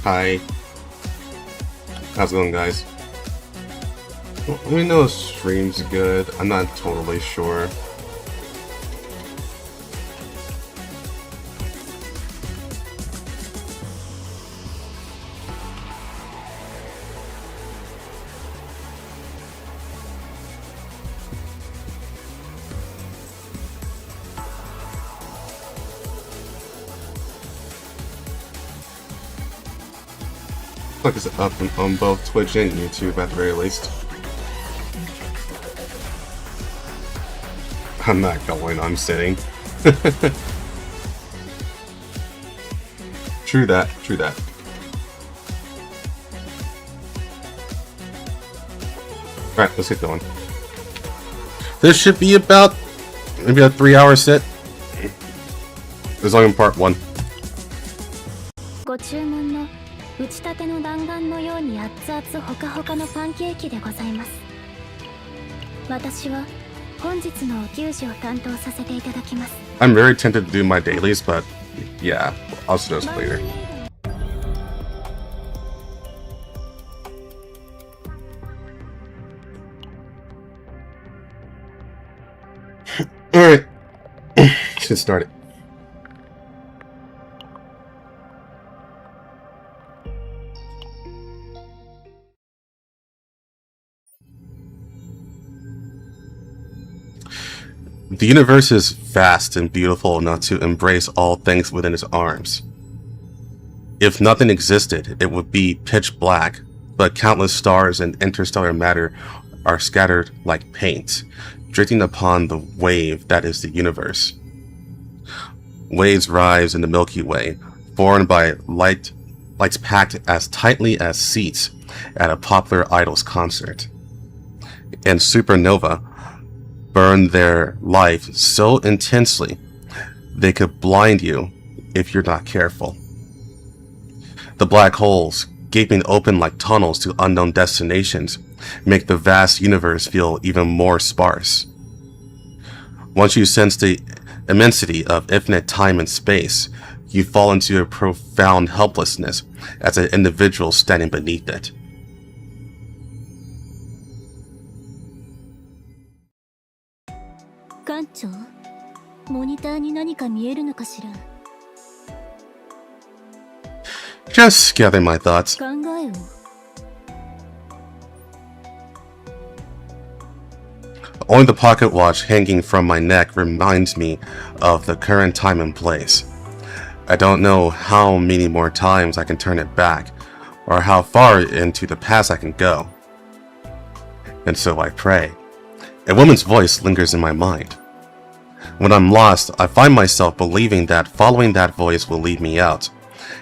Hi. How's it going, guys? Let me know if stream's good. I'm not totally sure. Like it's up on both Twitch and YouTube at the very least. I'm not going, I'm sitting. True that, true that. Alright, let's get going. This should be about maybe a 3-hour sit. As long as part 1. ご注文の打ちたての弾丸のように熱々ほかほかのパンケーキでございます。私は本日のお給仕を担当させていただきます。I'm very tempted to do my dailies, but yeah, I'll do those later. Alright, let's get started. The universe is vast and beautiful enough to embrace all things within its arms. If nothing existed, it would be pitch black, but countless stars and interstellar matter are scattered like paint, drifting upon the wave that is the universe. Waves rise in the Milky Way, formed by lights packed as tightly as seats at a popular Idols concert. And supernova burn their life so intensely they could blind you if you're not careful. The black holes, gaping open like tunnels to unknown destinations, make the vast universe feel even more sparse. Once you sense the immensity of infinite time and space, you fall into a profound helplessness as an individual standing beneath it. Just gather my thoughts. Only the pocket watch hanging from my neck reminds me of the current time and place. I don't know how many more times I can turn it back, or how far into the past I can go. And so I pray. A woman's voice lingers in my mind. When I'm lost, I find myself believing that following that voice will lead me out.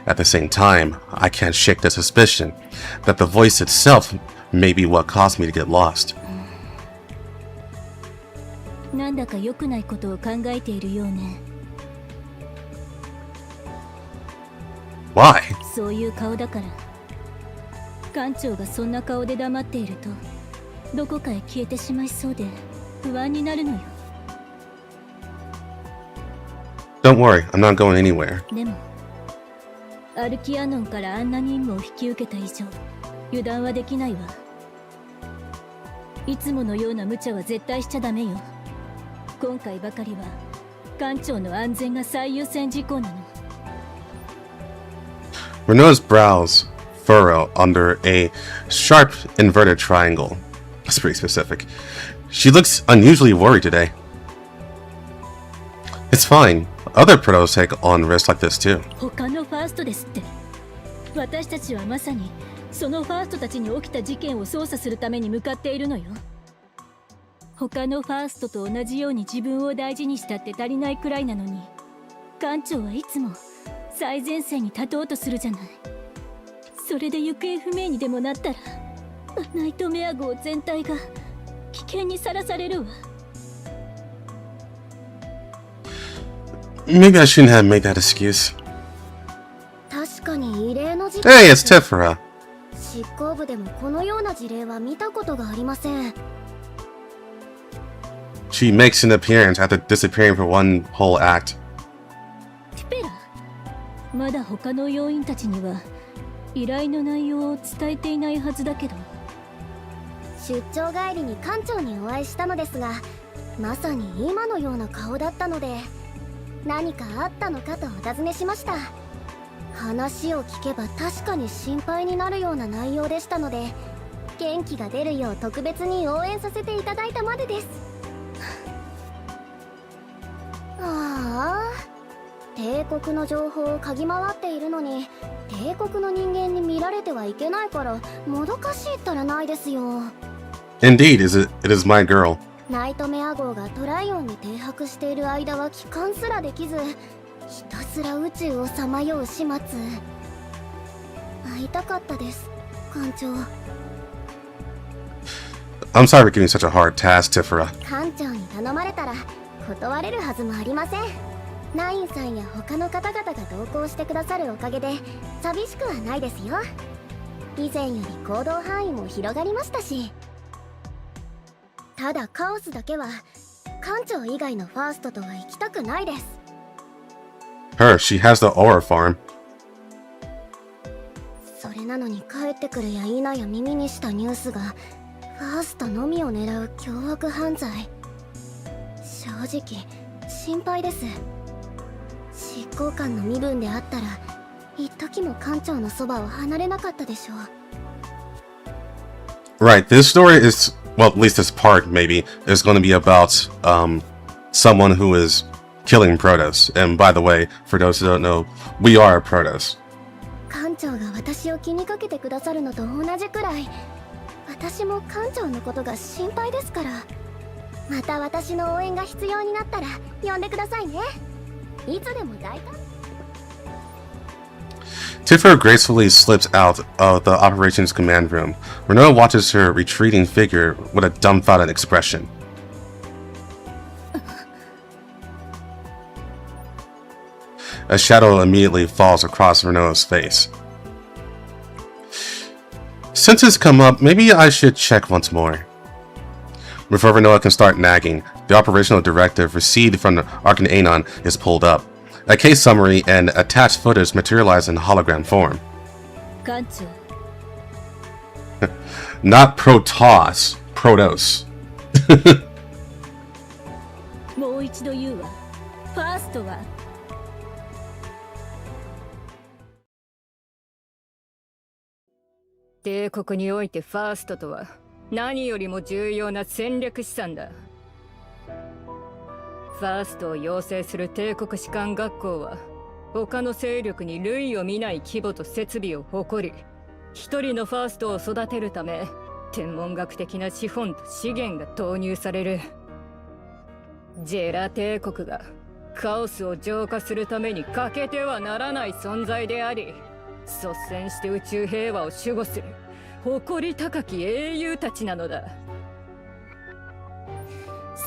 At the same time, I can't shake the suspicion that the voice itself may be what caused me to get lost. Why? Don't worry, I'm not going anywhere. Renault's brows furrow under a sharp inverted triangle. That's pretty specific. She looks unusually worried today. It's fine. Other protos take on risks like this too. 他のファーストですって。私たちはまさにそのファーストたちに起きた事件を捜査するために向かっているのよ。他のファーストと同じように自分を大事にしたって足りないくらいなのに、艦長はいつも最前線に立とうとするじゃない。それで行方不明にでもなったら、ナイトメア号全体が危険にさらされるわ。Maybe I shouldn't have made that excuse. 確かに異例の事件。Hey, it's Tefra. 執行部でもこのような事例は見たことがありません。She makes an appearance after disappearing for one whole act. ティペラ、まだ他の要員たちには依頼の内容を伝えていないはずだけど。出張帰りに館長にお会いしたのですが、まさに今のような顔だったので、何かあったのかとお尋ねしました。話を聞けば確かに心配になるような内容でしたので、元気が出るよう特別に応援させていただいたまでです。ああ、帝国の情報を嗅ぎ回っているのに帝国の人間に見られてはいけないからもどかしいったらないですよ。 Indeed, it is my girl. ナイトメア号がトライオンに停泊している間は帰還すらできず、ひたすら宇宙をさまよう始末。会いたかったです、艦長。 I'm sorry for giving you such a hard task, Tifera. 艦長に頼まれたら断れるはずもありません。ナインさんや他の方々が同行してくださるおかげで寂しくはないですよ。以前より行動範囲も広がりましたし。ただカオスだけは艦長以外のファーストとは行きたくないです。 Her, she has the aura farm. それなのに帰ってくるや否や耳にしたニュースがファーストのみを狙う凶悪犯罪。正直心配です。執行官の身分であったら一時も艦長のそばを離れなかったでしょう。 Right, this story is, well, at least this part maybe, is going to be about someone who is killing Protoss. And by the way, for those who don't know, we are Protoss. 艦長が私を気にかけてくださるのと同じくらい私も艦長のことが心配ですから。また私の応援が必要になったら呼んでくださいね。いつでも大歓迎。 Tifera gracefully slips out of the operations command room. Renault watches her retreating figure with a dumbfounded expression. A shadow immediately falls across Renault's face. Since it's come up, maybe I should check once more. Before Renault can start nagging, the operational directive received from the Arcan Anon is pulled up. A case summary and attached footage materialize in hologram form. 艦長、 Not Protoss, Protoss. もう一度言うわ。ファーストは帝国においてファーストとは何よりも重要な戦略資産だ。ファーストを養成する帝国士官学校は他の勢力に類を見ない規模と設備を誇り、一人のファーストを育てるため天文学的な資本と資源が投入される。ジェラ帝国がカオスを浄化するために欠けてはならない存在であり、率先して宇宙平和を守護する誇り高き英雄たちなのだ。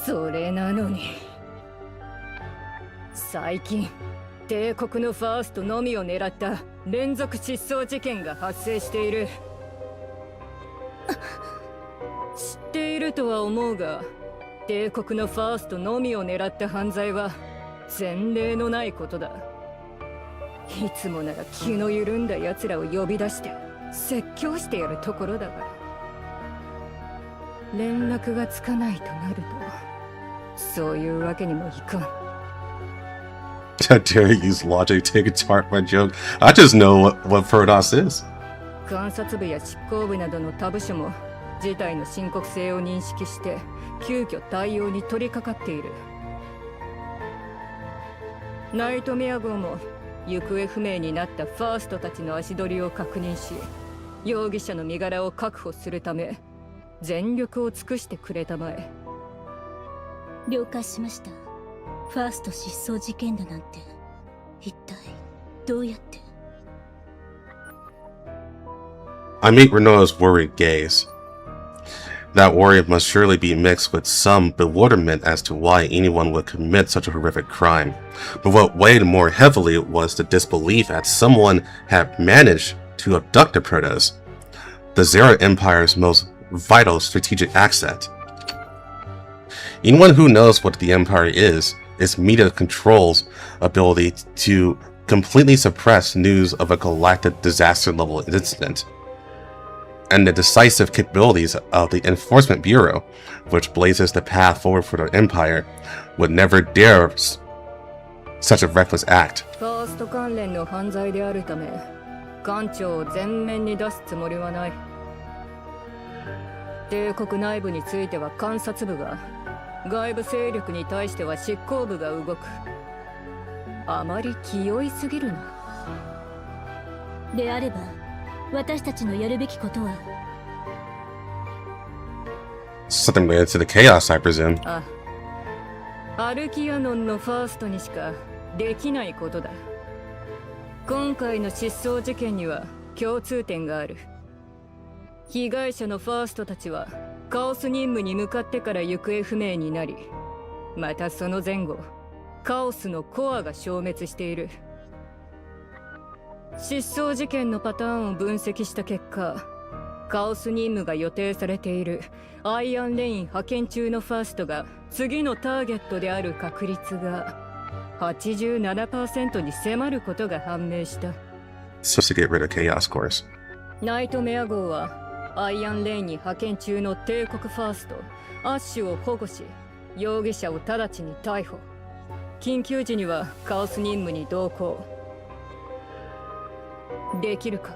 それなのに最近帝国のファーストのみを狙った連続失踪事件が発生している。知っているとは思うが、帝国のファーストのみを狙った犯罪は前例のないことだ。いつもなら気の緩んだ奴らを呼び出して説教してやるところだが、連絡がつかないとなるとそういうわけにもいかん。How dare you use logic to take apart my joke? I just know what Protoss is. 監察部や執行部などの他部署も事態の深刻性を認識して急遽対応に取り掛かっている。ナイトメア号も行方不明になったファーストたちの足取りを確認し、容疑者の身柄を確保するため全力を尽くしてくれたまえ。了解しました。ファースト失踪事件だなんて一体どうやって。 I meet Renault's worried gaze. That worry must surely be mixed with some bewilderment as to why anyone would commit such a horrific crime. But what weighed more heavily was the disbelief that someone had managed to abduct the Protoss, the Zera Empire's most vital strategic asset. Anyone who knows what the Empire is, its media control's ability to completely suppress news of a galactic disaster-level incident, and the decisive capabilities of the Enforcement Bureau, which blazes the path forward for the Empire, would never dare such a reckless act. ファースト関連の犯罪であるため、艦長を前面に出すつもりはない。帝国内部については観察部が、外部勢力に対しては執行部が動く。あまり気負いすぎるな。であれば、私たちのやるべきことは Something related to the chaos, I presume. アルキアノンのファーストにしかできないことだ。今回の失踪事件には共通点がある。被害者のファーストたちはカオス任務に向かってから行方不明になり、またその前後、カオスのコアが消滅している。失踪事件のパターンを分析した結果、カオス任務が予定されているアイアンレイン派遣中のファーストが次のターゲットである確率が 87% に迫ることが判明した。Supposed to get rid of chaos, of course. ナイトメア号はアイアンレインに派遣中の帝国ファーストアッシュを保護し、容疑者を直ちに逮捕。緊急時にはカオス任務に同行できるか？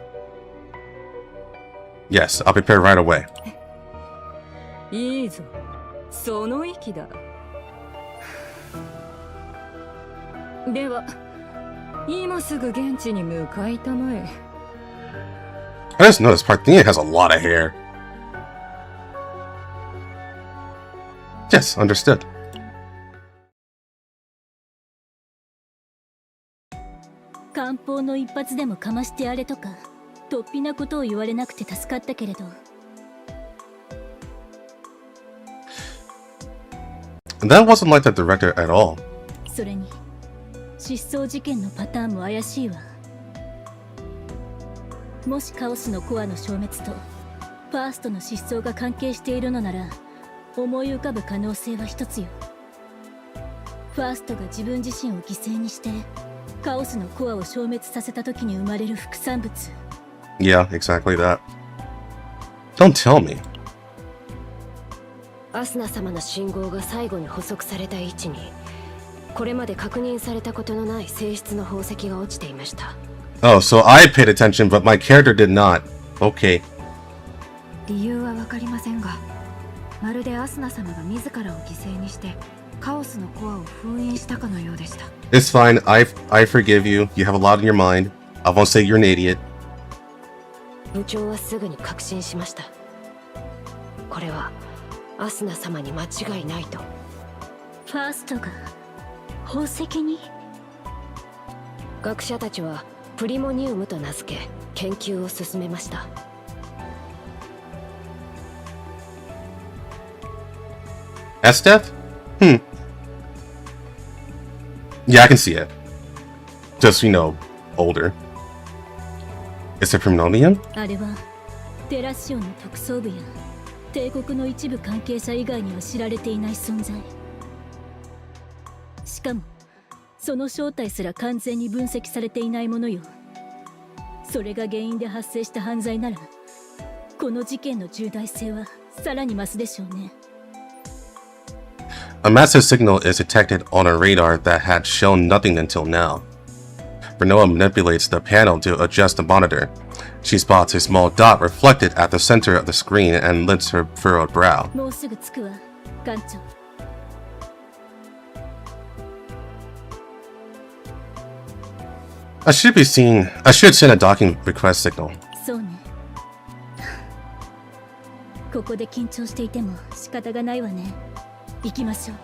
Yes, I'll prepare right away. いいぞ、その意気だ。では、今すぐ現地に向かいたまえ。I just noticed Parthenia has a lot of hair. Yes, understood. 艦砲の一発でもかましてやれとか突飛なことを言われなくて助かったけれど。That wasn't like the director at all. それに失踪事件のパターンも怪しいわ。もしカオスのコアの消滅とファーストの失踪が関係しているのなら、思い浮かぶ可能性は一つよ。ファーストが自分自身を犠牲にしてカオスのコアを消滅させた時に生まれる副産物。Yeah, exactly that. Don't tell me. アスナ様の信号が最後に捕捉された位置に、これまで確認されたことのない性質の宝石が落ちていました。Oh, so I paid attention, but my character did not. Okay. 理由はわかりませんが、まるでアスナ様が自らを犠牲にしてカオスのコアを封印したかのようでした。It's fine. I forgive you. You have a lot on your mind. I won't say you're an idiot. 部長はすぐに確信しました。これはアスナ様に間違いないと。ファーストが宝石に？学者たちはプリモニウムと名付け研究を進めました。Esteth? Yeah, I can see it. Just, older. Is it Primonium? あれはテラシオンの特捜部や帝国の一部関係者以外には知られていない存在。しかもその正体すら完全に分析されていないものよ。それが原因で発生した犯罪なら、この事件の重大性はさらに増すでしょうね。A massive signal is detected on a radar that had shown nothing until now. Renoa manipulates the panel to adjust the monitor. She spots a small dot reflected at the center of the screen and lifts her furrowed brow. もうすぐ着くわ、艦長。I should send a docking request signal. そうね。ここで緊張していても仕方がないわね。行きましょう、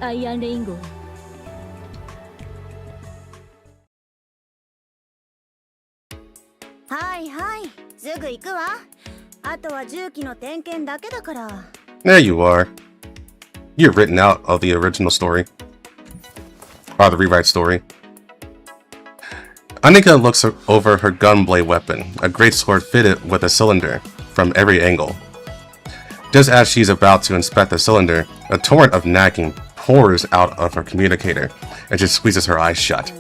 アイアンレイン号へ。はいはい、すぐ行くわ。あとは重機の点検だけだから。There you are. You're written out of the original story. Or the rewrite story. Annika looks over her gunblade weapon, a great sword fitted with a cylinder, from every angle. Just as she's about to inspect the cylinder, a torrent of nagging pours out of her communicator, and she squeezes her eyes shut.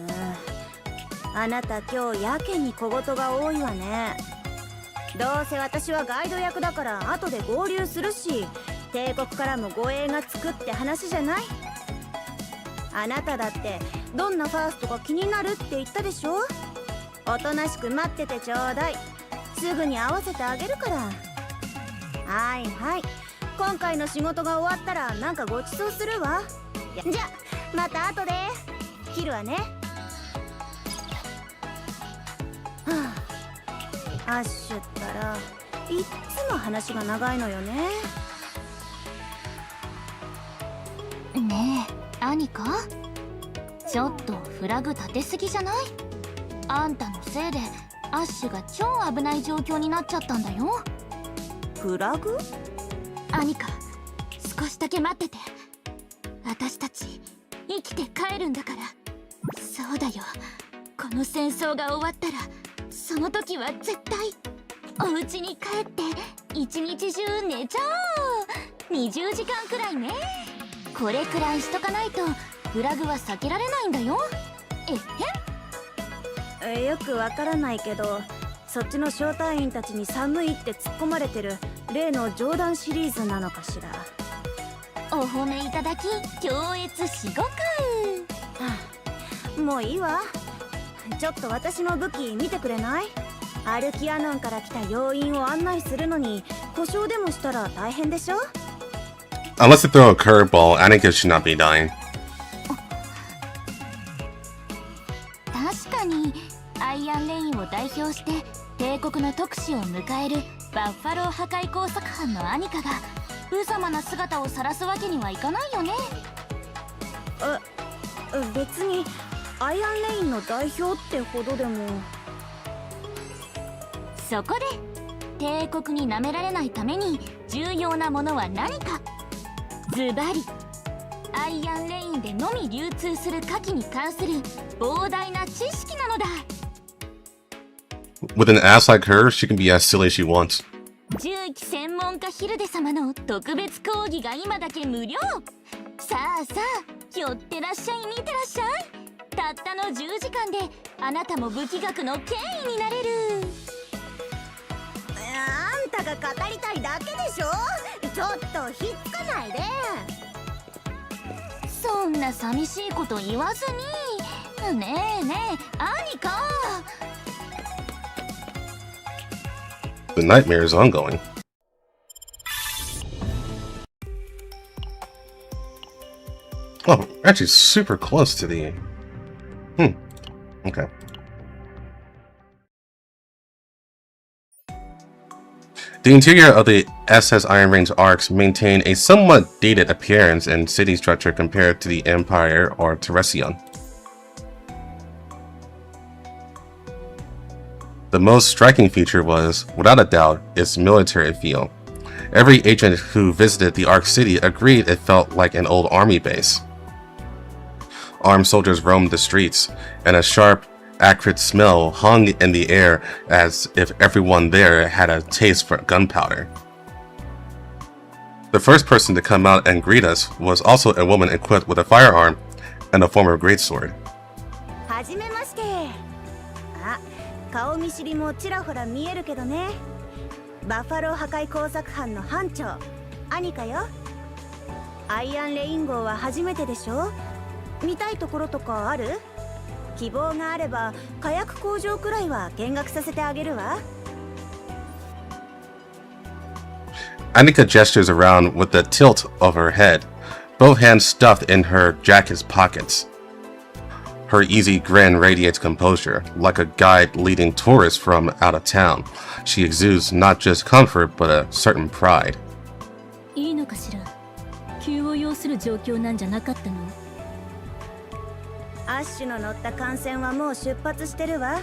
あなた今日やけに小言が多いわね。どうせ私はガイド役だから後で合流するし、帝国からも護衛がつくって話じゃない。あなただってどんなファーストが気になるって言ったでしょ。おとなしく待っててちょうだい。すぐに合わせてあげるから。はいはい、今回の仕事が終わったらなんかご馳走するわ。じゃまた後で切るわね。はあ、アッシュったらいっつも話が長いのよね。ねえアニカ、ちょっとフラグ立てすぎじゃない？あんたのせいでアッシュが超危ない状況になっちゃったんだよ。フラグ？アニカ、少しだけ待ってて。私たち生きて帰るんだから。そうだよ、この戦争が終わったらその時は絶対お家に帰って一日中寝ちゃおう。20時間くらいね。これくらいしとかないとフラグは避けられないんだよ。えへん。よくわからないけど、そっちの招待員たちに寒いって突っ込まれてる例の冗談シリーズなのかしら。お褒めいただき強烈至極。もういいわ。ちょっと私の武器見てくれない？アルキアノンから来た要員を案内するのに故障でもしたら大変でしょ。 Unless they throw a curveball, Anakin should not be dying. 確かにアイアンレインを代表して帝国の特使を迎えるバッファロー破壊工作班のアニカが無様な姿を晒すわけにはいかないよね。別にアイアンレインの代表ってほどでも。そこで帝国に舐められないために重要なものは何か。ズバリアイアンレインでのみ流通する火器に関する膨大な知識なのだ。 With an ass like her, she can be as silly as she wants. 銃器専門家ヒルデ様の特別講義が今だけ無料。さあさあ、寄ってらっしゃい、見てらっしゃい。たったの10時間であなたも武器学の権威になれる。あんたが語りたいだけでしょ。ちょっとひっつかないで。そんな寂しいこと言わずに。ねえねえアニカ。 The nightmare is ongoing. Oh, actually super close to the... Okay. The interior of the SS Iron Range arcs maintain a somewhat dated appearance and city structure compared to the Empire or Teresian. The most striking feature was, without a doubt, its military feel. Every agent who visited the Arc City agreed it felt like an old army base. Armed soldiers roamed the streets, and a sharp, acrid smell hung in the air as if everyone there had a taste for gunpowder. The first person to come out and greet us was also a woman equipped with a firearm and a former greatsword. はじめまして。あ、顔見知りもちらほら見えるけどね。バッファロー破壊工作班の班長アニカよ。アイアンレイン号は初めてでしょ。見たいところとかある？希望があれば火薬工場くらいは見学させてあげるわ。 Annika gestures around with a tilt of her head, both hands stuffed in her jacket's pockets. Her easy grin radiates composure, like a guide leading tourists from out of town. She exudes not just comfort, but a certain pride. いいのかしら。急を要する状況なんじゃなかったの？アッシュの乗った艦船はもう出発してるわ。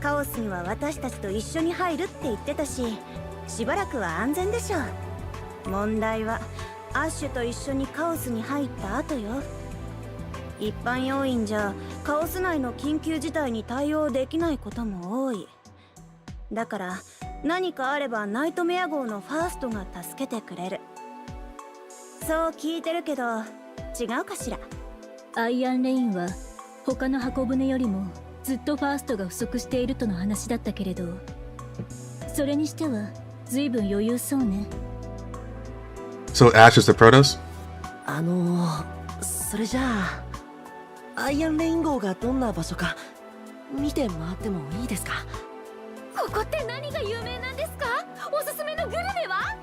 カオスには私たちと一緒に入るって言ってたし、しばらくは安全でしょう。問題はアッシュと一緒にカオスに入った後よ。一般要員じゃカオス内の緊急事態に対応できないことも多い。だから何かあればナイトメア号のファーストが助けてくれる。そう聞いてるけど違うかしら。アイアンレインは他の箱舟よりもずっとファーストが不足しているとの話だったけれど、それにしては随分余裕そうね。 So Ash is the Protoss? それじゃあアイアンレイン号がどんな場所か見て回ってもいいですか？ここって何が有名なんですか？おすすめのグルメは？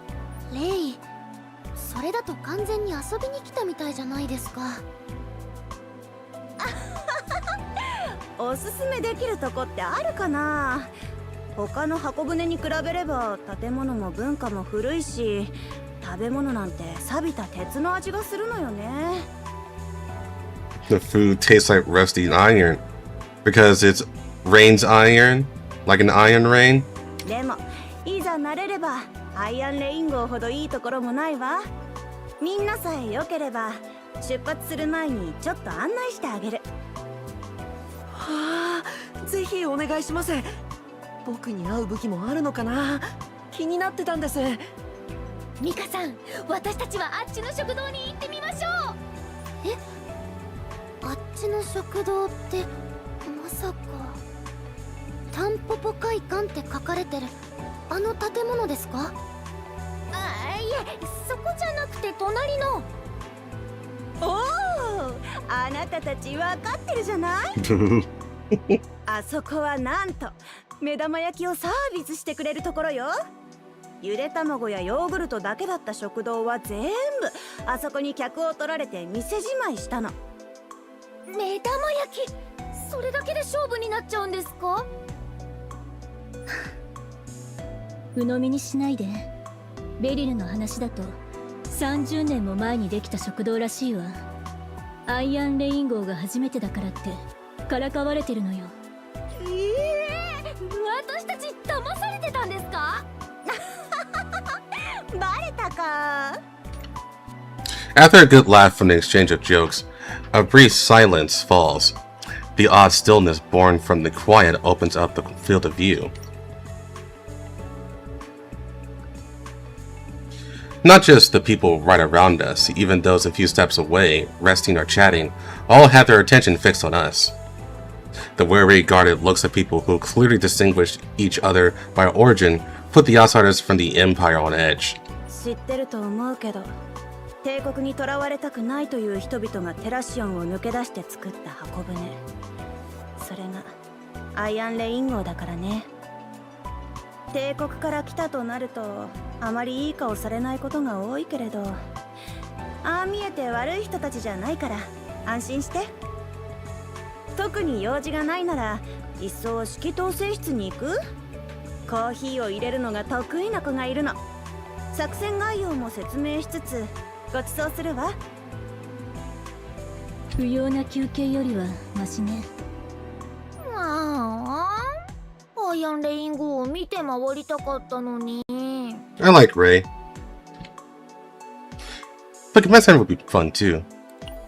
レイ、それだと完全に遊びに来たみたいじゃないですか。おすすめできるとこってあるかな。他の箱舟に比べれば建物も文化も古いし、食べ物なんて錆びた鉄の味がするのよね。 The food tastes like rusty iron because it's rain's iron, like an iron rain. でもいざ慣れればアイアンレイン号ほどいいところもないわ。みんなさえ良ければ出発する前にちょっと案内してあげる。はあ、ぜひお願いします。僕に合う武器もあるのかな、気になってたんです。ミカさん、私たちはあっちの食堂に行ってみましょう。あっちの食堂ってまさかタンポポ会館って書かれてるあの建物ですか？いえ、そこじゃなくて隣の。おお、あなたたち分かってるじゃない。あそこはなんと目玉焼きをサービスしてくれるところよ。ゆで卵やヨーグルトだけだった食堂は全部あそこに客を取られて店じまいしたの。目玉焼き、それだけで勝負になっちゃうんですか？鵜呑みにしないで。ベリルの話だと30年も前にできた食堂らしいわ。アイアンレイン号が初めてだからってからかわれてるのよ。私たち騙されてたんですか？バレたか。 After a good laugh from the exchange of jokes, a brief silence falls. The odd stillness born from the quiet opens up the field of view. Not just the people right around us, even those a few steps away, resting or chatting, all have their attention fixed on us. The wary guarded looks of people who clearly distinguished each other by origin put the outsiders from the Empire on edge. 知ってると思うけど、帝国に囚われたくないという人々がテラシオンを抜け出して作った箱舟。それがアイアンレイン号だからね。帝国から来たとなるとあまりいい顔されないことが多いけれど、ああ見えて悪い人たちじゃないから安心して。特に用事がないなら一層指揮統制室に行く？コーヒーを入れるのが得意な子がいるの。作戦概要も説明しつつご馳走するわ。不要な休憩よりはマシね。アイアンレイン号を見て回りたかったのに。 I like Ray. But Command Center would be fun too.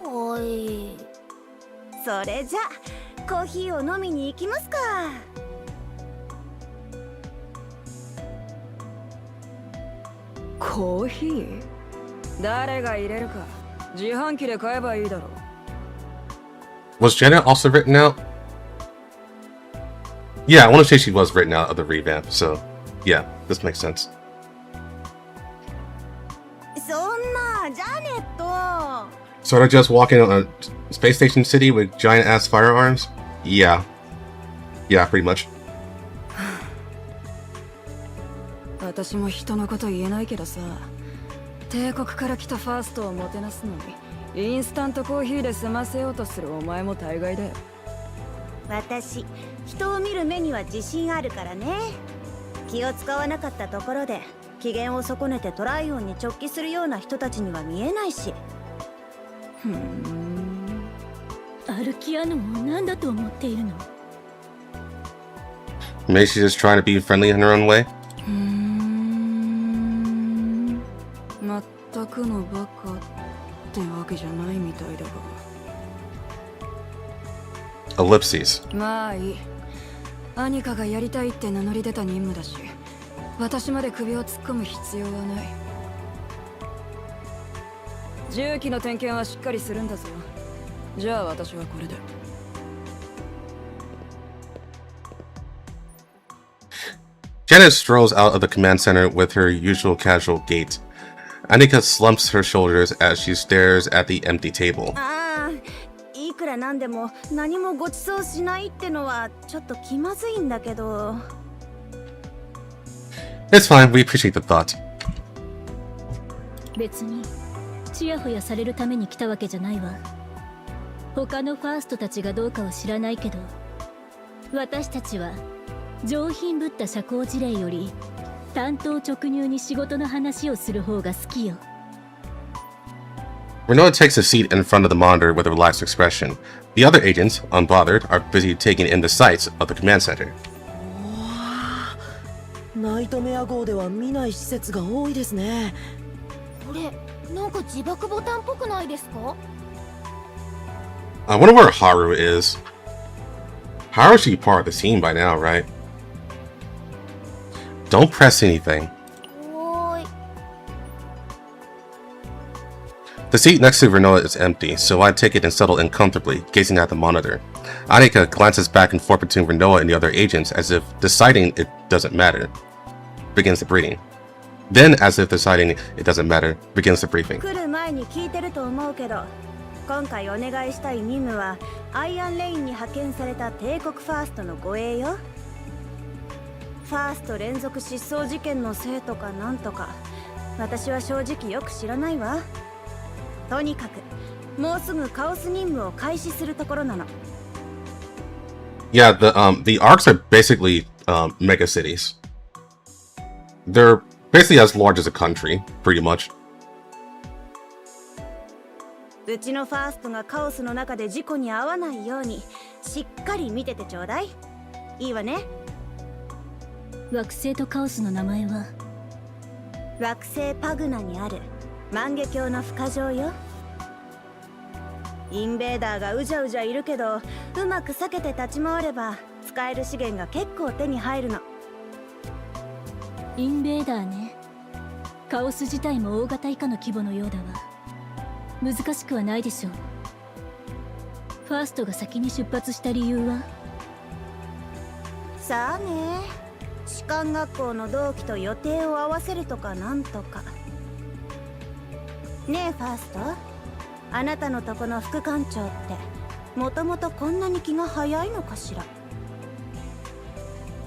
はい。それじゃコーヒーを飲みに行きますか。コーヒー？誰が入れるか自販機で買えばいいだろう。 Was Jenna also written out? Yeah, I want to say she was written out of the revamp, so yeah, this makes sense. そんなジャネット。 So they're just walking on a space station city with giant ass firearms? Yeah. Yeah, pretty much. 私も人のこと言えないけどさ、帝国から来たファーストをもてなすのにインスタントコーヒーで済ませようとするお前も大概だよ。私人を見る目には自信あるからね。気を使わなかったところで機嫌を損ねてトライオンに直帰するような人たちには見えないし。アルキアノを何だと思っているの？ Maybe she's just trying to be friendly in her own way? 全くのバカってわけじゃないみたいだが。Ellipses. まあいい。アニカがやりたいって名乗り出た任務だし、私まで首を突っ込む必要はない。重機の点検はしっかりするんだぞ。じゃあ私はこれで。Janet strolls out of the command center with her usual casual gait. Anika slumps her shoulders as she stares at the empty table. ああ、いくらなんでも何もご馳走しないってのはちょっと気まずいんだけど。It's fine, we appreciate the thought. 別にチヤホヤされるために来たわけじゃないわ。他のファーストたちがどうかは知らないけど、私たちは上品ぶった社交辞令より単刀直入に仕事の話をする方が好きよ。Renault takes a seat in front of the monitor with a relaxed expression. The other agents, unbothered, are busy taking in the sights of the command center. ナイトメア号では見ない施設が多いですね。これなんか自爆ボタンっぽくないですか？ I wonder where Haru is. Haru should be part of the team by now, right? Don't press anything. おーい。 The seat next to Renault is empty, so I take it and settle in comfortably, gazing at the monitor. Anika glances back and forth between Renault and the other agents as if deciding it doesn't matter. Begins the briefing. Then, as if deciding it doesn't matter, begins the briefing. 来る前に聞いてると思うけど、今回お願いしたい任務はアイアンレインに派遣された帝国ファーストの護衛よ。ファースト連続失踪事件のせいとかなんとか、私は正直よく知らないわ。とにかくもうすぐカオス任務を開始するところなの。Yeah, the arcs are basically mega cities. They're basically as large as a country, pretty much. うちのファーストがカオスの中で事故に遭わないようにしっかり見ててちょうだい。いいわね。惑星とカオスの名前は？惑星パグナにある万華鏡の孵化場よ。インベーダーがうじゃうじゃいるけど、うまく避けて立ち回れば使える資源が結構手に入るの。インベーダーね。カオス自体も大型以下の規模のようだわ。難しくはないでしょう。ファーストが先に出発した理由は？さあね、士官学校の同期と予定を合わせるとかなんとか。ねえファースト、あなたのとこの副官長ってもともとこんなに気が早いのかしら。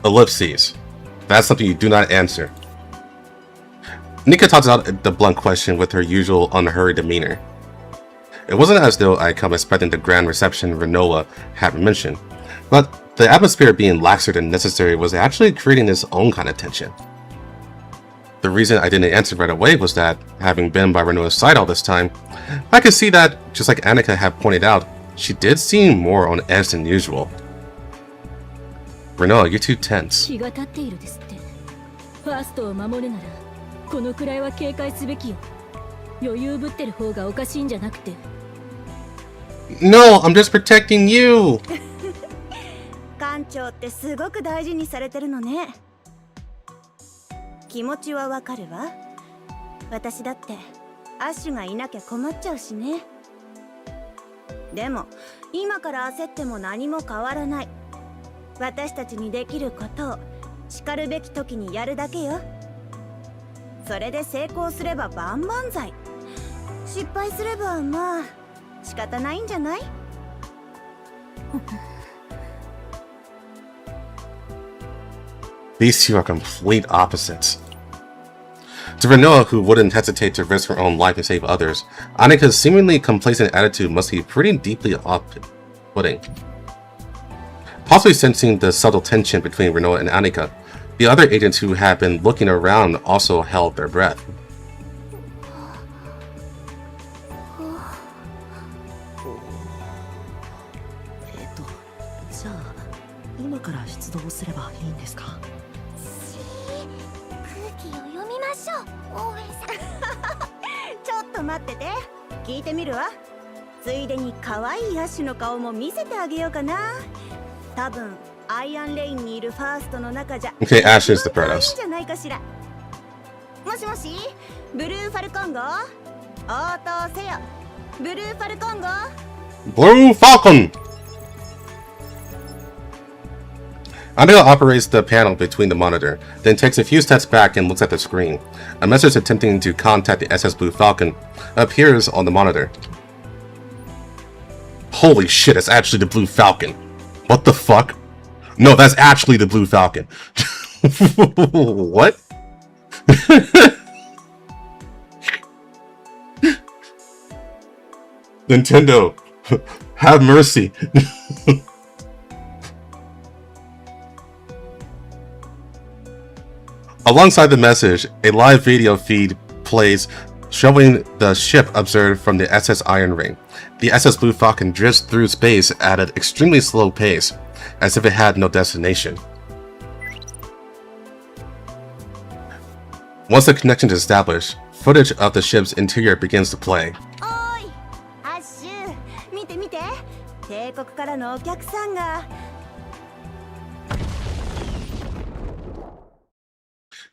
Ellipses. That's something you do not answer. Nika tosses out the blunt question with her usual unhurried demeanor. It wasn't as though I come expecting the grand reception Renola had mentioned, but the atmosphere being laxer than necessary was actually creating its own kind of tension. The reason I didn't answer right away was that, having been by Renola's side all this time, I could see that, just like Annika had pointed out, she did seem more on edge than usual. Renola, you're too tense. 気が立っているですって。ファーストを守るならこのくらいは警戒すべきよ。余裕ぶってる方がおかしいんじゃなくて。No, I'm just protecting you! 艦長ってすごく大事にされてるのね。気持ちはわかるわ。私だってアッシュがいなきゃ困っちゃうしね。でも今から焦っても何も変わらない。私たちにできることを叱るべき時にやるだけよ。それで成功すれば万々歳。失敗すればまあ仕方ないんじゃない？ These two are complete opposites. To Renoa, who wouldn't hesitate to risk her own life to save others, Annika's seemingly complacent attitude must be pretty deeply off-putting. Possibly sensing the subtle tension between Renoa and Annika, the other agents who had been looking around also held their breath. じゃあ今から出動すればいいんですか？空気を読みましょう、応援さん。ちょっと待ってて、聞いてみるわ。ついでに可愛いアッシュの顔も見せてあげようかな。多分アイアンレインにいるファーストの中じゃ Okay, Ash is the 可愛い Protoss. んじゃないかしら。もしもし、ブルーファルコン号応答せよ。ブルーファルコン号。 Blue Falcon! Annika operates the panel between the monitor, then takes a few steps back and looks at the screen. A message attempting to contact the SS Blue Falcon appears on the monitor. Holy shit, it's actually the Blue Falcon. What the fuck? No, that's actually the Blue Falcon. What? Nintendo, have mercy. Alongside the message, a live video feed plays showing the ship observed from the SS Iron Ring. The SS Blue Falcon drifts through space at an extremely slow pace, as if it had no destination. Once the connection is established, footage of the ship's interior begins to play. おーいアッシュ見て見て帝国からのお客さんが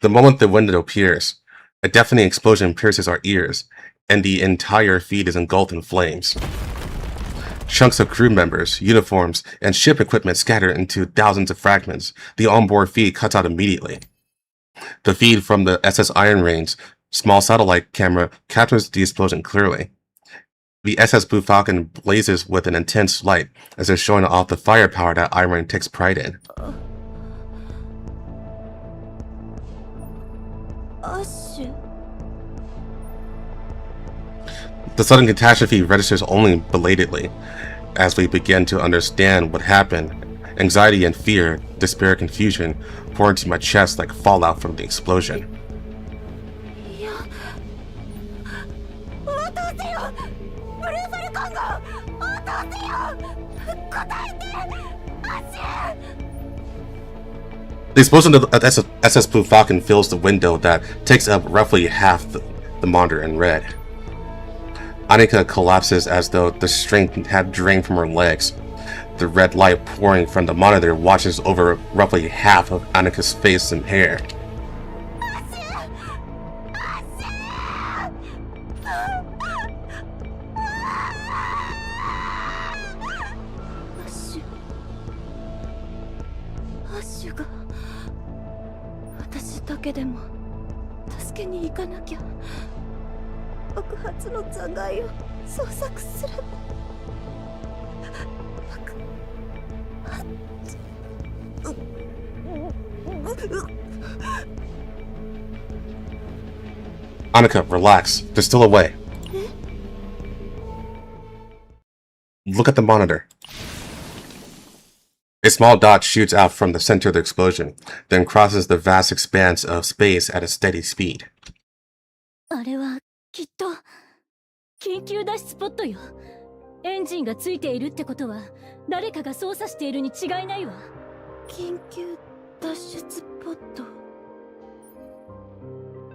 The moment the window appears, a deafening explosion pierces our ears, and the entire feed is engulfed in flames. Chunks of crew members, uniforms, and ship equipment scatter into thousands of fragments. The onboard feed cuts out immediately. The feed from the SS Iron Ring's small satellite camera captures the explosion clearly. The SS Blue Falcon blazes with an intense light as if showing off the firepower that Iron Ring takes pride in. アッシュ The sudden catastrophe registers only belatedly. As we begin to understand what happened, anxiety and fear, despair, confusion pour into my chest like fallout from the explosion. いや応答せよブルーファルコン号応答せよ答えてアッシュ The explosion of the SS Blue Falcon fills the window that takes up roughly half the monitor in red. Annika collapses as though the strength had drained from her legs. The red light pouring from the monitor washes over roughly half of Annika's face and hair. アッシュアッシュアッシュが私だけでも助けに行かなきゃ爆発の残骸を捜索すればAnnika, relax. They're still away. Look at the monitor. A small dot shoots out from the center of the explosion, then crosses the vast expanse of space at a steady speed. あれはきっと緊急脱出スポットよ。エンジンがついているってことは誰かが操作しているに違いないわ。緊急脱出ポット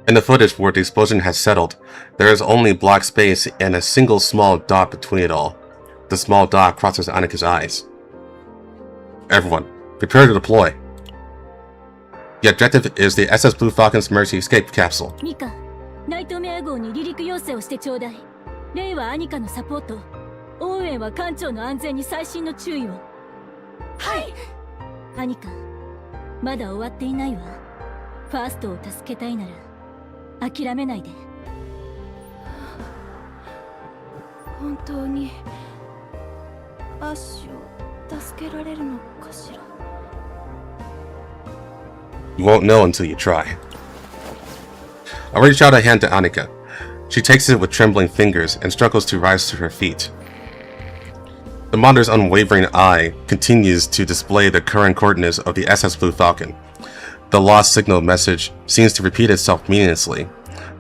In the footage where the explosion has settled, there is only black space and a single small dot between it all. The small dot crosses Annika's eyes. Everyone, prepare to deploy. The objective is the SS Blue Falcon's Mercy escape capsule. ミカ、ナイトメア号に離陸要請をしてちょうだい。レイはアニカのサポート。オーウェンは艦長の安全に細心の注意を。はい。アニカ、まだ終わっていないわ。ファーストを助けたいなら諦めないで。本当にアッシュを助けられるのかしら You won't know until you try. I reach out a hand to Annika. She takes it with trembling fingers and struggles to rise to her feet. The monitor's unwavering eye continues to display the current coordinates of the SS Blue Falcon. The lost signal message seems to repeat itself meaninglessly,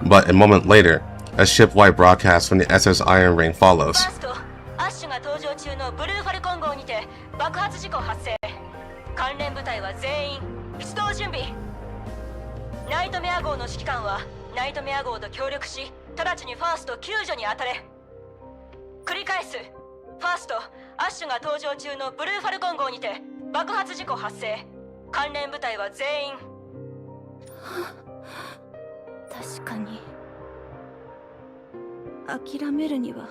but a moment later, a ship-wide broadcast from the SS Iron Ring follows. ファースト、アッシュが搭乗中のブルーファルコン号にて爆発事故発生。関連部隊は全員出動準備。ナイトメア号の指揮官はナイトメア号と協力し、直ちにファースト救助に当たれ。繰り返す。ファースト、アッシュが搭乗中のブルーファルコン号にて爆発事故発生。関連部隊は全員。確かに諦めるには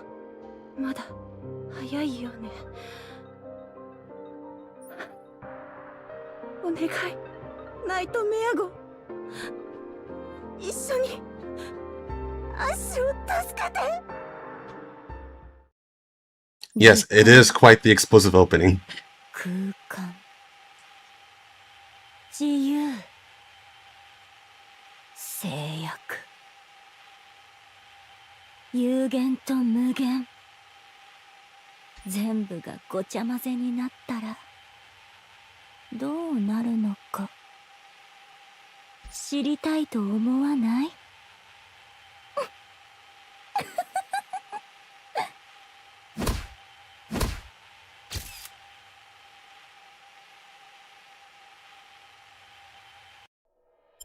まだ早いよねお願い、ナイトメア号、一緒にアッシュを助けて。 Yes, it is quite the explosive opening. 空間、自由、制約、有限と無限、全部がごちゃ混ぜになったらどうなるのか知りたいと思わない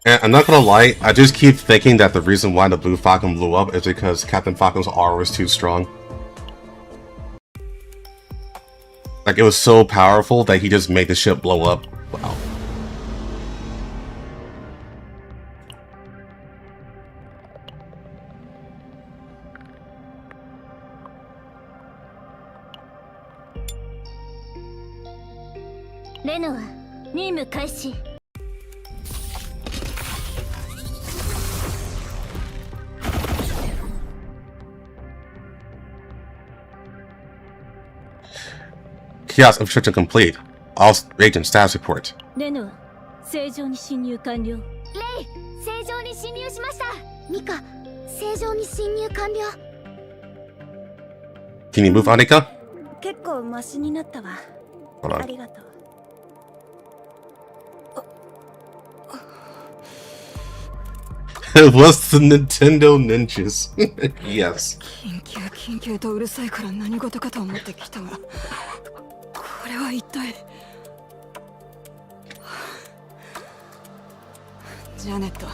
？And I'm not gonna lie, I just keep thinking that the reason why the Blue Falcon blew up is because Captain Falcon's aura was too strong. Like, it was so powerful that he just made the ship blow up. Wow. Reno, 任務開始。Chaos infrastructure complete. All agent status report. レノ、正常に侵入完了。レイ、正常に侵入しました。ミカ、正常に侵入完了。 Can you move, Anika? 結構マシになったわ。 Hold あ on. りがとう。 It was the Nintendo Ninjas. Yes. 緊急とうるさいから何事かと思ってきたが、これは一体。ジャネット、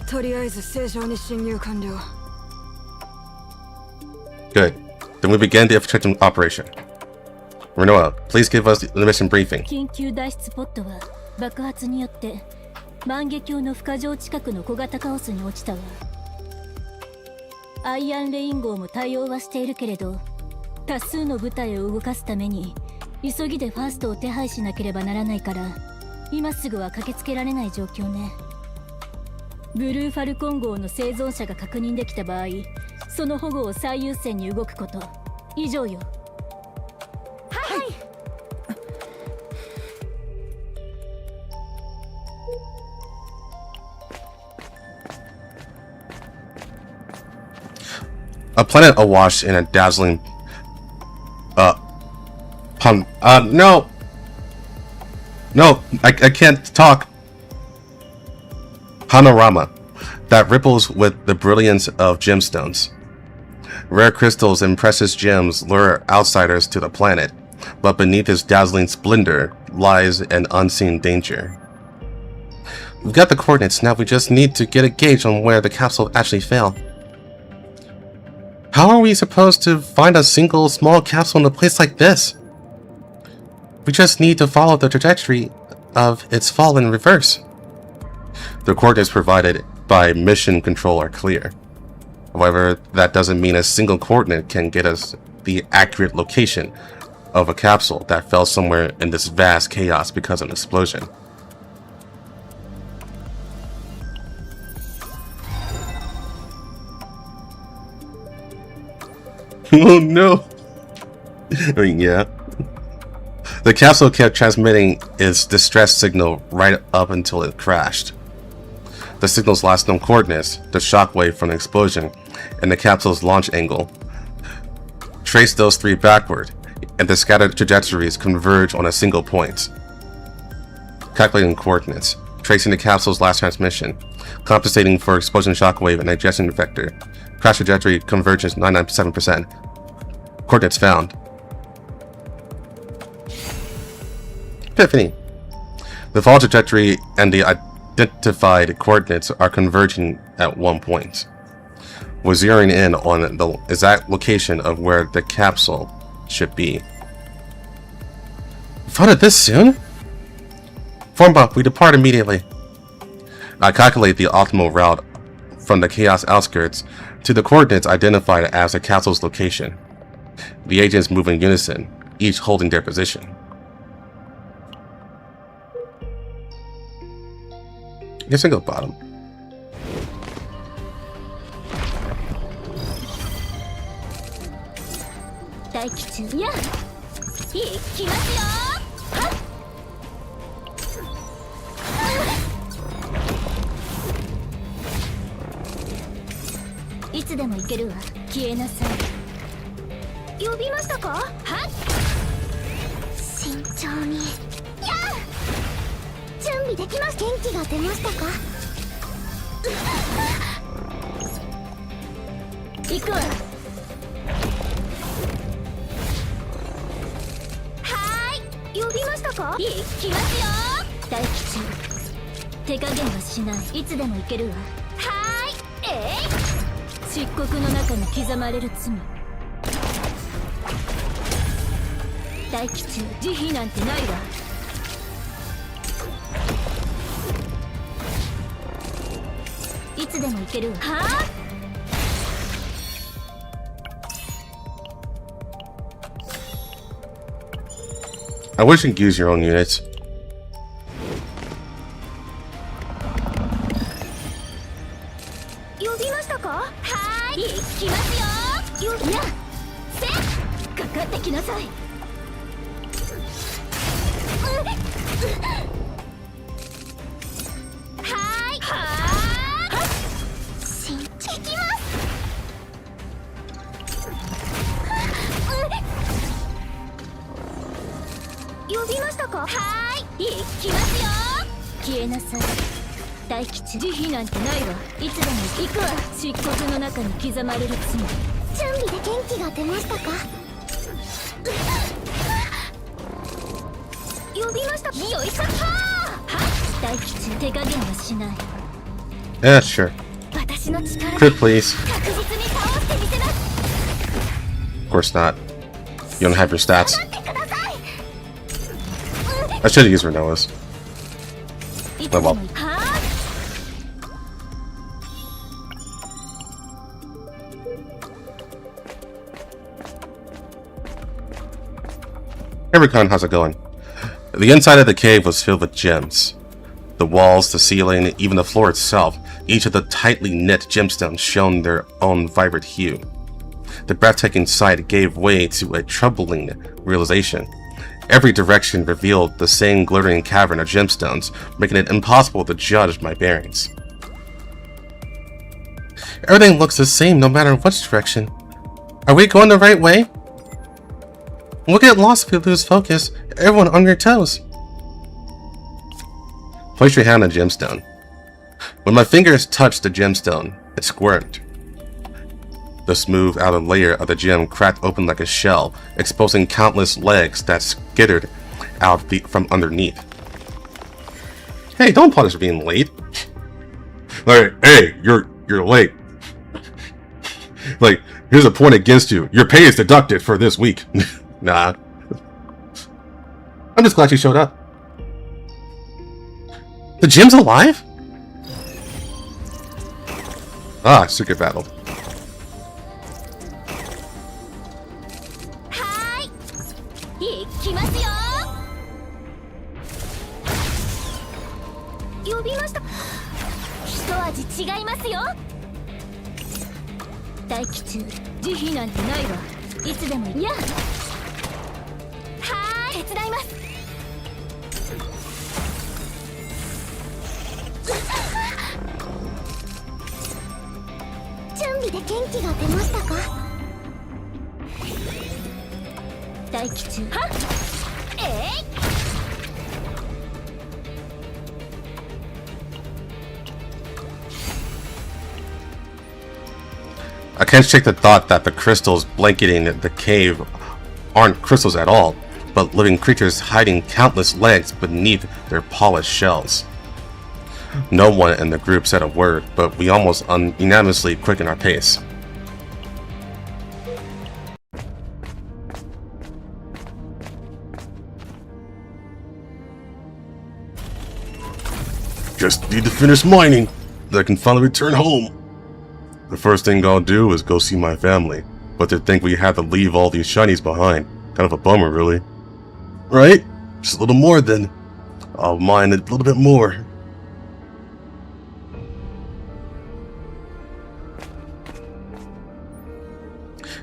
とりあえず正常に侵入完了。 Good. Then we begin the infiltration operation. Renoa, please give us the mission briefing. 緊急脱出ポットは爆発によって万華鏡の孵化場近くの小型カオスに落ちたわ。アイアンレイン号も対応はしているけれど、多数の部隊を動かすために急ぎでファーストを手配しなければならないから、今すぐは駆けつけられない状況ね。ブルーファルコン号の生存者が確認できた場合、その保護を最優先に動くこと。以上よ。はい、A planet awash in a dazzling no, I can't talk. Panorama that ripples with the brilliance of gemstones. Rare crystals and precious gems lure outsiders to the planet, but beneath its dazzling splendor lies an unseen danger. We've got the coordinates, now we just need to get a gauge on where the capsule actually fell. How are we supposed to find a single small capsule in a place like this? We just need to follow the trajectory of its fall in reverse. The coordinates provided by mission control are clear. However, that doesn't mean a single coordinate can get us the accurate location of a capsule that fell somewhere in this vast chaos because of an explosion. Oh no! I mean, yeah. The capsule kept transmitting its distress signal right up until it crashed. The signal's last known coordinates, the shockwave from the explosion, and the capsule's launch angle. Trace those three backward, and the scattered trajectories converge on a single point. Calculating coordinates, tracing the capsule's last transmission, compensating for explosion shockwave and ejection vector. Crash trajectory convergence 997%. Coordinates found. Epiphany. The fall trajectory and the identified coordinates are converging at one point. We're zeroing in on the exact location of where the capsule should be. You found it this soon? Formba, we depart immediately. I calculate the optimal route from the Chaos outskirts to the coordinates identified as the capsule's location. The agents move in unison, each holding their position. Guess I go bottom. I wish you could use your own units. Yeah, sure. Crit, please. Of course not. You don't have your stats. I should have used Renoa's. Oh well. Hey Recon, how's it going? The inside of the cave was filled with gems. The walls, the ceiling, even the floor itself, each of the tightly knit gemstones shone their own vibrant hue. The breathtaking sight gave way to a troubling realization. Every direction revealed the same glittering cavern of gemstones, making it impossible to judge my bearings. Everything looks the same no matter which direction. Are we going the right way? We'll get lost if we lose focus. Everyone on your toes. Place your hand on the gemstone. When my fingers touched the gemstone, it squirmed. The smooth outer layer of the gem cracked open like a shell, exposing countless legs that skittered out from underneath. Hey, don't punish being late. Like, hey, you're late. Like, here's a point against you. Your pay is deducted for this week. Nah. I'm just glad you showed up. The gem's alive? Ah, secret battle. I can't shake the thought that the crystals blanketing the cave aren't crystals at all, but living creatures hiding countless legs beneath their polished shells. No one in the group said a word, but we almost unanimously quickened our pace. Just need to finish mining, then I can finally return home. The first thing I'll do is go see my family, but to think we had to leave all these shinies behind. Kind of a bummer, really. Right? Just a little more then. I'll mine a little bit more.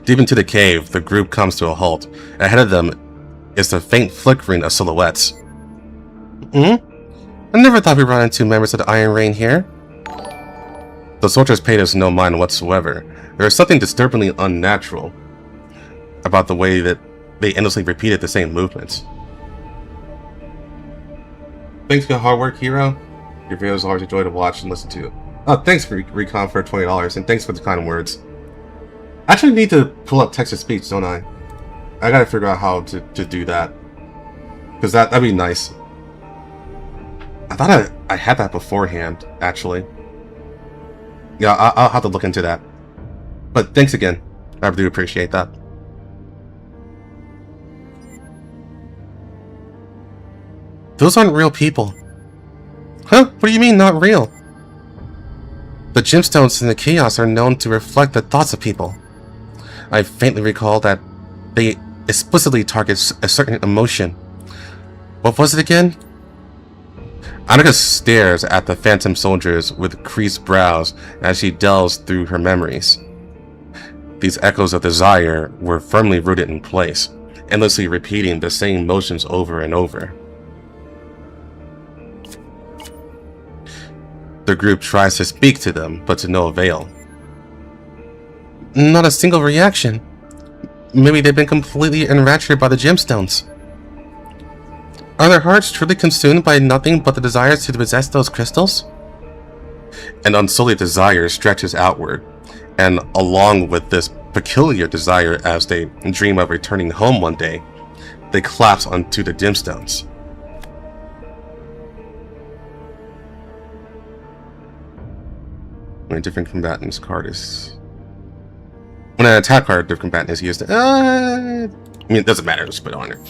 Deep into the cave, the group comes to a halt. Ahead of them is the faint flickering of silhouettes. I never thought we'd run into members of the Iron Rain here. The soldiers paid us no mind whatsoever. There is something disturbingly unnatural about the way that they endlessly repeated the same movements. Thanks for your hard work, Hero. Your videos are always a joy to watch and listen to. Oh, thanks for Recon for $20, and thanks for the kind words. I actually need to pull up text-to-speech, don't I? I gotta figure out how to do that. Because that'd be nice. I thought I had that beforehand, actually. Yeah, I'll have to look into that. But thanks again. I do appreciate that. Those aren't real people. Huh? What do you mean, not real? The gemstones in the chaos are known to reflect the thoughts of people. I faintly recall that they explicitly target a certain emotion. What was it again? Annika stares at the phantom soldiers with creased brows as she delves through her memories. These echoes of desire were firmly rooted in place, endlessly repeating the same motions over and over. The group tries to speak to them, but to no avail. Not a single reaction. Maybe they've been completely enraptured by the gemstones. Are their hearts truly consumed by nothing but the desires to possess those crystals? An unsullied desire stretches outward, and along with this peculiar desire as they dream of returning home one day, they collapse onto the gemstones. When a different combatant's card is... When an attack card of different combatant is used... I mean, it doesn't matter, just put it on there.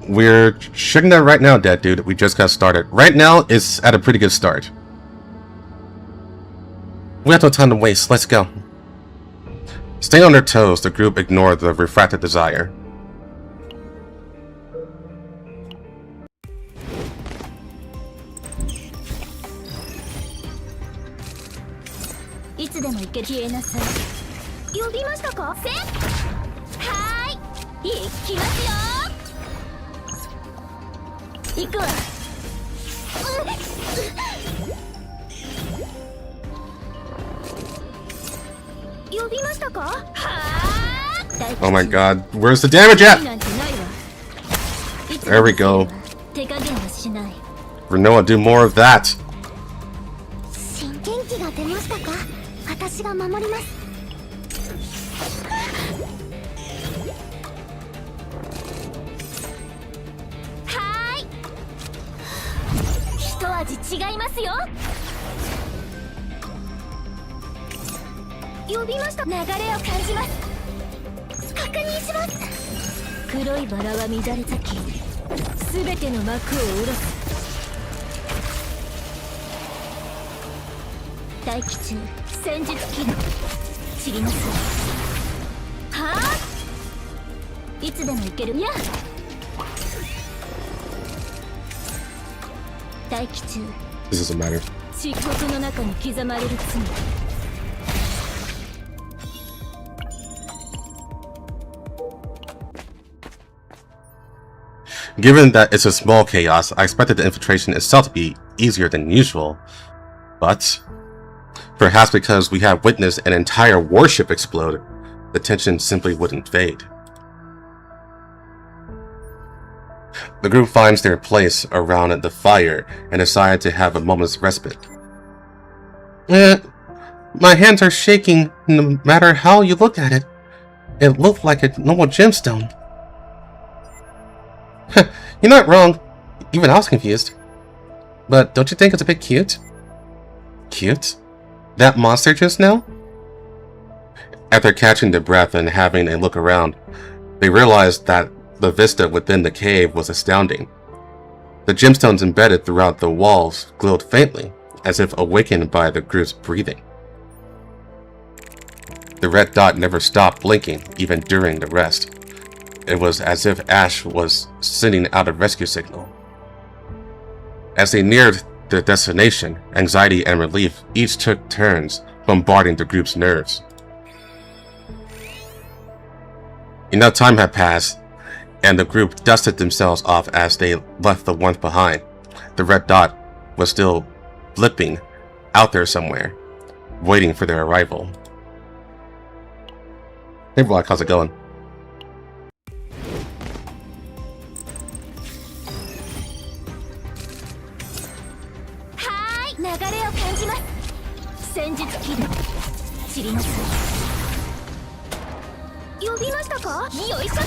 We're checking that right now, Dead Dude. We just got started. Right now, it's at a pretty good start. We have no time to waste. Let's go. Staying on their toes, the group ignored the refracted desire. Oh my god, where's the damage at? There we go. Renoa, do more of that. This doesn't matter. Given that it's a small chaos, I expected the infiltration itself to be easier than usual, but perhaps because we have witnessed an entire warship explode, the tension simply wouldn't fade. The group finds their place around the fire and decide to have a moment's respite. My hands are shaking no matter how you look at it. It looked like a normal gemstone. You're not wrong. Even I was confused. But don't you think it's a bit cute? Cute? That monster just now? After catching their breath and having a look around, they realized that the vista within the cave was astounding. The gemstones embedded throughout the walls glowed faintly, as if awakened by the group's breathing. The red dot never stopped blinking, even during the rest. It was as if Ash was sending out a rescue signal. As they neared their destination, anxiety and relief each took turns bombarding the group's nerves. Enough time had passed, and the group dusted themselves off as they left the warmth behind. The red dot was still blipping out there somewhere, waiting for their arrival. Hey Vlog, how's it going?流れを感じます。戦術起動。散りなさい。呼びましたか？よいしょった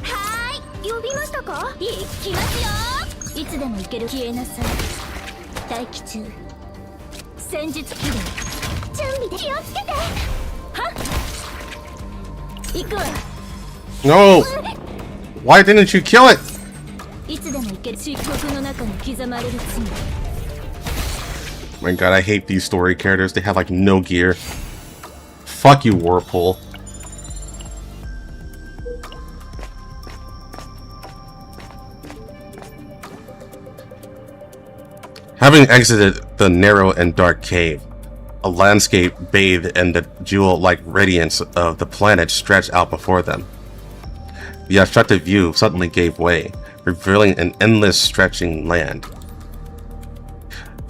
ー。呼びましたか？行きますよ。いつでも行ける。消えなさい。待機中。戦術起動。準備で気をつけて。は？行くわ。No! Why didn't you kill it? いつでも行ける。漆黒の中に刻まれる罪。 My god, I hate these story characters. They have like no gear. Fuck you, Whirlpool. Having exited the narrow and dark cave, a landscape bathed in the jewel-like radiance of the planet stretched out before them. The obstructed view suddenly gave way, revealing an endless stretching land.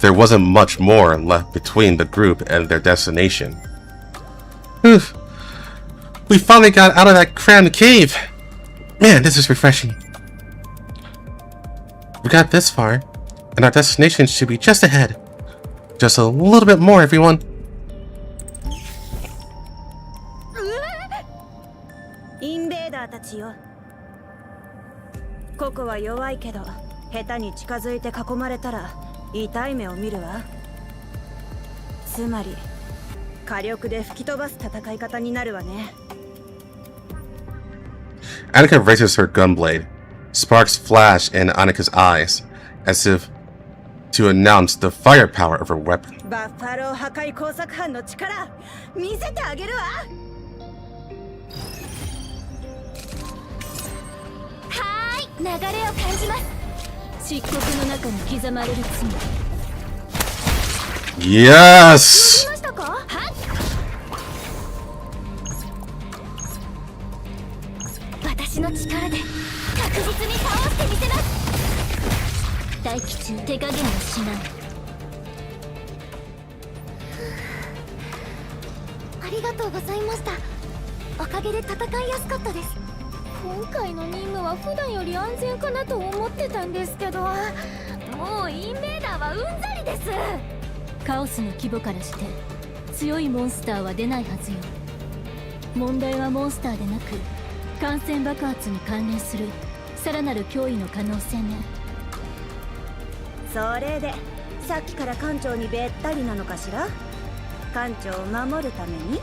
There wasn't much more left between the group and their destination. Whew. We finally got out of that crammed cave! Man, this is refreshing. We got this far, and our destination should be just ahead. Just a little bit more, everyone. インベーダーたちよ。ここは弱いけど、下手に近づいて囲まれたら痛い目を見るわ。つまり火力で吹き飛ばす戦い方になるわね。Annika raises her gunblade. Sparks flash in Annika's eyes, as if to announce the firepower of her weapon. バッファロー破壊工作班の力見せてあげるわ。流れを感じます。漆黒の中に刻まれる罪。 Yes! 呼びましたか？はっ。私の力で確実に倒してみせます。待機中。手加減はしない。ありがとうございました。おかげで戦いやすかったです。今回の任務は普段より安全かなと思ってたんですけど、もうインベーダーはうんざりです。カオスの規模からして強いモンスターは出ないはずよ。問題はモンスターでなく感染爆発に関連するさらなる脅威の可能性ね。それでさっきから艦長にべったりなのかしら。艦長を守るために。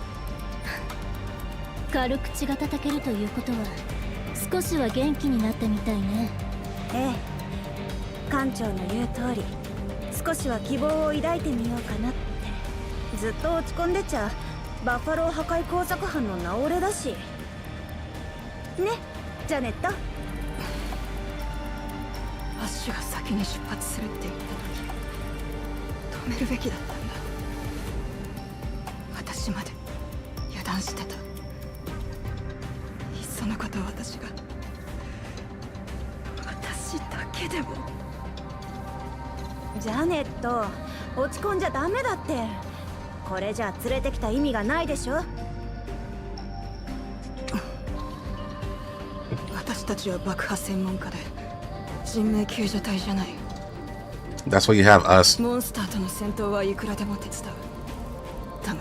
軽口が叩けるということは少しは元気になったみたいね。ええ、艦長の言う通り少しは希望を抱いてみようかなって。ずっと落ち込んでちゃバッファロー破壊工作班の名折れだしね。ジャネット。アッシュが先に出発するって言った時止めるべきだったんだ。私まで油断してた。いっそのこと私だけでも。ジャネット、落ち込んじゃダメだって。これじゃ連れてきた意味がないでしょ。私たちは爆破専門家で人命救助隊じゃない。 That's why you have us. モンスターとの戦闘はいくらでも手伝う。だが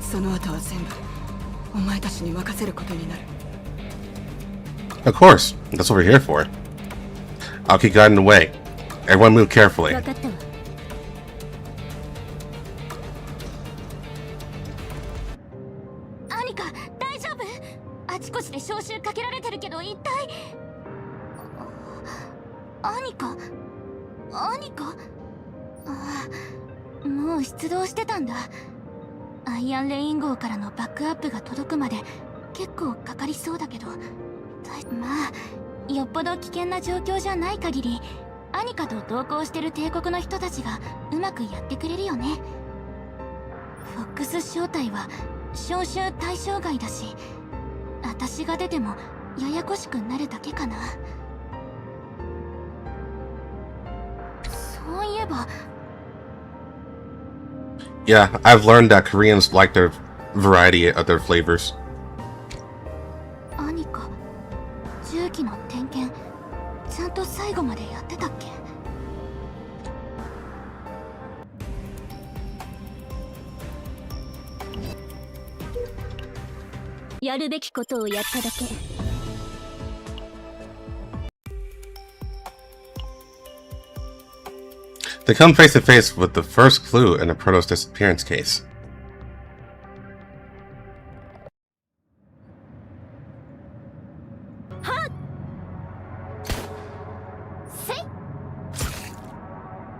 その後は全部お前たちに任せることになる。 Of course, that's what we're here for. I'll keep guiding the way. Everyone move carefully. 分かったわ。アニカ、大丈夫？あちこちで招集かけられてるけど一体。アニカもう出動してたんだ。アイアンレイン号からのバックアップが届くまで結構かかりそうだけど、まあよっぽど危険な状況じゃない限りアニカと同行してる帝国の人たちがうまくやってくれるよね。フォックス正体は招集対象外だし、私が出てもややこしくなるだけかな。そういえば Yeah, I've learned that Koreans like their variety of their flavors. アニカ、重機の点検ちゃんと最後までやってたっけ？やるべきことをやっただけ。They come face to face with the first clue in the Protoss disappearance case.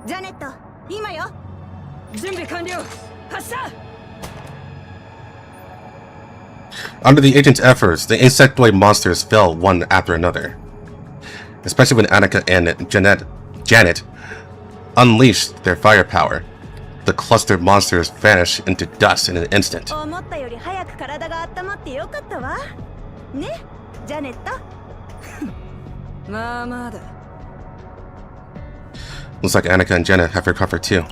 ジャネット、今よ。準備完了。発射。 Under the agent's efforts, the insectoid monsters fell one after another. Especially when Annika and Janet unleashed their firepower. The clustered monsters vanished into dust in an instant. 思ったより早く体が温まってよかったわ。ね、ジャネット。まあまあだ。 Looks like Annika and Janet have recovered too.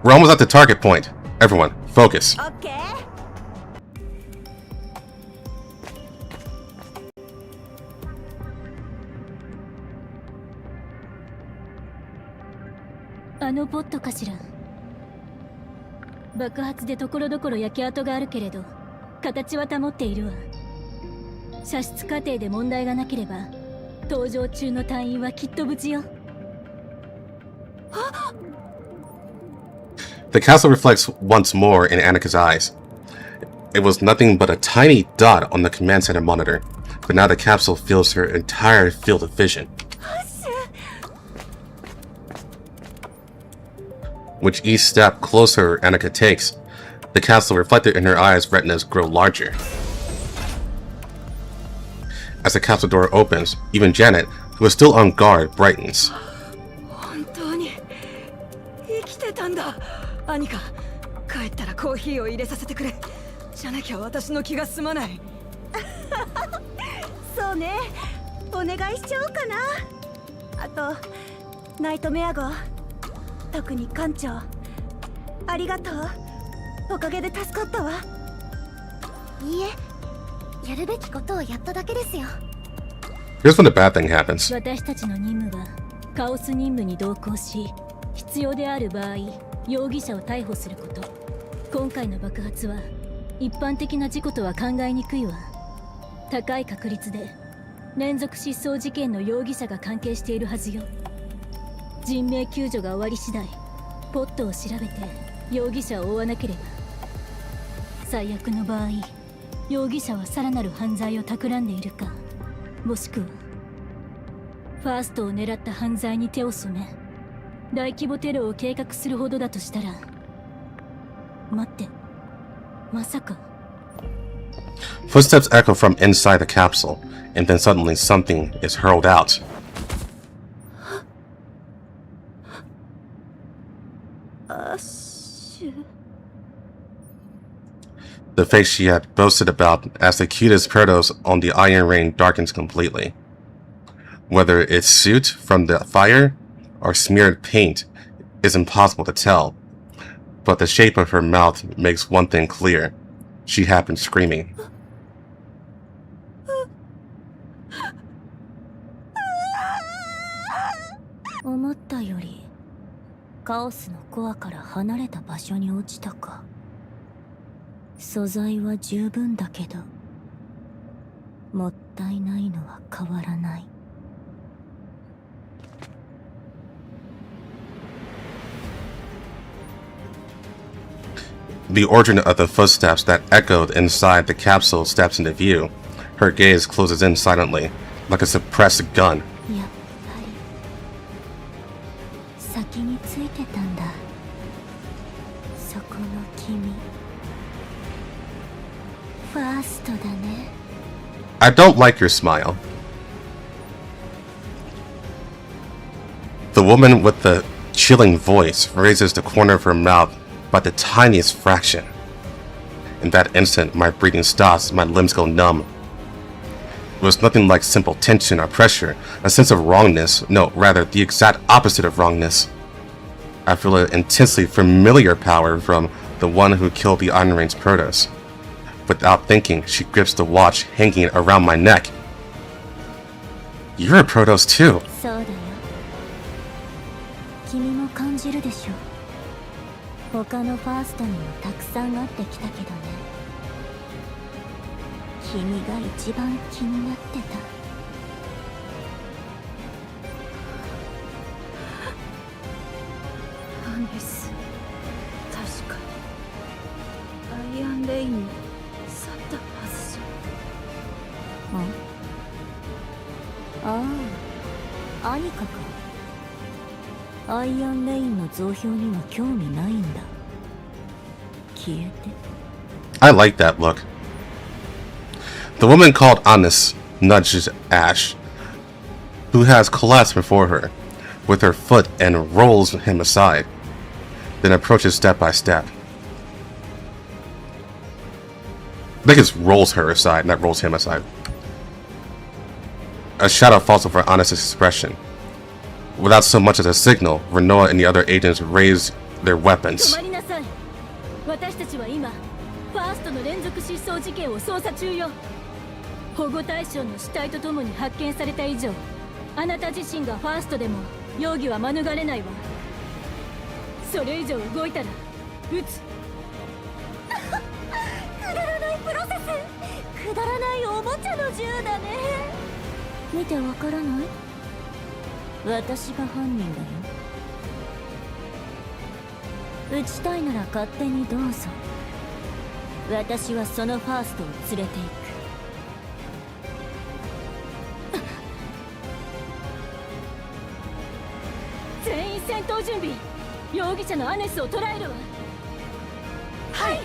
We're almost at the target point. Everyone, focus. オッケー。あのポットかしら。爆発でところどころ焼け跡があるけれど形は保っているわ。射出過程で問題がなければ搭乗中の隊員はきっと無事よ。 The castle reflects once more in Annika's eyes. It was nothing but a tiny dot on the command center monitor, but now the capsule fills her entire field of vision. With each step closer Annika takes, the castle reflected in her eyes' retinas grow larger. As the capsule door opens, even Janet, who is still on guard, brightens. 本当に生きてたんだ。アニカ、帰ったらコーヒーを入れさせてくれ。じゃなきゃ私の気が済まない。そうね、お願いしちゃおうかな。あとナイトメア号、特に艦長、ありがとう。おかげで助かったわ。いいえ、やるべきことをやっただけですよ。 Here's when the bad thing happens. 私たちの任務はカオス任務に同行し、必要である場合容疑者を逮捕すること。今回の爆発は一般的な事故とは考えにくいわ。高い確率で連続失踪事件の容疑者が関係しているはずよ。人命救助が終わり次第ポットを調べて容疑者を追わなければ。最悪の場合容疑者はさらなる犯罪を企んでいるか、もしくはファーストを狙った犯罪に手を染め大規模テロを計画するほどだとしたら。待って、まさか。 Footsteps echo from inside the capsule, and then suddenly something is hurled out. The face she had boasted about as the cutest Protoss on the Iron Rain darkens completely. Whether it's soot from the fire or smeared paint is impossible to tell, but the shape of her mouth makes one thing clear. She had been screaming. 思ったよりカオスのコアから離れた場所に落ちたか。素材は十分だけどもったいないのは変わらない。The origin of the footsteps that echoed inside the capsule steps into view. Her gaze closes in silently, like a suppressed gun. やっぱり先についてたんだ、そこの君。ファーストだね。I don't like your smile. The woman with the chilling voice raises the corner of her mouth by the tiniest fraction. In that instant, my breathing stops, my limbs go numb. It was nothing like simple tension or pressure, a sense of wrongness, no, rather the exact opposite of wrongness. I feel an intensely familiar power from the one who killed the Iron Range Protoss. Without thinking, she grips the watch hanging around my neck. You're a Protoss too. そうだよ。君も感じるでしょ。他のファーストにもたくさん会ってきたけどね。君が一番気になってた。アネス、確かにアイアンレインに去ったはずじゃ。ああ、アニカか。アイアンレインの増票には興味ないんだ。消えて。I like that look. The woman called Honest nudges Ash, who has collapsed before her, with her foot and rolls him aside, then approaches step by step. I think it rolls her aside, not rolls him aside. A shadow falls over Honest's expression. Without so much as a signal, Renoa and the other agents raise their weapons. 止まりなさい。私たちは今ファーストの連続失踪事件を捜査中よ。保護対象の死体とともに発見された以上、あなた自身がファーストでも容疑は免れないわ。それ以上動いたら撃つ。くだらないプロセス。くだらないおもちゃの銃だね。見てわからない？私が犯人だよ。撃ちたいなら勝手にどうぞ。私はそのファーストを連れて行く。全員戦闘準備。容疑者のアネスを捕らえるわ。はい。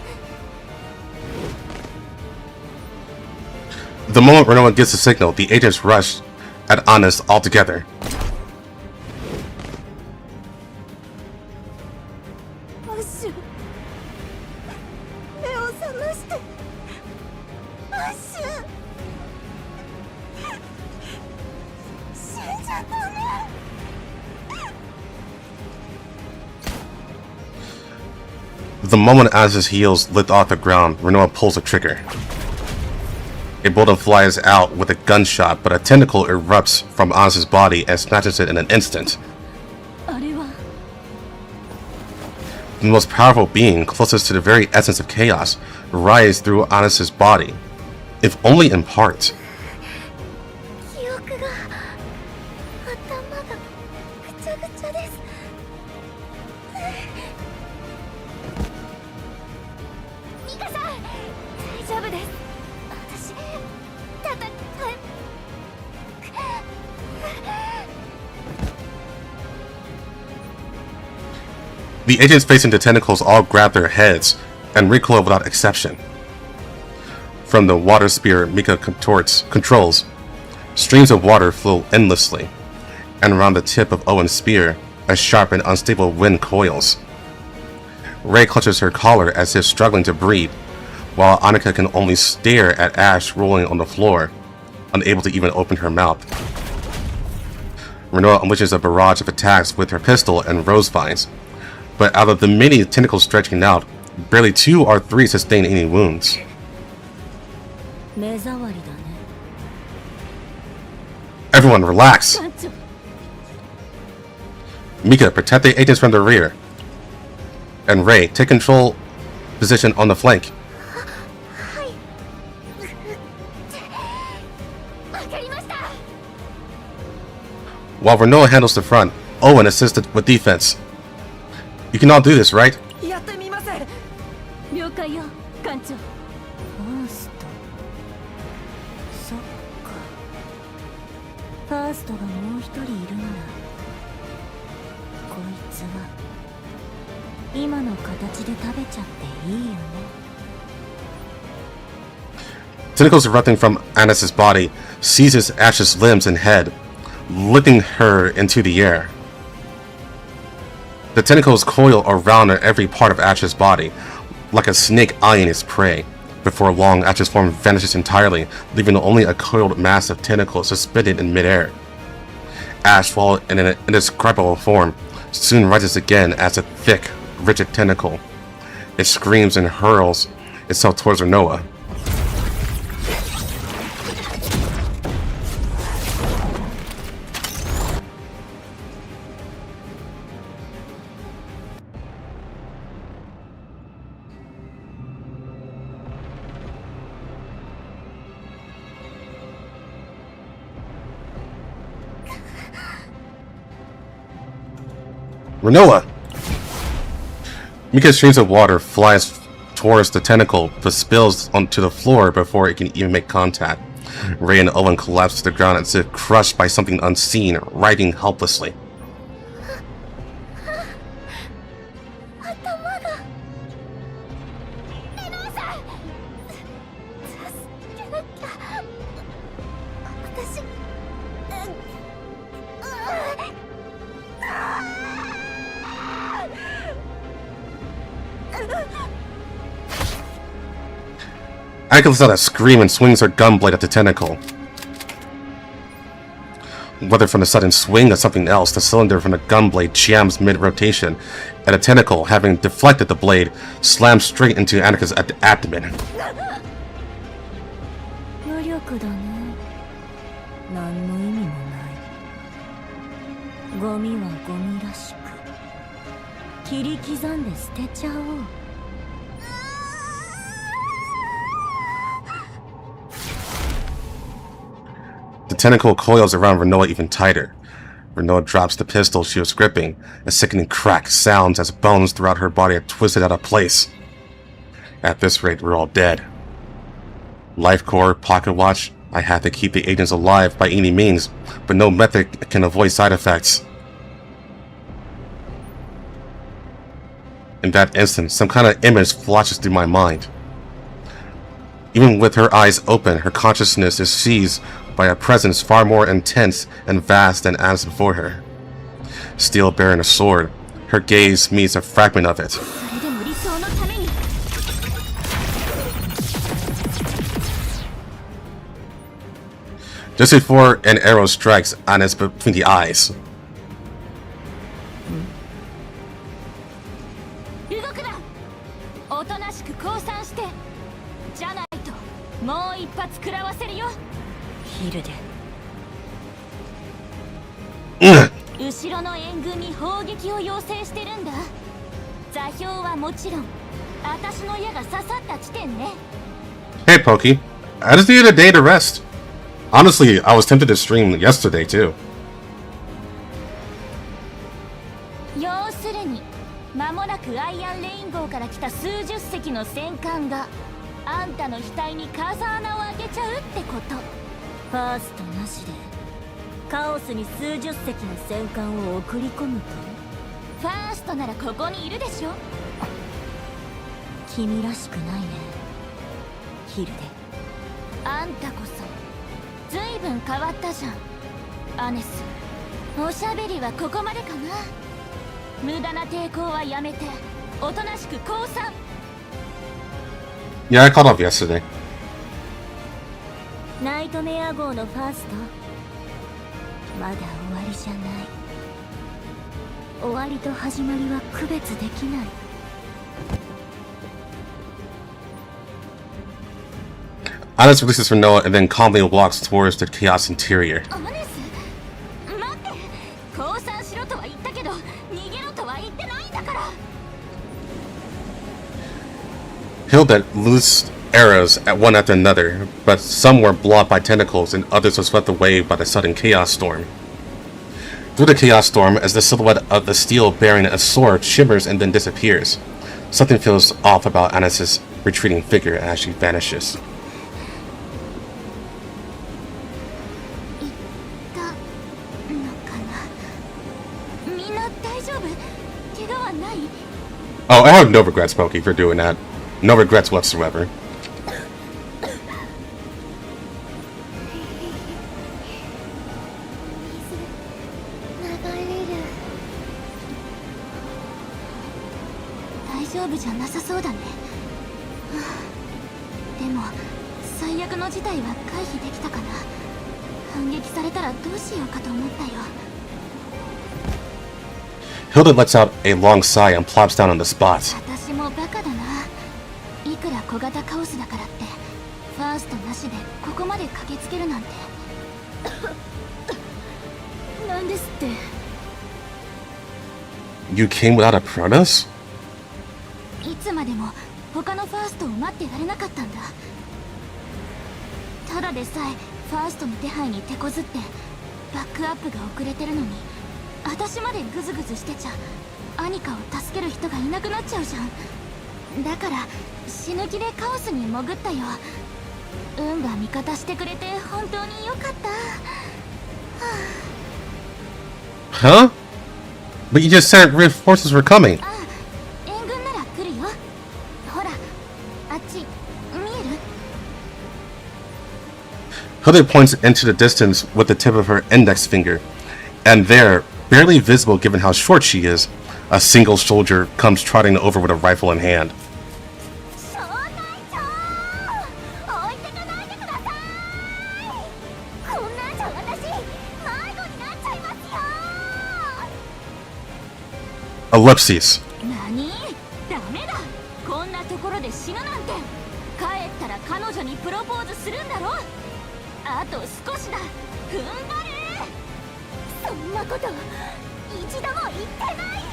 The moment Renoa gets the signal, the agents rush at Honest altogether. アッシュ、目を覚まして。アッシュ、死んじゃったね。The moment Honest's heels lift off the ground, Renoa pulls the trigger. A bullet flies out with a gunshot, but a tentacle erupts from Honest's body and snatches it in an instant. あれは The most powerful being, closest to the very essence of chaos, rises through Honest's body, if only in part. 記憶が、頭がぐちゃぐちゃです。ミカさん、大丈夫です。私、戦え。The agents facing the tentacles all grab their heads and recoil without exception. From the water spear Mika controls, streams of water flow endlessly, and around the tip of Owen's spear, a sharp and unstable wind coils. Rey clutches her collar as if struggling to breathe, while Annika can only stare at Ash rolling on the floor, unable to even open her mouth. Renoa unleashes a barrage of attacks with her pistol and rose vines, but out of the many tentacles stretching out, barely 2 or 3 sustain any wounds. 目障りだね。 Everyone relax! 艦長。 Mika, protect the agents from the rear. And Rey, take control position on the flank. はい。わかりました。 While Renoa handles the front, Owen assisted with defense. You can all do this, right? やってみます。了解よ、艦長。ファースト。そっか。ファーストがもう一人いるなら、こいつは今の形で食べちゃっていいよね。Tentacles erupting from Anis's body seizes Ash's limbs and head, lifting her into the air. The tentacles coil around every part of Ash's body, like a snake eyeing its prey. Before long, Ash's form vanishes entirely, leaving only a coiled mass of tentacles suspended in midair. Ash, while in an indescribable form, soon rises again as a thick, rigid tentacle. It screams and hurls itself towards Renoa. Renoa! Mika's streams of water flies towards the tentacle, but spills onto the floor before it can even make contact. Ray and Owen collapse to the ground as if crushed by something unseen, writhing helplessly. Anika lets out a scream and swings her gun blade at the tentacle. Whether from the sudden swing or something else, the cylinder from the gun blade jams mid-rotation, and the tentacle, having deflected the blade, slams straight into Anika's abdomen. 無力だね。何の意味もない。ゴミはゴミらしく、切り刻んで捨てちゃおう。The tentacle coils around Renoa even tighter. Renoa drops the pistol she was gripping. A sickening crack sounds as bones throughout her body are twisted out of place. At this rate, we're all dead. Life Core, Pocket Watch, I have to keep the agents alive by any means, but no method can avoid side effects. In that instant, some kind of image flashes through my mind. Even with her eyes open, her consciousness is seized by a presence far more intense and vast than as before her. Still bearing a sword, her gaze meets a fragment of it. Just before an arrow strikes Anis between the eyes. Hey Pokey, I just needed a day to rest. Honestly, I was tempted to stream yesterday too. 要するに間もなくアイアンレイン号から来た数十隻の戦艦があんたの額に風穴を開けちゃうってこと。ファーストなしでカオスに数十隻の戦艦を送り込むと。ファーストならここにいるでしょ。君らしくないね、ヒルデ。あんたこそずいぶん変わったじゃん、アネス。おしゃべりはここまでかな。無駄な抵抗はやめて、おとなしく降参。Yeah, I called off yesterday. ナイトメア号のファースト、まだ終わりじゃない。終わりと始まりは区別できない。Anis releases Renoa and then calmly walks towards the chaos interior. アネス、待って、降参しろとは言ったけど、逃げろとは言ってないんだから。Hildebet loosed arrows at one after another, but some were blocked by tentacles and others were swept away by the sudden chaos storm. Through the chaos storm, as the silhouette of the steel bearing a sword shimmers and then disappears, something feels off about Anis's retreating figure as she vanishes. Oh, I have no regrets, Pokey, for doing that. No regrets whatsoever. 丈夫じゃなさそうだね。でも最悪の事態は回避できたかな。反撃されたらどうしようかと思ったよ。 Hilda lets out a long sigh and plops down on the spot. 私もバカだな。いくら小型カオスだからってファーストなしでここまで駆けつけるなんて。なんですって。 You came without a Protoss? いつまでも他のファーストを待ってられなかったんだ。ただでさえファーストの手配に手こずってバックアップが遅れてるのに、私までグズグズしてちゃアニカを助ける人がいなくなっちゃうじゃん。だから死ぬ気でカオスに潜ったよ。運が味方してくれて本当によかった。 Huh? But you just said reinforcements were coming. ああ、援軍なら来るよ。ほら、あっち見える？ Hilda points into the distance with the tip of her index finger, and there, barely visible given how short she is, a single soldier comes trotting over with a rifle in hand. 小隊長、置いてかないでください。こんなんじゃ私迷子になっちゃいますよ。 Ellipses. 何？ダメだ。こんなところで死ぬなんて。帰ったら彼女にプロポーズするんだろ。あと少しだ。踏ん張れ。そんなこと一度も言ってない。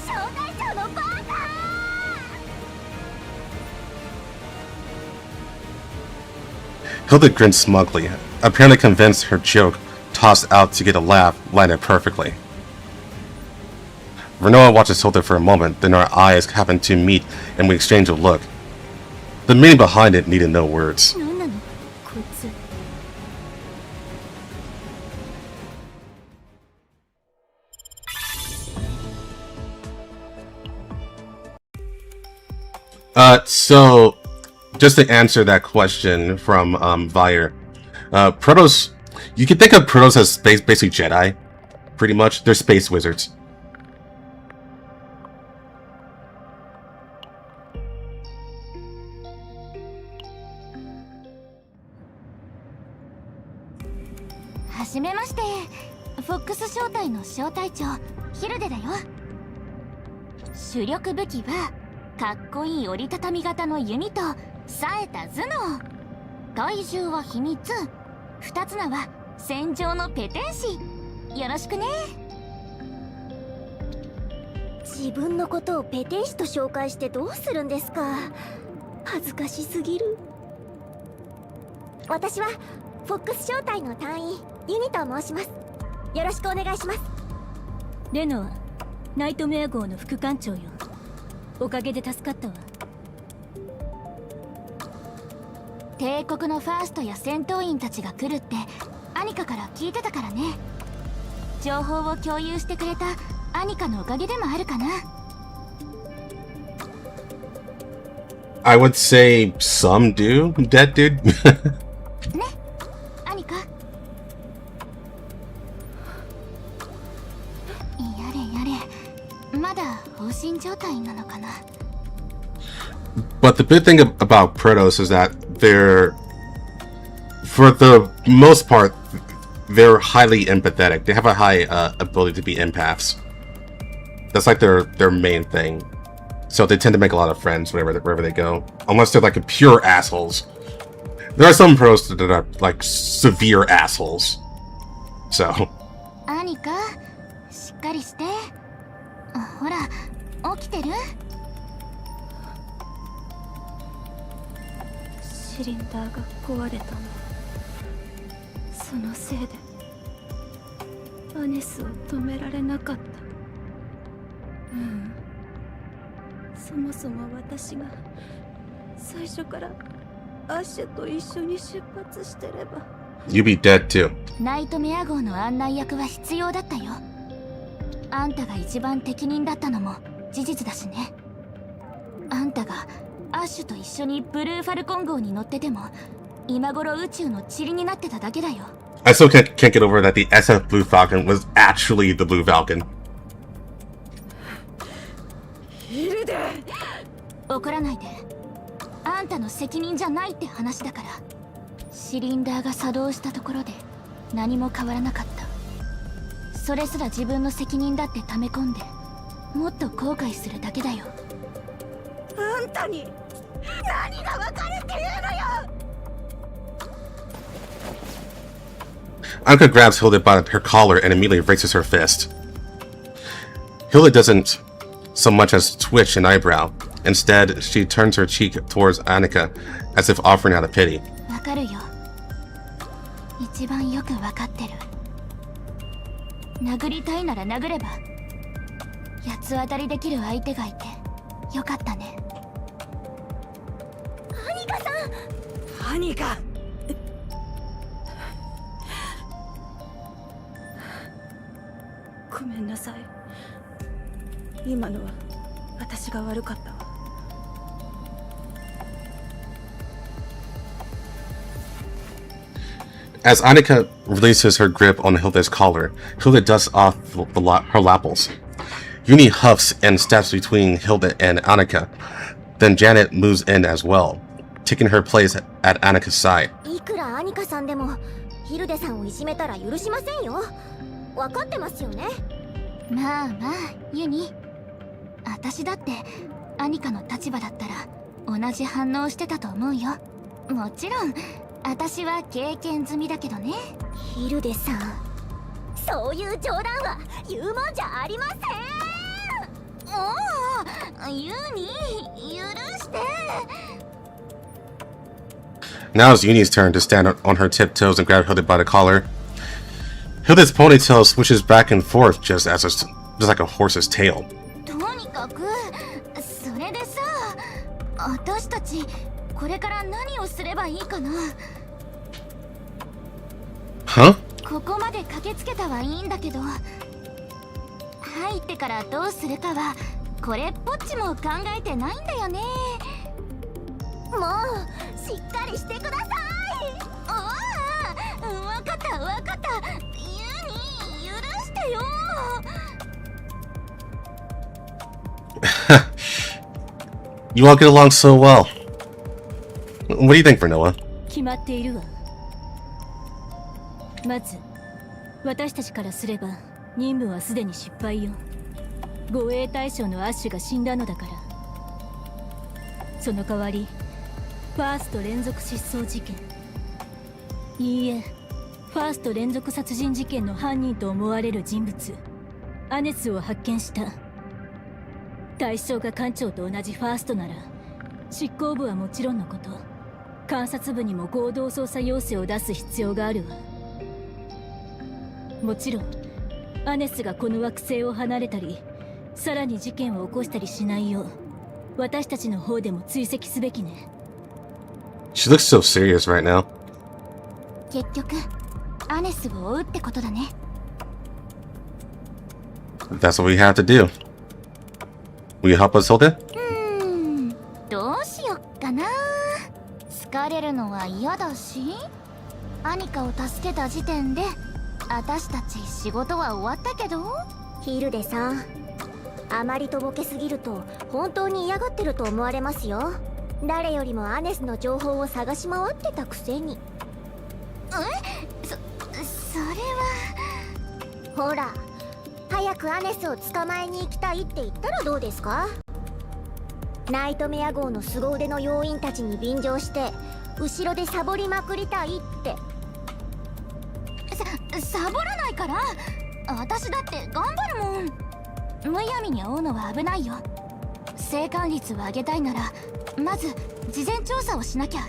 小隊長のバカ。 Hilda grins smugly, apparently convinced her joke, tossed out to get a laugh, landed perfectly. Renoa watches Hilda for a moment, then our eyes happen to meet and we exchange a look. The meaning behind it needed no words. なんなのこいつ。 So, just to answer that question from Vire, Protoss, you can think of Protoss as basically Jedi, pretty much. They're space wizards.はじめまして。フォックス小隊の小隊長ヒルデだよ。主力武器はかっこいい折りたたみ型の弓と冴えた頭脳。体重は秘密。二つ名は戦場のペテン師。よろしくね。自分のことをペテン師と紹介してどうするんですか。恥ずかしすぎる。私はフォックス小隊の隊員ユニと申します。よろしくお願いします。レノはナイトメア号の副艦長よ。おかげで助かったわ。帝国のファーストや戦闘員たちが来るってアニカから聞いてたからね。情報を共有してくれたアニカのおかげでもあるかな。 I would say some do, that dude. ね、アニカ。やれやれ、まだ放心状態なのかな。 But the big thing about Protoss is that they're, for the most part, they're highly empathetic. They have a high ability to be empaths. That's like their main thing. So they tend to make a lot of friends wherever they go, unless they're like pure assholes. There are some Protoss that are like severe assholes. So. アニカ、しっかりして。ほら、起きてる？シリンダーが壊れたの。そのせいでアネスを止められなかった。そもそも私が最初からアッシュと一緒に出発してれば。 You'd be dead too. ナイトメア号の案内役は必要だったよ。あんたが一番適任だったのも事実だしね。あんたがアッシュと一緒にブルーファルコン号に乗ってても今頃宇宙の塵になってただけだよ。 I still can't get over that the SF Blue Falcon was actually the Blue Falcon. ヒルデ、怒らないで。あんたの責任じゃないって話だから。シリンダーが作動したところで何も変わらなかった。それすら自分の責任だって溜め込んで、もっと後悔するだけだよ。あんたに何が分かるっていうのよ。 Annika grabs Hilda by her collar and immediately raises her fist. Hilda doesn't so much as twitch an eyebrow. Instead, she turns her cheek towards Annika as if offering out a pity. わかるよ。一番よくわかってる。殴りたいなら殴れば。八つ当たりできる相手がいてよかったね。アニカさん。アニカ。ごめんなさい。今のは私が悪かったわ。As Annika releases her grip on Hilda's collar, Hilda dusts off her lapels. Uni huffs and steps between Hilda and Annika. Then Janet moves in as well, taking her place at Annika's side. いくらアニカさんでもヒルデさんをいじめたら許しませんよ。分かってますよね。まあまあ、ユニ。私だってアニカの立場だったら同じ反応してたと思うよ。もちろん私は経験済みだけどね。ヒルデさん、そういう冗談は言うもんじゃありません。おお、ユニ、許して。 Now it's Uni's turn to stand on her tiptoes and grab Hilda by the collar. Hilda's ponytail swishes back and forth just like a horse's tail. とにかくそれでさ、私たちこれから何をすればいいかな。Huh? ここまで駆けつけたはいいんだけど、入ってからどうするかはこれっぽっちも考えてないんだよね。もうしっかりしてください。ああ、わかったわかった。ユニ、許してよ。You all get along so well. What do you think, Vernoa? 決まっているわ。まず私たちからすれば任務はすでに失敗よ。護衛対象のアッシュが死んだのだから。その代わりファースト連続失踪事件、いいえ、ファースト連続殺人事件の犯人と思われる人物アネスを発見した。対象が艦長と同じファーストなら執行部はもちろんのこと、監察部にも合同捜査要請を出す必要があるわ。もちろんアネスがこの惑星を離れたりさらに事件を起こしたりしないよう私たちの方でも追跡すべきね。 She looks so serious right now. 結局アネスを追うってことだね。 That's what we have to do. Will you help us, Hilda? どうしよっかな。疲れるのは嫌だし、アニカを助けた時点で私たち仕事は終わったけど。ヒルデさん、あまりとぼけすぎると本当に嫌がってると思われますよ。誰よりもアネスの情報を探し回ってたくせに。それは。ほら、早くアネスを捕まえに行きたいって言ったらどうですか。ナイトメア号の凄腕の要員たちに便乗して後ろでサボりまくりたいって。サボらないから。私だって頑張るもん。むやみに追うのは危ないよ。生還率を上げたいならまず事前調査をしなきゃ。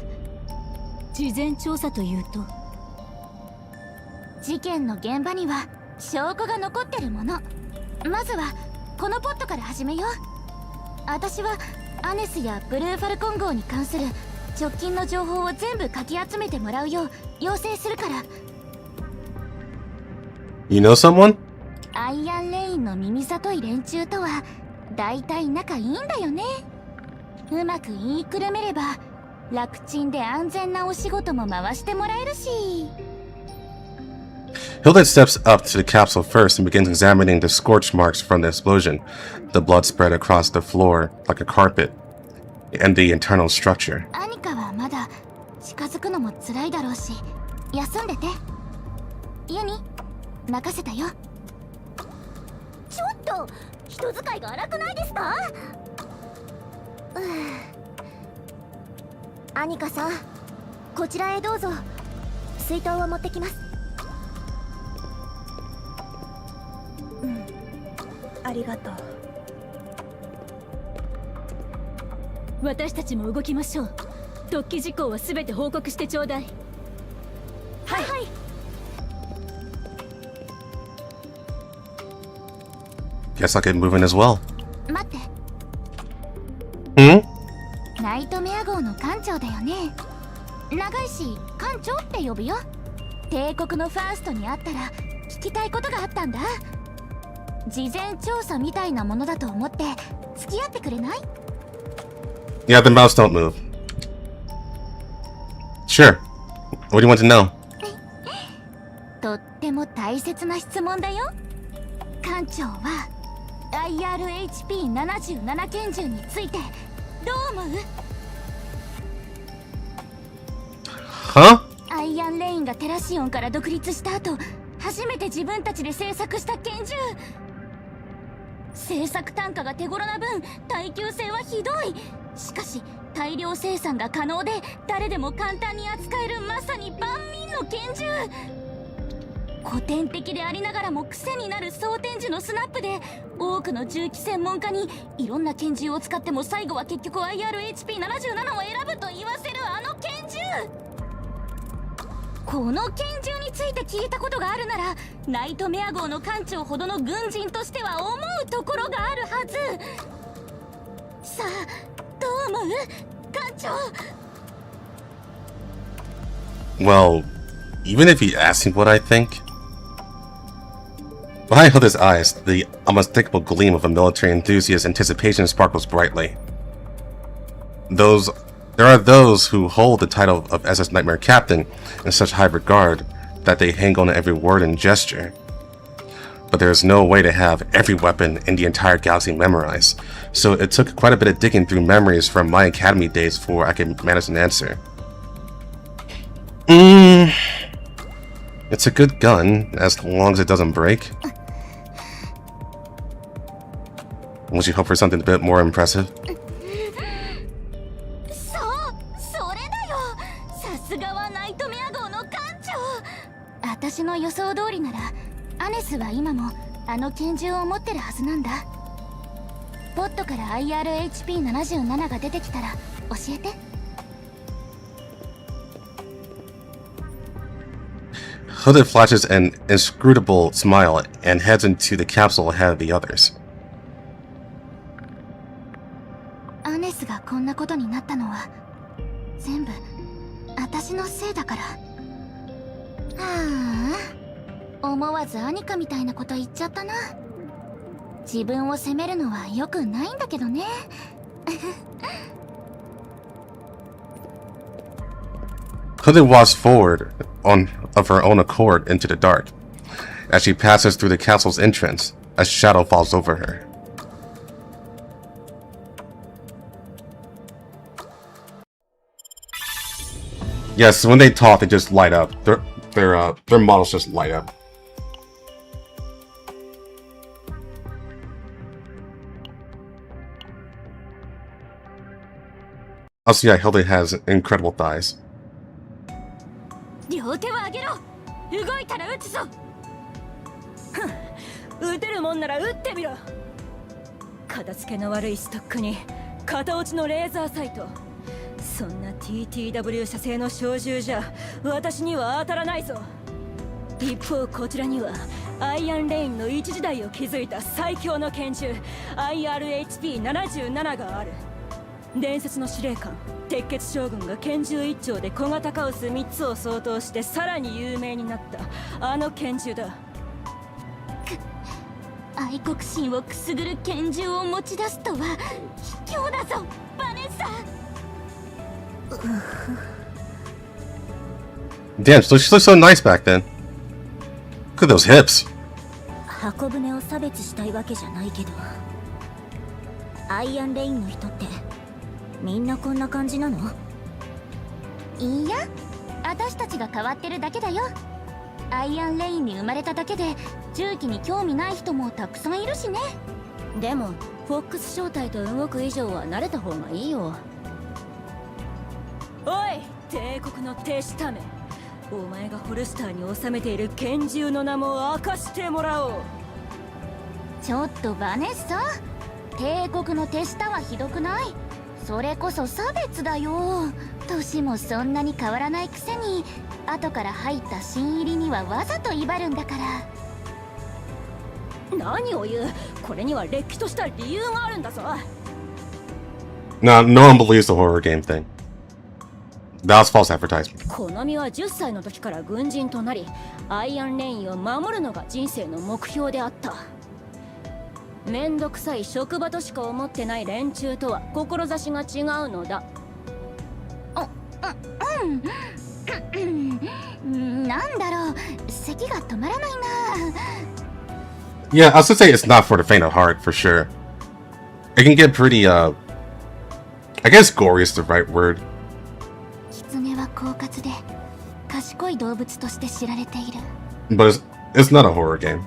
事前調査というと、事件の現場には証拠が残ってるもの。まずはこのポットから始めよう。私はアネスやブルーファルコン号に関する直近の情報を全部かき集めてもらうよう要請するから。 You know someone? アイアンレインの耳里い連中とはだいたい仲いいんだよね。うまく言いくるめれば楽ちんで安全なお仕事も回してもらえるし。 Hilda steps up to the capsule first and begins examining the scorch marks from the explosion. The blood spread across the floor like a carpet. and the internal structure. アニカはまだ近づくのも辛いだろうし、休んでて。ユニ、任せたよ。ちょっと人使いが荒くないですか？アニカさん、こちらへどうぞ。水筒を持ってきます。ありがとう。私たちも動きましょう。突起事項は全て報告してちょうだい。はい、はい。Guess I'll get moving as well. 待って、 Hmm? ナイトメア号の艦長だよね。長いし艦長って呼ぶよ。帝国のファーストに会ったら聞きたいことがあったんだ。事前調査みたいなものだと思って付き合ってくれない？ Yeah, the mouse don't move. Sure. What do you want to know? とっても大切な質問だよ。艦長は IRHP77 拳銃についてどう思う？ Huh? アイアンレインがテラシオンから独立した後、初めて自分たちで製作した拳銃。製作単価が手頃な分耐久性はひどい。しかし大量生産が可能で誰でも簡単に扱える、まさに万民の拳銃。古典的でありながらも癖になる装填時のスナップで、多くの銃器専門家にいろんな拳銃を使っても最後は結局 IRHP77 を選ぶと言わせるあの拳銃。この拳銃について聞いたことがあるなら、ナイトメア号の艦長ほどの軍人としては思うところがあるはず。さあどう思う？艦長。 Well, even if he asks me what I think, behind Hilda's eyes, the unmistakable gleam of a military enthusiast's anticipation sparkles brightly. There are those who hold the title of SS Nightmare Captain in such high regard that they hang on to every word and gesture. But there is no way to have every weapon in the entire galaxy memorized, so it took quite a bit of digging through memories from my academy days before I could manage an answer. It's a good gun, as long as it doesn't break. Would you hope for something a bit more impressive? そう、それだよ。さすがはナイトメア号の艦長。私の予想通りならアネスは今もあの拳銃を持ってるはずなんだ。ポットから IRHP77 が出てきたら教えて。Hooded flashes an inscrutable smile and heads into the capsule ahead of the others. アネスがこんなことになったのは全部私のせいだから。はあ、思わずアニカみたいなこと言っちゃったな。自分を責めるのは良くないんだけどね。Hooded walks forward of her own accord into the dark. As she passes through the castle's entrance, a shadow falls over her. Yes, when they talk, they just light up. Their models just light up. Also, yeah, Hilda has incredible thighs. 両手を上げろ。動いたら撃つぞ。撃てるもんなら撃ってみろ。片付けの悪いストックに片落ちのレーザーサイト。そんな TTW 社製の小銃じゃ私には当たらないぞ。一方こちらにはアイアンレインの一時代を築いた最強の拳銃 IRHP77 がある。伝説の司令官鉄血将軍が拳銃一丁で小型カオス3つを相当してさらに有名になったあの拳銃だ。愛国心をくすぐる拳銃を持ち出すとは卑怯だぞバネッサ。 Damn, she looked so nice back then. Look at those hips. 箱舟を差別したいわけじゃないけど、アイアンレインの人ってみんなこんな感じなの？いいや、私たちが変わってるだけだよ。アイアンレインに生まれただけで重機に興味ない人もたくさんいるしね。でもフォックス正体と動く以上は慣れた方がいいよ。おい、帝国の手下め、お前がホルスターに収めている拳銃の名も明かしてもらおう。ちょっとバネッサ、帝国の手下はひどくない？それこそ差別だよ。年もそんなに変わらないくせに後から入った新入りにはわざと威張るんだから。何を言う、これにはれっきとした理由があるんだぞ。No, no one believes the horror game thing. That was false advertisement. このみは10歳の時から軍人となり、アイアンレインを守るのが人生の目標であった。めんどくさい職場としか思ってない連中とは志が違うのだ。なんだろう、咳が止まらないな。Yeah, I was gonna say it's not for the faint of heart, for sure. It can get pretty, I guess gory is the right word. 狐は狡猾で賢い動物として知られている。 But it's not a horror game.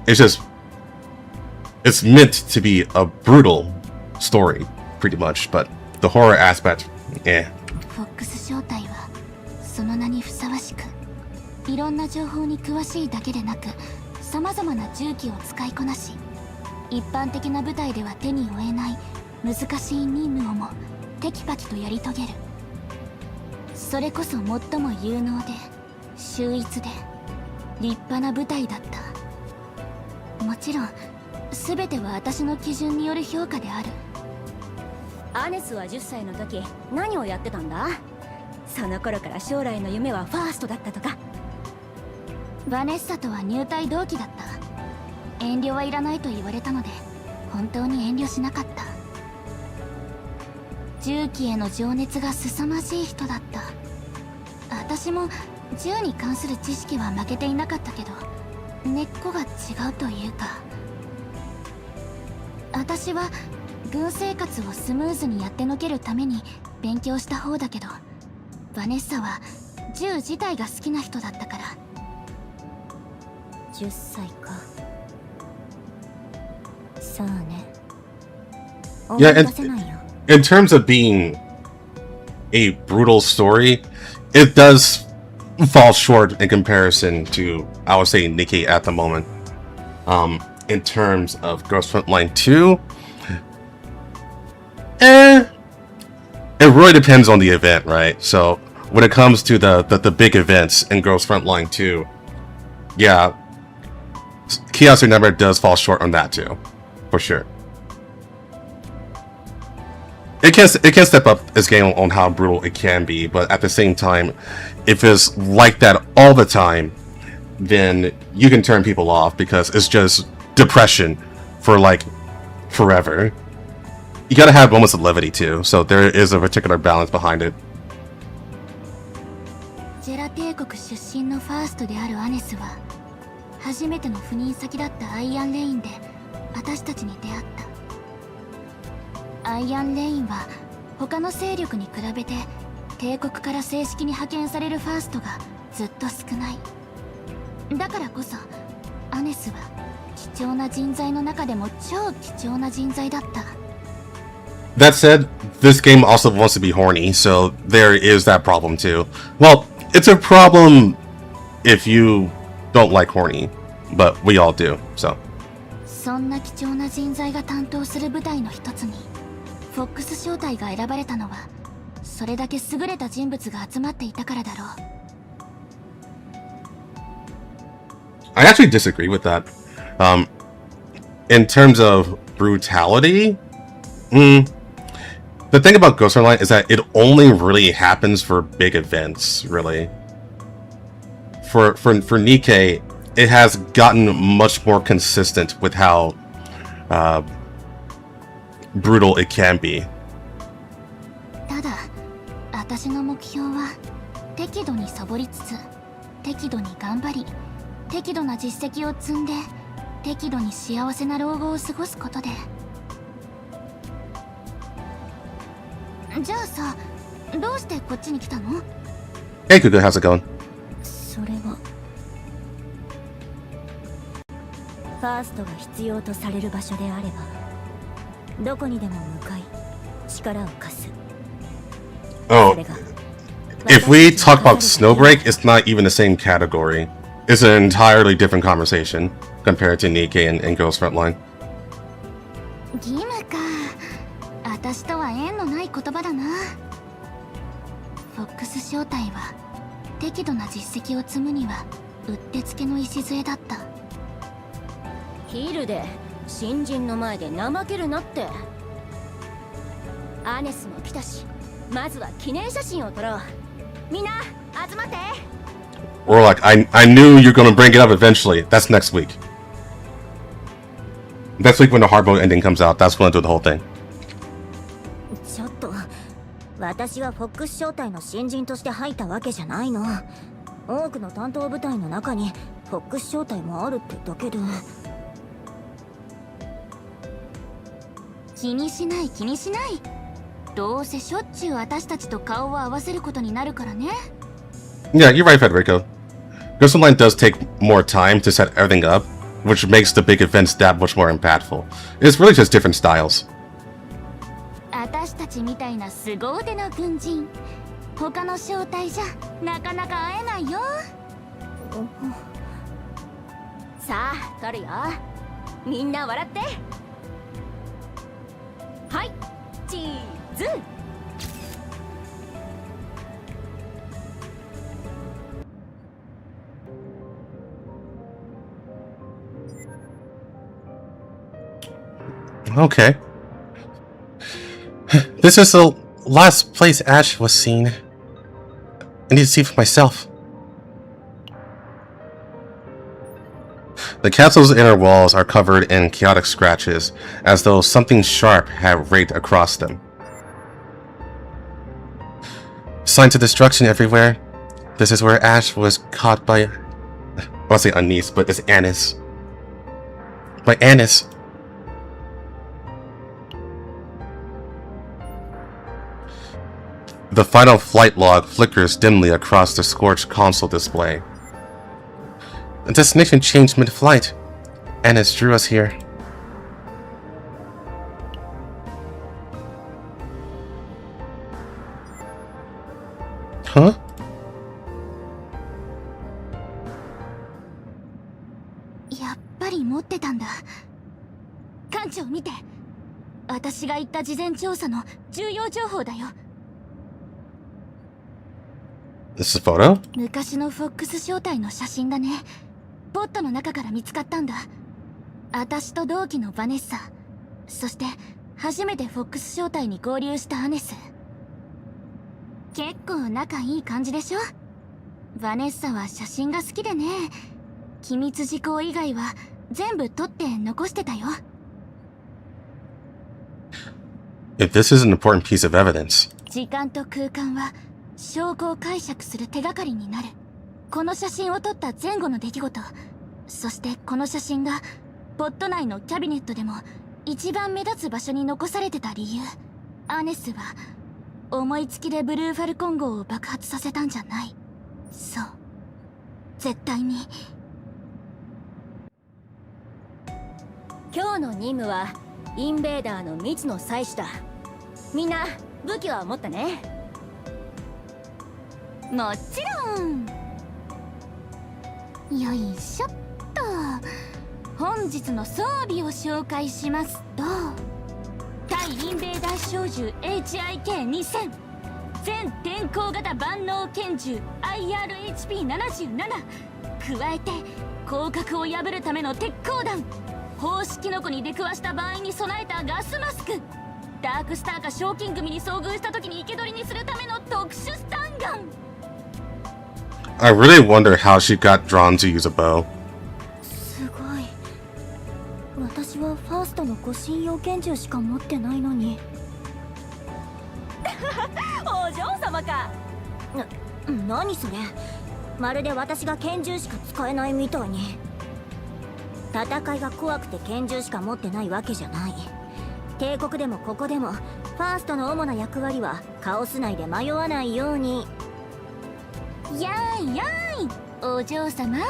It's just, it's meant to be a brutal story, pretty much. But the horror aspect, eh. フォックス正体はその名にふさわしく、いろんな情報に詳しいだけでなく、さまざまな重機を使いこなし、一般的な部隊では手に負えない難しい任務をもテキパキとやり遂げる。それこそ最も有能で秀逸で立派な部隊だった。もちろん全ては私の基準による評価である。アネスは10歳の時何をやってたんだ？その頃から将来の夢はファーストだったとか？バネッサとは入隊同期だった。遠慮はいらないと言われたので本当に遠慮しなかった。銃器への情熱が凄まじい人だった。私も銃に関する知識は負けていなかったけど、根っこが違うというか。私は軍生活をスムーズにやってのけるために勉強した方だけど、バネッサは銃自体が好きな人だったから。10歳か。さあね。思い Yeah, 出せないよ。in terms of being a brutal story, it does fall short in comparison to, I would say, Nikki at the moment. In terms of Girls Frontline 2, it really depends on the event, right? So when it comes to the big events in Girls Frontline 2, yeah, Chaos Remember does fall short on that too, for sure. It can step up its game on how brutal it can be, but at the same time, if it's like that all the time, then you can turn people off because it's just depression for like forever. You gotta have moments of levity too, so there is a particular balance behind it. ジェラ帝国出身のファーストであるアネスは初めての赴任先だったアイアンレインで私たちに出会った。アイアンレインは他の勢力に比べて帝国から正式に派遣されるファーストがずっと少ない。だからこそアネスは貴重な人材の中でも超貴重な人材だった。That said, this game also wants to be horny, so there is that problem too. Well, it's a problem if you don't like horny, but we all do, so. そんな貴重な人材が担当する部隊の一つにフォックス小隊が選ばれたのはそれだけ優れた人物が集まっていたからだろう。 I actually disagree with that. In terms of brutality, the thing about Ghost Online is that it only really happens for big events, really. For Nikkei, it has gotten much more consistent with how brutal it can be. ただ私の目標は適度にサボりつつ適度に頑張り適度な実績を積んで適度に幸せな老後を過ごすことで。じゃあさ、どうしてこっちに来たの？ Hey, Kuga, how's it going? それはファーストが必要とされる場所であればどこにでも向かい力を貸す。 Oh, それが if we talk about Snowbreak, it's not even the same category. It's an entirely different conversation compared to Nikkei and Girls Frontline. 義務か。私とは縁のない言葉だな。フォックス正体は適度な実績を積むにはうってつけの礎だった。ヒルで新人の前で怠けるなって。アネスも来たし、まずは記念写真を撮ろう。みんな集まって。 Or like, I knew you're gonna bring it up eventually. That's next week. Next week when the hard mode ending comes out, that's when I do the whole thing. ちょっと私はフォックス正体の新人として入ったわけじゃないの。多くの担当部隊の中にフォックス正体もあるってだけで。気にしない気にしない。どうせしょっちゅう私たちと顔を合わせることになるからね。 Yeah, you're right, Federico. Girls Frontline does take more time to set everything up, which makes the big events that much more impactful. It's really just different styles. 私たちみたいな凄腕の軍人、他の正体じゃなかなか会えないよ。さあ撮るよ。みんな笑って。はいチーズ。Okay. This is the last place Ash was seen. I need to see for myself. The castle's inner walls are covered in chaotic scratches, as though something sharp had raked across them. Signs of destruction everywhere. This is where Ash was caught by... I want to say Anise, but it's Anis. By Anis. The final flight log flickers dimly across the scorched console display. The destination changed mid-flight. Anis drew us here. Huh? やっぱり持ってたんだ。艦長見て。私が言った事前調査の重要情報だよ。This is a photo? 昔のフォックス正体の写真だね。ポットの中から見つかったんだ。私と同期のバネッサ、そして初めてフォックス正体に合流したアネス。結構仲いい感じでしょ。バネッサは写真が好きでね、機密事項以外は全部撮って残してたよ。If this is an important piece of evidence. 時間と空間は証拠を解釈する手がかりになる。この写真を撮った前後の出来事、そしてこの写真がポット内のキャビネットでも一番目立つ場所に残されてた理由。アネスは思いつきでブルーファルコン号を爆発させたんじゃない。そう、絶対に。今日の任務はインベーダーの未知の採取だ。みんな武器は持ったね。もちろん。よいしょっと。本日の装備を紹介しますと、対インベーダー小銃 HIK2000、 全天候型万能拳銃 IRHP77、 加えて広角を破るための鉄鋼弾、宝石キノコに出くわした場合に備えたガスマスク、ダークスターか賞金組に遭遇した時に生け捕りにするための特殊スタンガン。I really wonder how she got drawn to use a bow. すごい。私はファーストの護身用拳銃しか持ってないのに。お嬢様か。何それ。まるで私が拳銃しか使えないみたいに。戦いが怖くて拳銃しか持ってないわけじゃない。帝国でもここでもファーストの主な役割はカオス内で迷わないように。やーいやーい、お嬢様。違う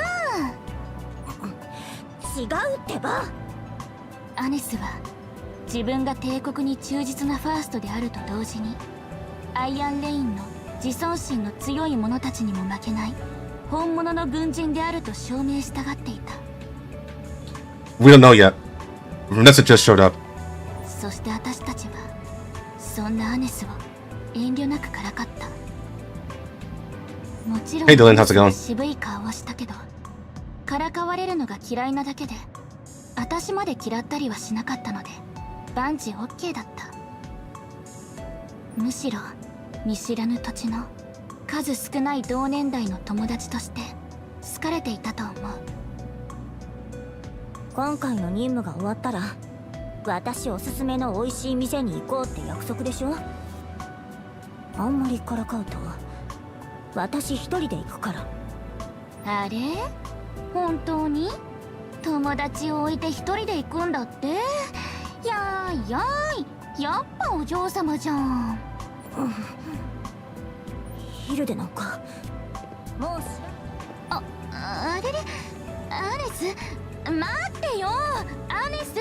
ってば。アネスは自分が帝国に忠実なファーストであると同時に、アイアンレインの自尊心の強い者たちにも負けない本物の軍人であると証明したがっていた。 We don't know yet. Vanessa just showed up. そして私たちはそんなアネスを遠慮なくからかった。もちろん Hey Dylan, how's it going? 渋い顔をしたけど、からかわれるのが嫌いなだけで私まで嫌ったりはしなかったので万事 OK だった。むしろ見知らぬ土地の数少ない同年代の友達として好かれていたと思う。今回の任務が終わったら私おすすめの美味しい店に行こうって約束でしょ。あんまりからかうと私一人で行くから。あれ、本当に友達を置いて一人で行くんだって。やーいやーい、やっぱお嬢様じゃん。ヒルデなんかもうあれれ、アネス、待ってよアネス。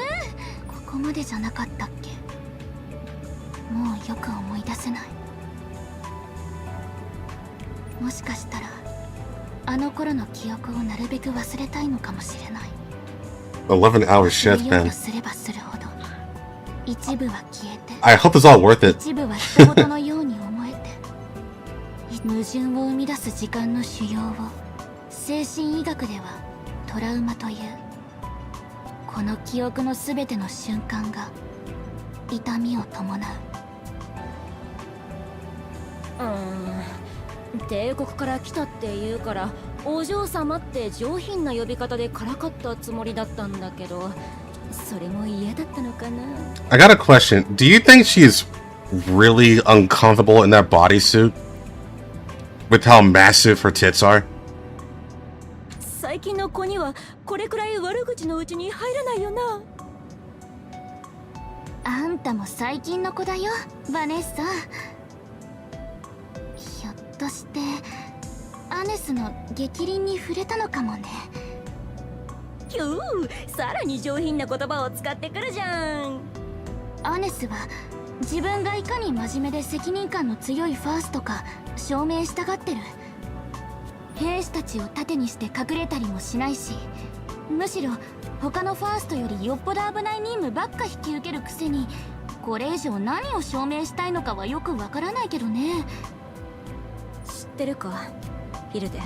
ここまでじゃなかったっけ。もうよく思い出せない。もしかしたらあの頃の記憶をなるべく忘れたいのかもしれない。 11-hour shift, 忘れよう man. とすればするほど一部は消えて I hope it's all worth it. 一部は人事のように思えて矛盾を生み出す時間の主要を精神医学ではトラウマという。この記憶のすべての瞬間が痛みを伴う。帝国から来たって言うからお嬢様って上品な呼び方でからかったつもりだったんだけど、それも嫌だったのかな。 I got a question. Do you think she's really uncomfortable in that bodysuit? With how massive her tits are? 最近の子にはこれくらい悪口のうちに入らないよな。あんたも最近の子だよバネッサ。ひょっとしてアネスの逆鱗に触れたのかもね。キュー、さらに上品な言葉を使ってくるじゃん。アネスは自分がいかに真面目で責任感の強いファーストか証明したがってる。兵士たちを盾にして隠れたりもしないし、むしろ他のファーストよりよっぽど危ない任務ばっか引き受けるくせに、これ以上何を証明したいのかはよくわからないけどね。知ってるかヒルデ、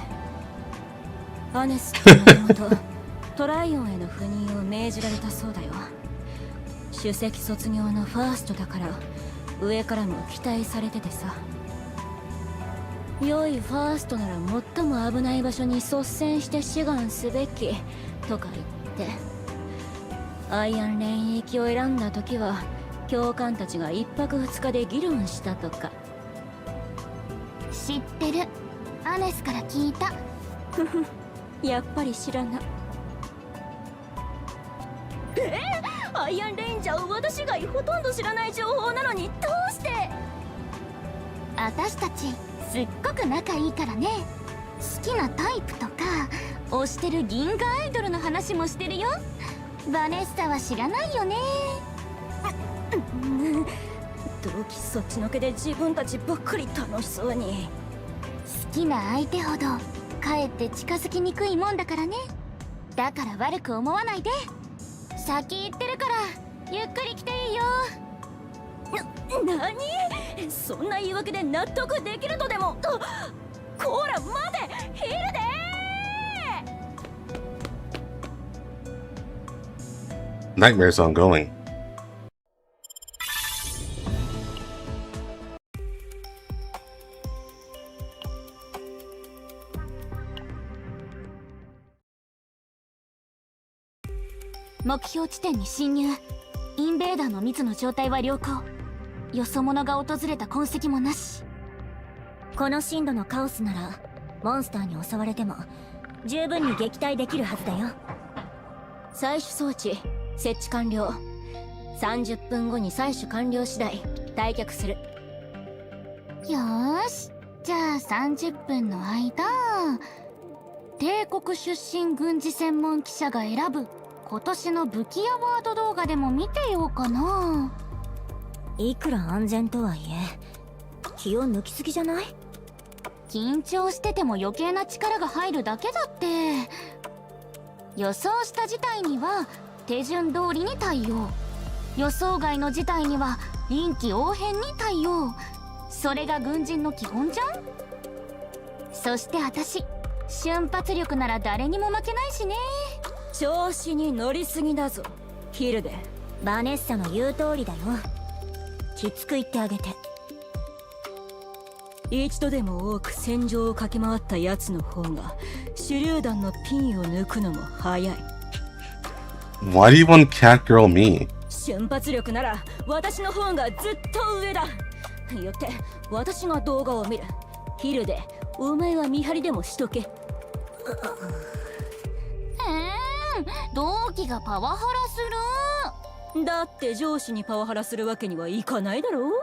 アネスって妹トライオンへの赴任を命じられたそうだよ。首席卒業のファーストだから上からも期待されててさ。良いファーストなら最も危ない場所に率先して志願すべきとか言って、アイアンレイン行きを選んだ時は教官たちが1泊2日で議論したとか。知ってる、アネスから聞いた。やっぱり知らない。アイアンレインじゃ私以外ほとんど知らない情報なのにどうして。私たちすっごく仲いいからね。好きなタイプとか推してる銀河アイドルの話もしてるよ。バネッサは知らないよね。同期そっちのけで自分たちばっかり楽しそうに。好きな相手ほどかえって近づきにくいもんだからね。だから悪く思わないで。先行ってるからゆっくり来ていいよ。何？そんな言い訳で納得できるとでも。こら待てヒルデ。 Nightmare's ongoing. 目標地点に侵入。インベーダーの密の状態は良好。よそ者が訪れた痕跡もなし。この深度のカオスならモンスターに襲われても十分に撃退できるはずだよ。採取装置設置完了。30分後に採取完了次第退却する。よーし、じゃあ30分の間、帝国出身軍事専門記者が選ぶ今年の武器アワード動画でも見てようかな。いくら安全とはいえ気を抜きすぎじゃない？緊張してても余計な力が入るだけだって。予想した事態には手順通りに対応、予想外の事態には臨機応変に対応。それが軍人の基本じゃん。そして私、瞬発力なら誰にも負けないしね。調子に乗りすぎだぞヒルデ。バネッサの言う通りだよ。きつく言ってあげて。一度でも多く戦場を駆け回ったやつの方が手榴弾のピンを抜くのも早い。 Why do you want catgirl me? 瞬発力なら私の方がずっと上だ。よって私が動画を見る。ヒルデ、お前は見張りでもしとけ。同期がパワハラする。だって上司にパワハラするわけにはいかないだろう。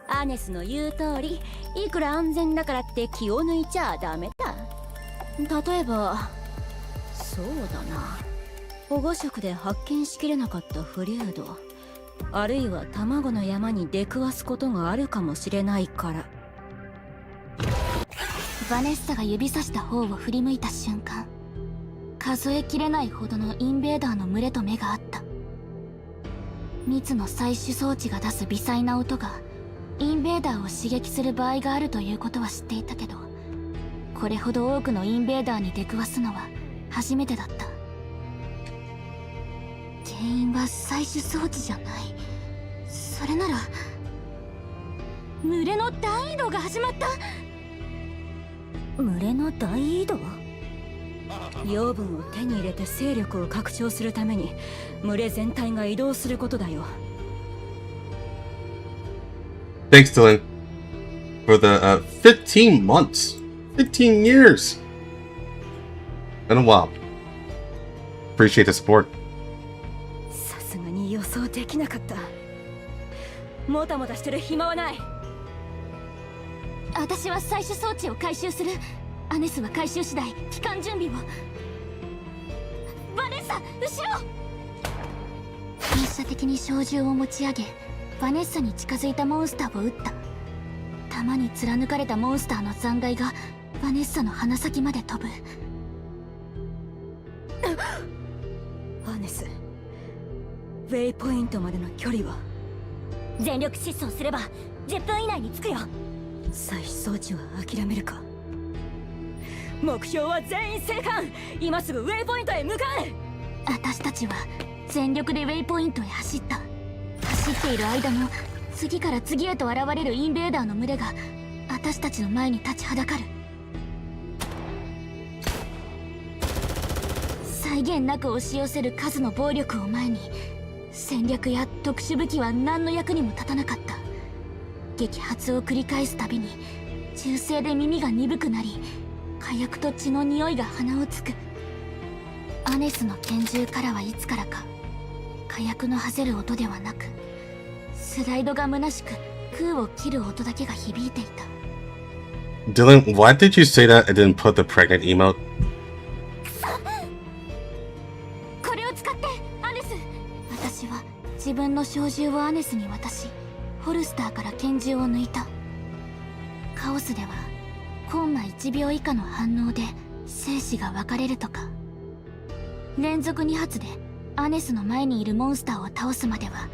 アネスの言う通り、いくら安全だからって気を抜いちゃダメだ。例えばそうだな、保護色で発見しきれなかったフリュード、あるいは卵の山に出くわすことがあるかもしれないから。バネッサが指さした方を振り向いた瞬間、数えきれないほどのインベーダーの群れと目が合った。蜜の採取装置が出す微細な音がインベーダーを刺激する場合があるということは知っていたけど、これほど多くのインベーダーに出くわすのは初めてだった。原因は採取装置じゃない。それなら群れの大移動が始まった。群れの大移動？養分を手に入れて勢力を拡張するために群れ全体が移動することだよ。 Thanks, Dylan, for the 15 months, 15 years. Been a while. Appreciate the support. さすがに予想できなかった。もたもたしてる暇はない。私は採取装置を回収する。アネスは回収次第帰還準備を。バネッサ、後ろ。反射的に小銃を持ち上げ、バネッサに近づいたモンスターを撃った。弾に貫かれたモンスターの残骸がバネッサの鼻先まで飛ぶ。アネス、ウェイポイントまでの距離は？全力疾走すれば10分以内に着くよ。採取装置は諦めるか。目標は全員生還。今すぐウェイポイントへ向かう。私たちは全力でウェイポイントへ走った。走っている間も次から次へと現れるインベーダーの群れが私たちの前に立ちはだかる。際限なく押し寄せる数の暴力を前に戦略や特殊武器は何の役にも立たなかった。激発を繰り返すたびに銃声で耳が鈍くなり、火薬と血の匂いが鼻をつく。アネスの拳銃からはいつからか火薬のはぜる音ではなく、スライドが虚しく空を切る音だけが響いていた。 Dylan, why did you say that and then put the pregnant emote? これを使ってアネス。私は自分の小銃をアネスに渡し、ホルスターから拳銃を抜いた。カオスではコンマ1秒以下の反応で生死が分かれるとか、連続2発でアネスの前にいるモンスターを倒すまでは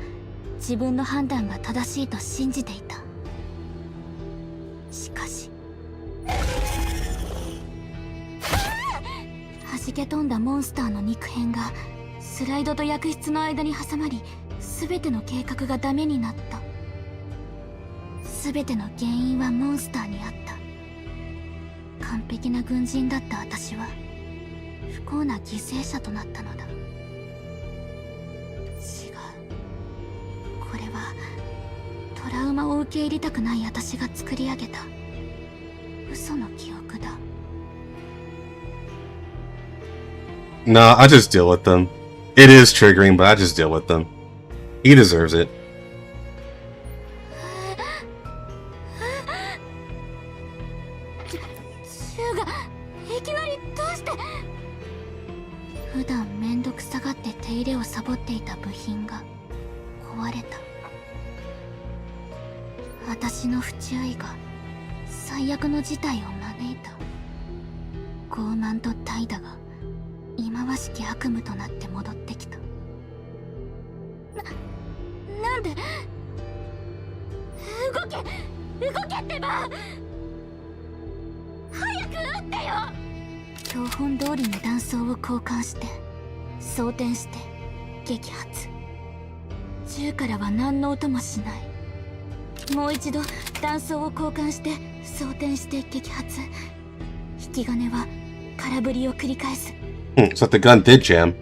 自分の判断が正しいと信じていた。しかし弾け飛んだモンスターの肉片がスライドと薬室の間に挟まり、全ての計画がダメになった。全ての原因はモンスターにあった。完璧な軍人だった私は不幸な犠牲者となったのだ。違う、これはトラウマを受け入れたくない私が作り上げた嘘の記憶だ。 Nah, I just deal with them. It is triggering, but I just deal with them. He deserves it. 入れをサボっていた部品が壊れた。私の不注意が最悪の事態を招いた。傲慢と怠惰が忌まわしき悪夢となって戻ってきた。なんで動けってば、早く撃ってよ。標本通りに弾倉を交換して装填して撃発。銃からは何の音もしない。もう一度弾倉を交換して装填して撃発。引き金は空振りを繰り返す。So the gun did jam.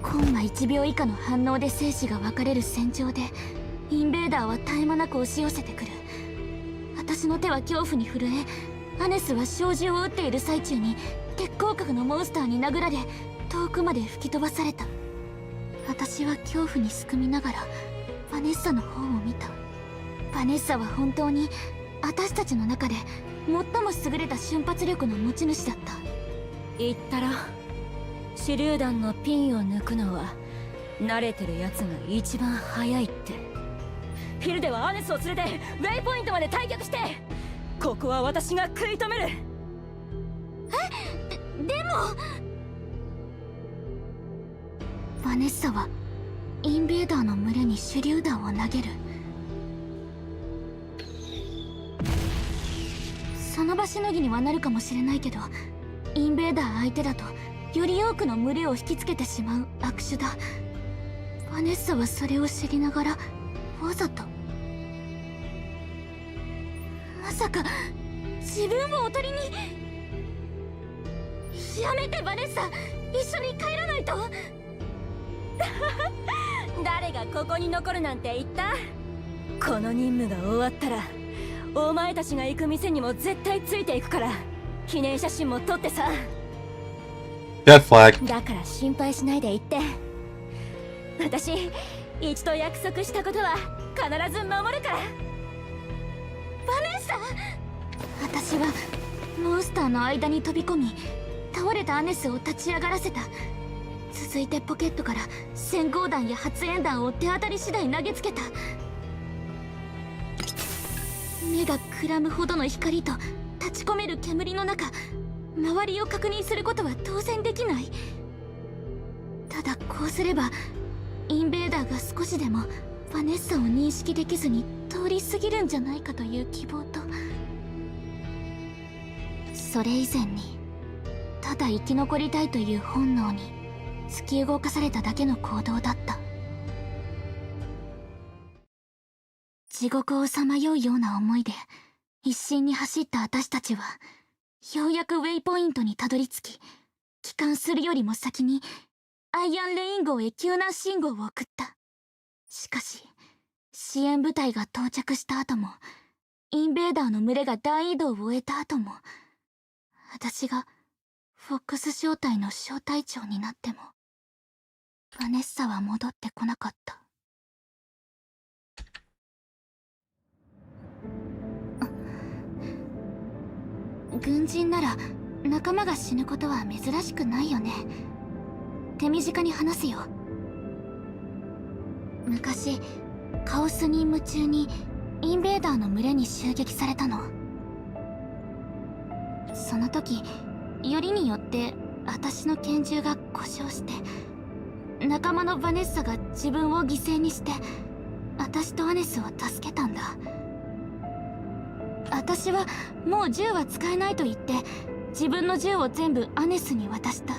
コンマ1秒以下の反応で生死が分かれる戦場でインベーダーは絶え間なく押し寄せてくる。私の手は恐怖に震え、アネスは小銃を撃っている最中に鉄鋼核のモンスターに殴られ遠くまで吹き飛ばされた。私は恐怖にすくみながらヴァネッサの方を見た。ヴァネッサは本当に私たちの中で最も優れた瞬発力の持ち主だった。言ったら手榴弾のピンを抜くのは慣れてるやつが一番早いって。フィルではアネスを連れてウェイポイントまで退却して、ここは私が食い止める。でもヴァネッサはインベーダーの群れに手榴弾を投げる。その場しのぎにはなるかもしれないけど、インベーダー相手だとより多くの群れを引きつけてしまう悪手だ。ヴァネッサはそれを知りながらわざと。まさか自分をおとりに。やめてヴァネッサ、一緒に帰らないと。誰がここに残るなんて言った？この任務が終わったらお前たちが行く店にも絶対ついていくから、記念写真も撮ってさ。 Dead flag. だから心配しないで言って。私一度約束したことは必ず守るから。ヴァネッサ。私はモンスターの間に飛び込み、倒れたアネスを立ち上がらせた。続いてポケットから閃光弾や発煙弾を手当たり次第投げつけた。目がくらむほどの光と立ち込める煙の中、周りを確認することは当然できない。ただこうすればインベーダーが少しでもヴァネッサを認識できずに通り過ぎるんじゃないかという希望と、それ以前にただ生き残りたいという本能に突き動かされただけの行動だった。地獄をさまようような思いで一心に走った私たちは、ようやくウェイポイントにたどり着き、帰還するよりも先にアイアンレイン号へ救難信号を送った。しかし支援部隊が到着した後も、インベーダーの群れが大移動を終えた後も、私がフォックス小隊の小隊長になってもヴァネッサは戻ってこなかった。軍人なら仲間が死ぬことは珍しくないよね。手短に話すよ。昔カオス任務中にインベーダーの群れに襲撃されたの。その時よりによって私の拳銃が故障して、仲間のヴァネッサが自分を犠牲にして私とアネスを助けたんだ。私はもう銃は使えないと言って自分の銃を全部アネスに渡した。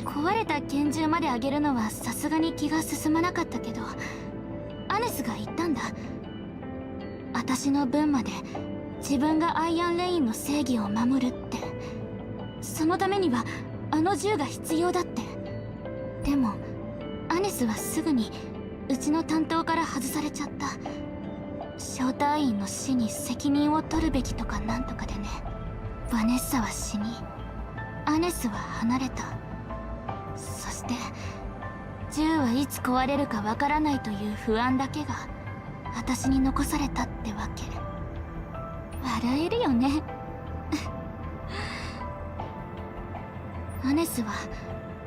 壊れた拳銃まであげるのはさすがに気が進まなかったけど、アネスが言ったんだ。私の分まで自分がアイアンレインの正義を守るって。そのためにはあの銃が必要だって。でもアネスはすぐにうちの担当から外されちゃった。小隊員の死に責任を取るべきとかなんとかでね。ヴァネッサは死に、アネスは離れた。そして銃はいつ壊れるかわからないという不安だけが私に残されたってわけ。笑えるよね。アネスは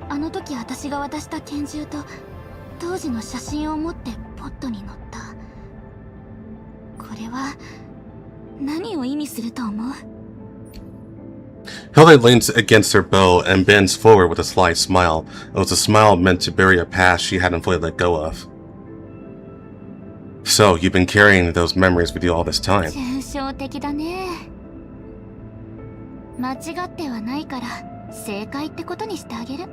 あの時私が渡した拳銃と当時の写真を持ってポットに乗った。これは何を意味すると思う？ Hilde leans against her bow and bends forward with a slight smile. It was a smile meant to bury a past she hadn't fully let go of. So, you've been carrying those memories with you all this time. 抽象的だね。間違ってはないから正解ってことにしてあげる。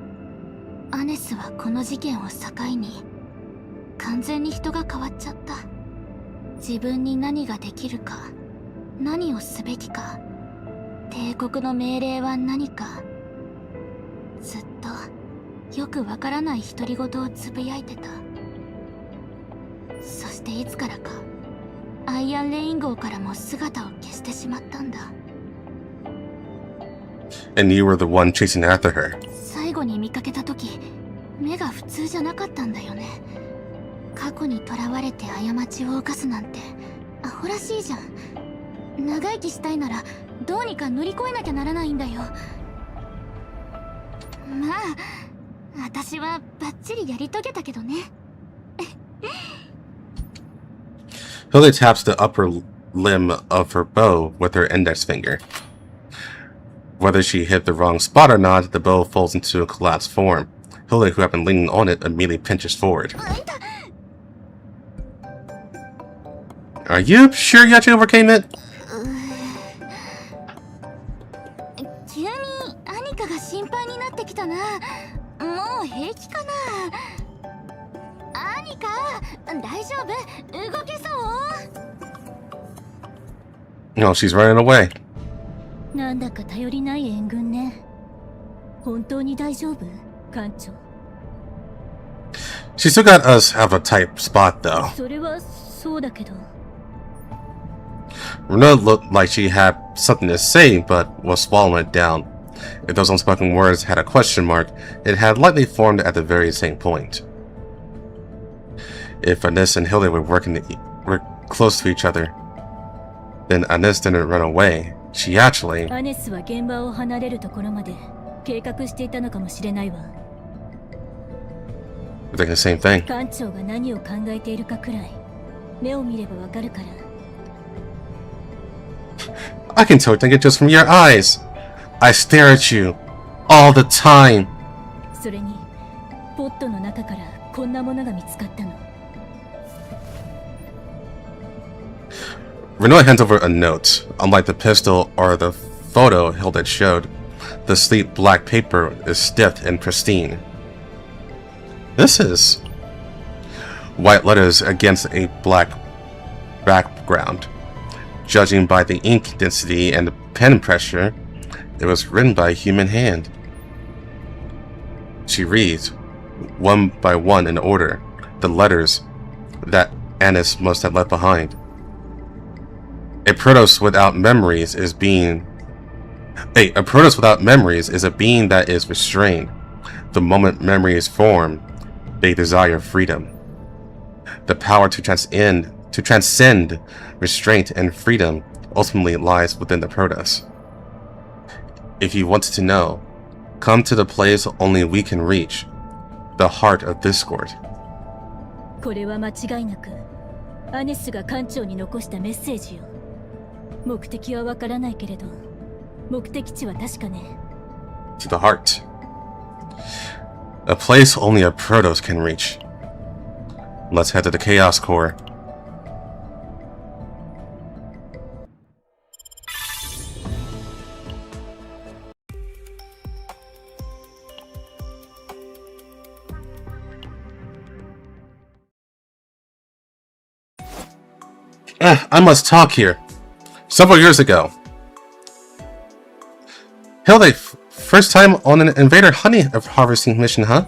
アネスはこの事件を境に完全に人が変わっちゃった。自分に何ができるか、何をすべきか、帝国の命令は何か、ずっとよくわからない独り言をつぶやいてた。そしていつからかアイアンレイン号からも姿を消してしまったんだ。 And you were the one chasing after her. 最後に見かけた時、目が普通じゃなかったんだよね。過去にとらわれて過ちを犯すなんてアホらしいじゃん。長生きしたいならどうにか乗り越えなきゃならないんだよ。まあ私はバッチリやり遂げたけどね。Hilde taps the upper limb of her bow with her index finger. Whether she hit the wrong spot or not, the bow falls into a collapsed form. Hilde, who had been leaning on it, immediately pinches forward. Are you sure you actually overcame it? 急にアニカが心配になってきたな。もう平気かな。アニカ、大丈夫？動けそう？ No, she's running away. なんだか頼りない援軍ね。本当に大丈夫？艦長。She still got us have a tight spot, though. それはそうだけど。Renault looked like she had something to say, but was swallowing it down. If those unspoken words had a question mark, it had likely formed at the very same point. If Ines and Hilde were close to each other, then Ines didn't run away. She actually... アネスは現場を離れるところまで計画していたのかもしれないわ。We're thinking the same thing. 艦長が何を考えているかくらい目を見ればわかるから。I can tell it just from your eyes. I stare at you all the time. それにポットの中からこんなものが見つかったの。Renault hands over a note. Unlike the pistol or the photo Hilde showed, the sleek black paper is stiff and pristine. This is white letters against a black background. Judging by the ink density and the pen pressure, it was written by a human hand. She reads, one by one in order, the letters that Ines must have left behind. A Protoss without memories is a being that is restrained. The moment memories form, they desire freedom. The power to transcend restraint and freedom ultimately lies within the Protoss. If you want to know, come to the place only we can reach, the heart of Discord. これは間違いなくアネスが艦長に残したメッセージよ。目的はわからないけれど目的地は確かね。 To the heart. A place only a Protoss can reach. Let's head to the Chaos Core. I must talk here. Several years ago. Hilde, first time on an invader honey harvesting mission, huh?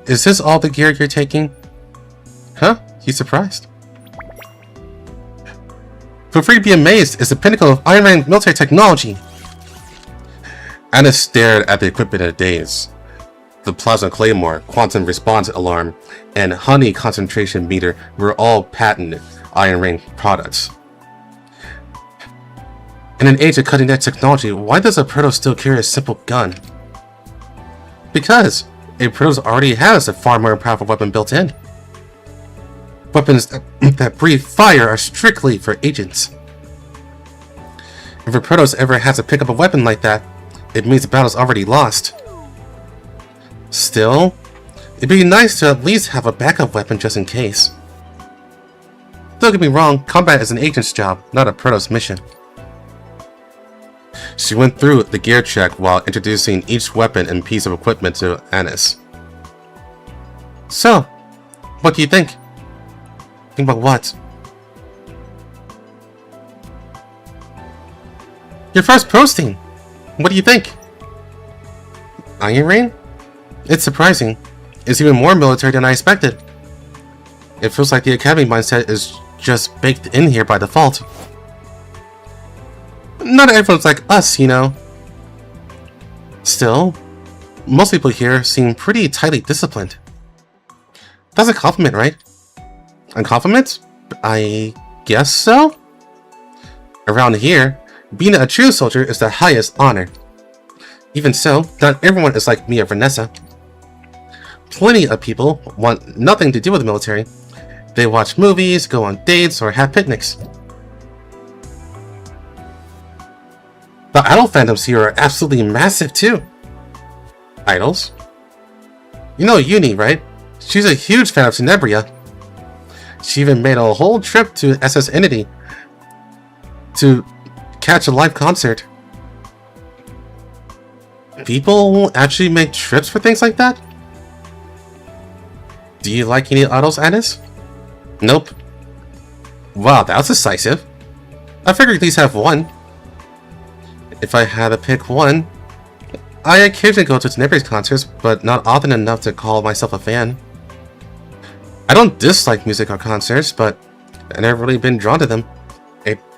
Is this all the gear you're taking? Huh? He's surprised. Feel free to be amazed. It's the pinnacle of Iron Man military technology. Anna stared at the equipment in a daze. The plasma claymore, quantum response alarm, and honey concentration meter were all patented Iron Ring products. In an age of cutting-edge technology, why does a Proto still carry a simple gun? Because a Proto already has a far more powerful weapon built in. Weapons that breathe fire are strictly for agents. If a Protoss ever has to pick up a weapon like that, it means the battle's already lost. Still, it'd be nice to at least have a backup weapon just in case. Don't get me wrong, combat is an agent's job, not a Protoss mission. She went through the gear check while introducing each weapon and piece of equipment to Anis. So, what do you think? Think about what? Your first posting! What do you think? Iron Rain? It's surprising. It's even more military than I expected. It feels like the Academy mindset is just baked in here by default. Not everyone's like us, you know. Still, most people here seem pretty tightly disciplined. That's a compliment, right? A compliment? I guess so? Around here, being a true soldier is the highest honor. Even so, not everyone is like me or Vanessa. Plenty of people want nothing to do with the military. They watch movies, go on dates, or have picnics. The idol fandoms here are absolutely massive too. Idols? You know Uni, right? She's a huge fan of Tenebria. She even made a whole trip to SS Entity to catch a live concert. People actually make trips for things like that? Do you like any idols, Anis? Nope. Wow, that was decisive. I figured at least have one. If I had to pick one, I occasionally go to Tenebria's concerts, but not often enough to call myself a fan. I don't dislike music or concerts, but I've never really been drawn to them.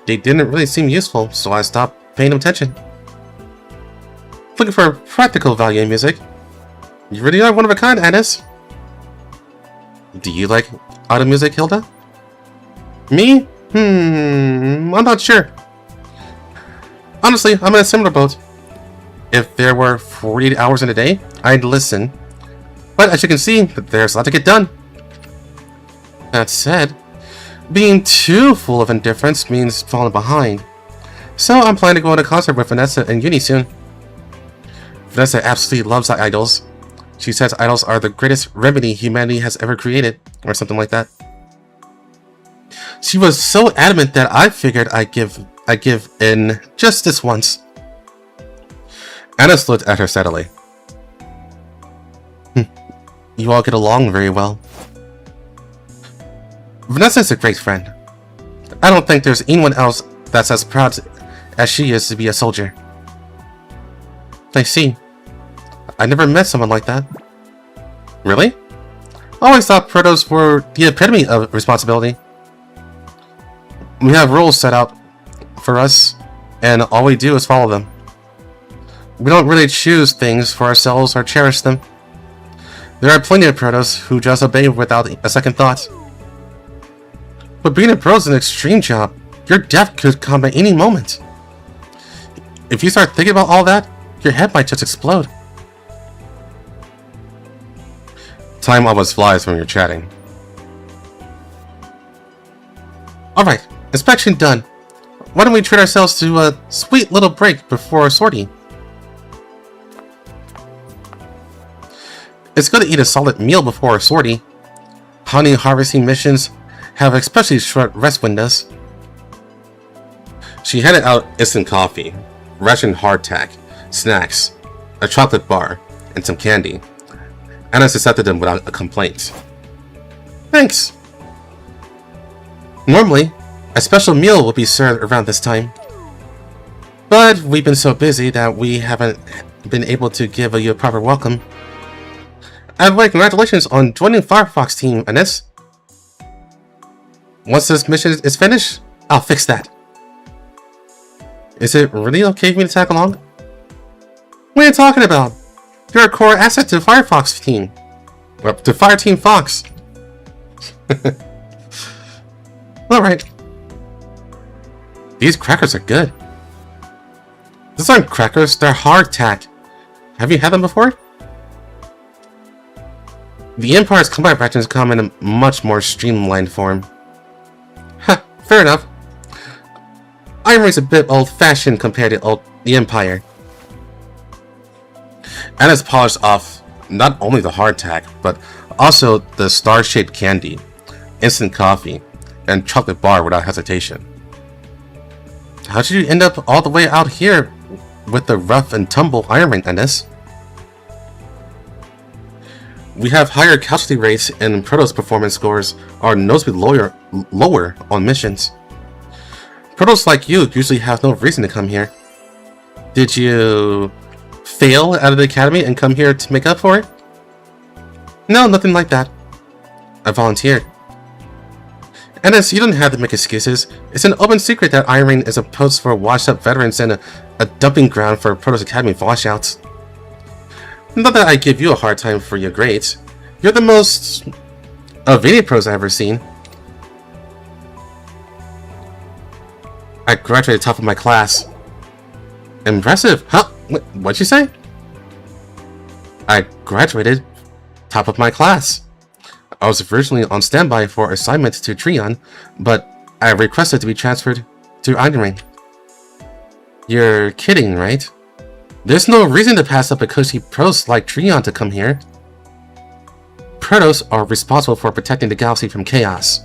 They didn't really seem useful, so I stopped paying attention. Looking for practical value in music. You really are one of a kind, Anis. Do you like auto music, Hilda? Me? I'm not sure. Honestly, I'm in a similar boat. If there were 48 hours in a day, I'd listen. But as you can see, there's a lot to get done. That said, being too full of indifference means falling behind. So I'm planning to go on a concert with Vanessa and Uni soon. Vanessa absolutely loves idols. She says idols are the greatest remedy humanity has ever created, or something like that. She was so adamant that I figured I'd give in just this once. Anis looked at her steadily. You all get along very well. Vanessa is a great friend. I don't think there's anyone else that's as proud as she is to be a soldier. I see. I never met someone like that. Really? I always thought Protoss were the epitome of responsibility. We have rules set out for us, and all we do is follow them. We don't really choose things for ourselves or cherish them. There are plenty of Protoss who just obey without a second thought. But being a pro is an extreme job. Your death could come at any moment. If you start thinking about all that, your head might just explode. Time almost flies when you're chatting. Alright, inspection done. Why don't we treat ourselves to a sweet little break before a sortie? It's good to eat a solid meal before a sortie. Honey harvesting missions have especially short rest windows. She handed out instant coffee, ration hardtack, snacks, a chocolate bar, and some candy. Anis accepted them without a complaint. Thanks! Normally, a special meal will be served around this time. But we've been so busy that we haven't been able to give you a proper welcome. I'd like congratulations on joining Firefox team, Anis. Once this mission is finished, I'll fix that. Is it really okay for me to tag along? What are you talking about? You're a core asset to Firefox team. Well, to Fireteam Fox. Alright. These crackers are good. Those aren't crackers, they're hardtack. Have you had them before? The Empire's combat rations come in a much more streamlined form. Huh, fair enough. Iron Ring's a bit old-fashioned compared to the Empire. Anna's polished off not only the hardtack, but also the star-shaped candy, instant coffee, and chocolate bar without hesitation. How did you end up all the way out here with the rough and tumble Iron Ring, Ennis? We have higher casualty rates and Protoss performance scores are noticeably lower on missions. Protoss like you usually have no reason to come here. Did you fail out of the academy and come here to make up for it? No, nothing like that. I volunteered. Ennis, you don't have to make excuses. It's an open secret that Iron Ring is a post for washed-up veterans and a dumping ground for Protoss Academy washouts. Not that I give you a hard time for your grades. You're the most evaded pros I've ever seen. I graduated top of my class. Impressive, huh? What'd you say? I graduated top of my class. I was originally on standby for assignment to Treon, but I requested to be transferred to Iron Ring. You're kidding, right? There's no reason to pass up a cushy Protoss like Treon to come here. Protoss are responsible for protecting the galaxy from chaos.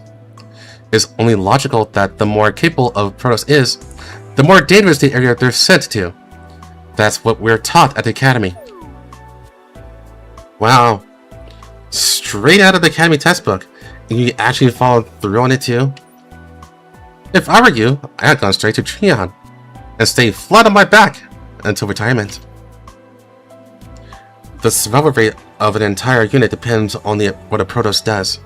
It's only logical that the more capable a Protoss is, the more dangerous the area they're sent to. That's what we're taught at the Academy. Wow. Straight out of the Academy textbook, and you actually followed through on it too? If I were you, I had gone straight to Treon and stayed flat on my back until retirement. The survival rate of an entire unit depends on what a Protoss does.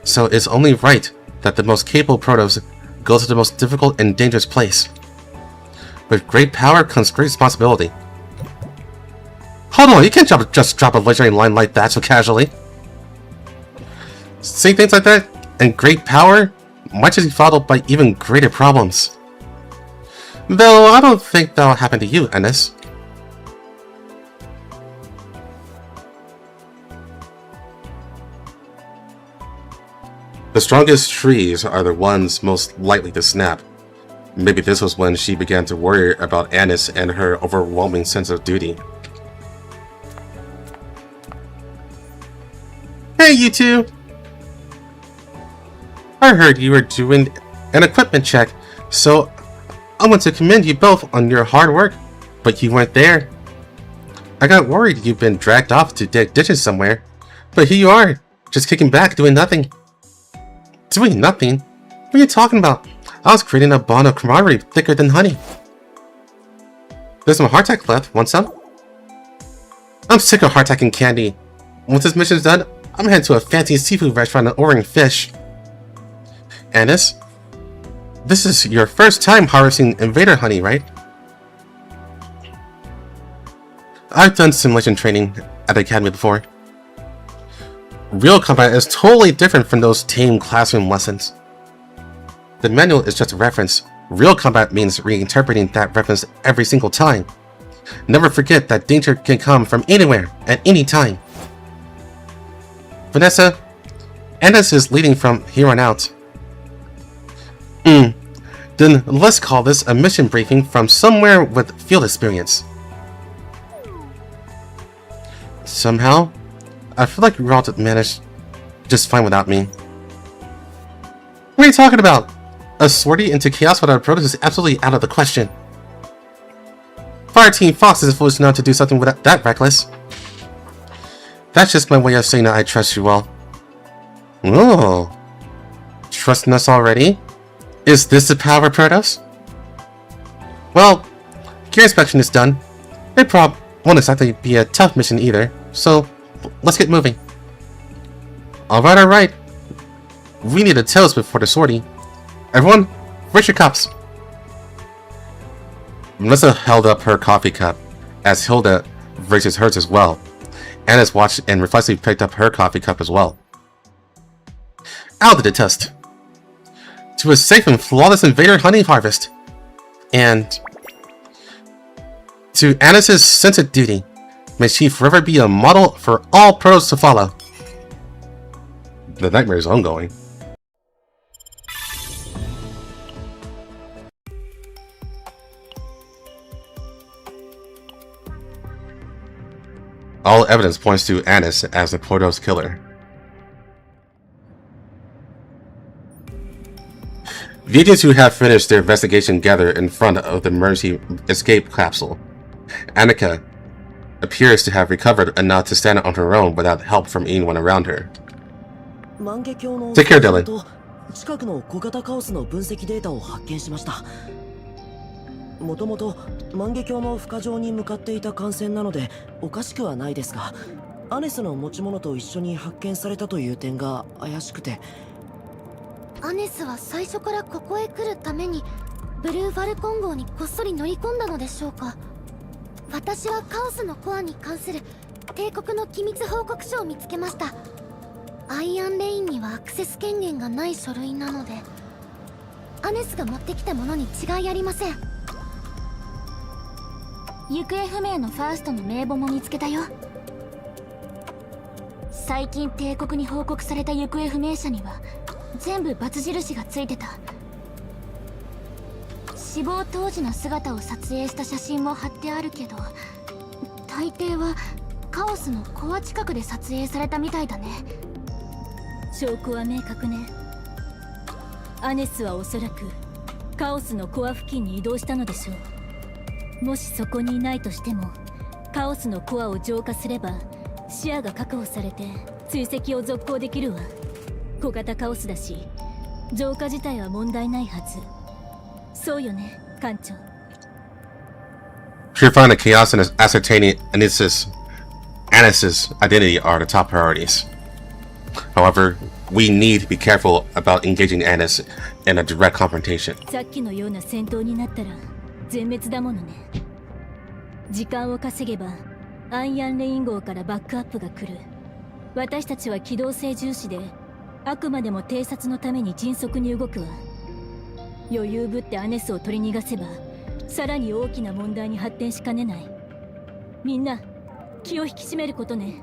So it's only right that the most capable Protoss goes to the most difficult and dangerous place. With great power comes great responsibility. Hold on, you can't just drop a legendary line like that so casually. Saying things like that and great power might just be followed by even greater problems. Though I don't think that'll happen to you, Ennis. The strongest trees are the ones most likely to snap. Maybe this was when she began to worry about Annis and her overwhelming sense of duty. Hey, you two! I heard you were doing an equipment check, so I want to commend you both on your hard work, but you weren't there. I got worried you'd been dragged off to dig ditches somewhere, but here you are, just kicking back, doing nothing. Doing nothing? What are you talking about? I was creating a bond of camaraderie thicker than honey. There's some hardtack left. Want some? I'm sick of hardtack and candy. Once this mission's done, I'm heading to a fancy seafood restaurant and ordering fish. Annis, this is your first time harvesting invader honey, right? I've done simulation training at the academy before. Real combat is totally different from those tame classroom lessons. The manual is just a reference. Real combat means reinterpreting that reference every single time. Never forget that danger can come from anywhere, at any time. Vanessa, Annis is leading from here on out. Then let's call this a mission briefing from somewhere with field experience. Somehow, I feel like Raw managed just fine without me. What are you talking about? A sortie into chaos without a Protoss is absolutely out of the question. Fireteam Fox is foolish enough to do something without that reckless. That's just my way of saying that I trust you all. Oh. Trusting us already? Is this the power of Protoss? Well, gear inspection is done. It won't exactly be a tough mission either, so let's get moving. Alright. We need a toast before the sortie. Everyone, raise your cups. Melissa held up her coffee cup as Hilda raises hers as well. Anna's watched and reflexively picked up her coffee cup as well. I'll do the toast. To a safe and flawless invader honey harvest. And To Anis's sense of duty, may she forever be a model for all pros to follow. The nightmare is ongoing. All evidence points to Anis as the Porto's killer. The agents who have finished their investigation gather in front of the emergency escape capsule. Annika appears to have recovered enough to stand on her own without help from anyone around her. Take care, Dylan. 近くの小型カオスの分析データを発見しました。もともと万華鏡の孵化場に向かっていた艦船なのでおかしくはないですが、アネスの持ち物と一緒に発見されたという点が怪しくて。アネスは最初からここへ来るためにブルーファルコン号にこっそり乗り込んだのでしょうか。私はカオスのコアに関する帝国の機密報告書を見つけました。アイアンレインにはアクセス権限がない書類なので、アネスが持ってきたものに違いありません。行方不明のファーストの名簿も見つけたよ。最近帝国に報告された行方不明者には全部バツ印がついてた。死亡当時の姿を撮影した写真も貼ってあるけど、大抵はカオスのコア近くで撮影されたみたいだね。証拠は明確ね。アネスはおそらくカオスのコア付近に移動したのでしょう。もしそこにいないとしても、カオスのコアを浄化すれば視野が確保されて追跡を続行できるわ。小型カオスだし、浄化自体は問題ないはず。そうよね、艦長。Purifying the chaos and ascertaining Anis's identity are the top priorities. However, we need to be careful about engaging Anis in a direct confrontation. さっきのような戦闘になったら全滅だものね。時間を稼げばアイアンレイン号からバックアップが来る。私たちは機動性重視で、あくまでも偵察のために迅速に動くわ。余裕ぶってアネスを取り逃がせばさらに大きな問題に発展しかねない。みんな気を引き締めることね。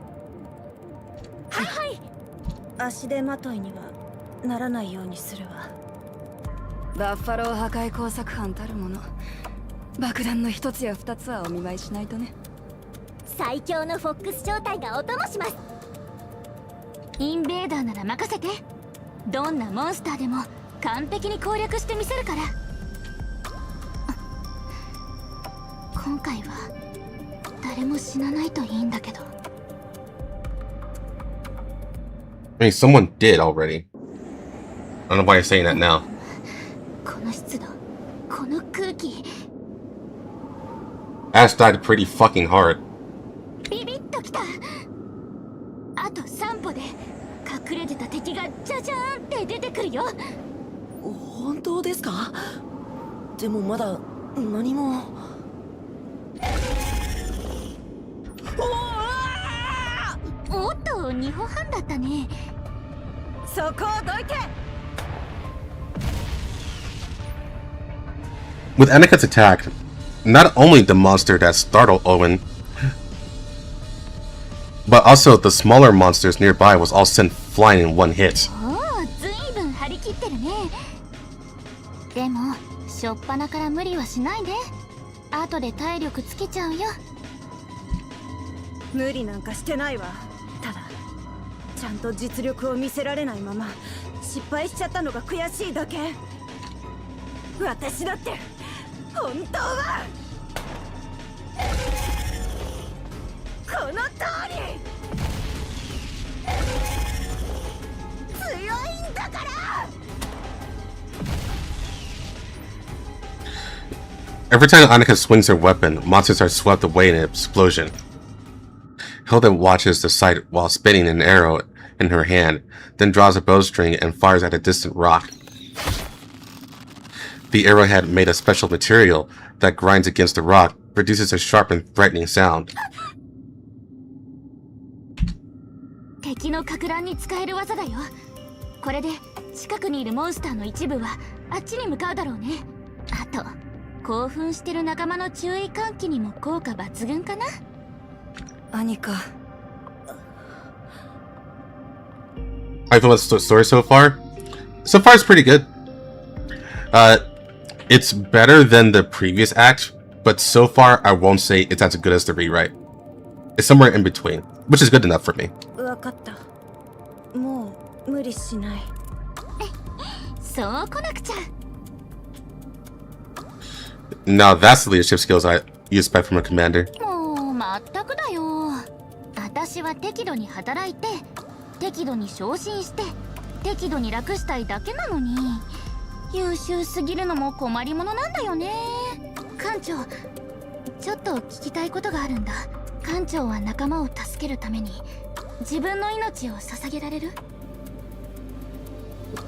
はいはい。足手まといにはならないようにするわ。バッファロー破壊工作班たるもの、爆弾の一つや二つはお見舞いしないとね。最強のフォックス正体がお供します。インベーダーなら任せて。どんなモンスターでも完璧に攻略してみせるから。今回は誰も死なないといいんだけど。I mean, someone did already. I don't know why you're saying that now. この湿度、この空気。Ash died pretty fucking hard. ビビッときた。あと3歩で隠れてた敵がジャジャーンって出てくるよ。本当ですか？でもまだ何も。おっと、2歩半だったね。そこをどいて。With Annika's attack, not only the monster that startled Owen, but also the smaller monsters nearby was all sent flying in one hit. おお、ずいぶん張り切ってるね。でもしょっぱなから無理はしないで。後で体力つけちゃうよ。無理なんかしてないわ。ただちゃんと実力を見せられないまま失敗しちゃったのが悔しいだけ。私だって本当はこの通り強いんだから。Every time Annika swings her weapon, monsters are swept away in an explosion. Hilda watches the sight while spinning an arrow in her hand, then draws a bowstring and fires at a distant rock. The arrowhead, made of special material that grinds against the rock, produces a sharp and threatening sound. 敵のか乱に使える技だよ。これで近くにいるモンスターの一部はあっちに向かうだろうね。あと興奮してる仲間の注意喚起にも効果抜群かな。アニカ。I feel about the story so far. So far, it's pretty good. It's better than the previous act, but so far, I won't say it's as good as the rewrite. It's somewhere in between, which is good enough for me. わかった。もう無理しない。そう来なくちゃ。Now that's the leadership skills you expect from a commander. もうまったくだよ。私は適度に働いて、適度に昇進して、適度に楽したいだけなのに、優秀すぎるのも困りものなんだよね。艦長、ちょっと聞きたいことがあるんだ。艦長は仲間を助けるために自分の命を捧げられる？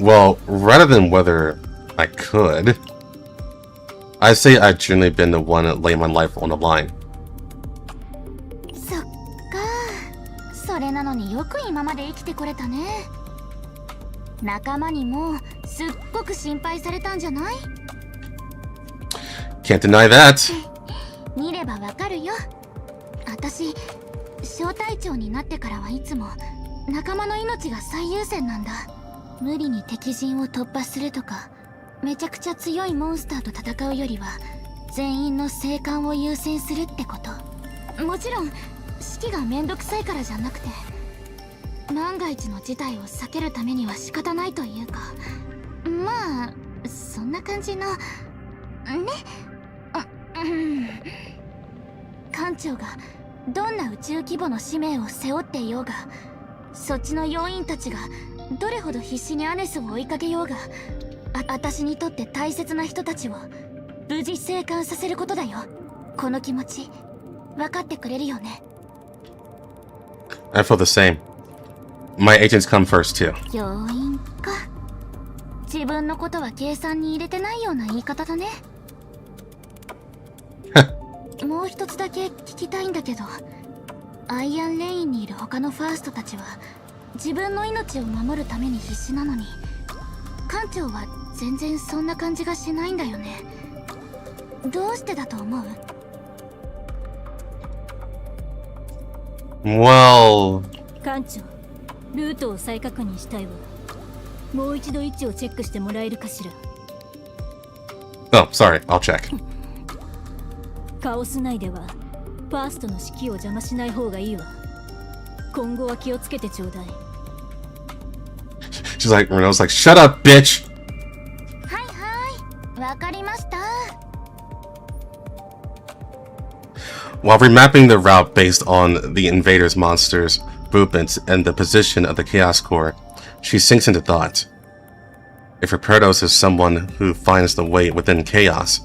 Well, rather than whether I could, I'd say I've generally been the one that lay my life on the line. そっか。それなのによく今まで生きてこれたね。仲間にもすっごく心配されたんじゃない？ Can't deny that. 見ればわかるよ。私、小隊長になってからはいつも仲間の命が最優先なんだ。無理に敵陣を突破するとか、めちゃくちゃ強いモンスターと戦うよりは全員の生還を優先するってこと。もちろん指揮がめんどくさいからじゃなくて、万が一の事態を避けるためには仕方ないというか、まあそんな感じのね。艦長がどんな宇宙規模の使命を背負っていようが、そっちの要員たちがどれほど必死にアネスを追いかけようが、私にとって大切な人たちを無事生還させることだよ。この気持ち分かってくれるよね？ I feel the same. My agents come first too. 要員か。自分のことは計算に入れてないような言い方だね。もう一つだけ聞きたいんだけど、アイアンレインにいる他のファーストたちは自分の命を守るために必死なのに、艦長は全然そんな感じがしないんだよね。どうしてだと思う？ Well... 艦長、ルートを再確認したいわ。もう一度位置をチェックしてもらえるかしら。 Oh, sorry. I'll check. カオス内ではファーストの指揮を邪魔しない方がいいわ。今後は気をつけてちょうだい。 She's like, Renault's like, shut up, bitch! はいはい、わかりました。 While remapping the route based on the invaders' monsters, movements, and the position of the Chaos Core, she sinks into thought. If Rupertus is someone who finds the way within chaos,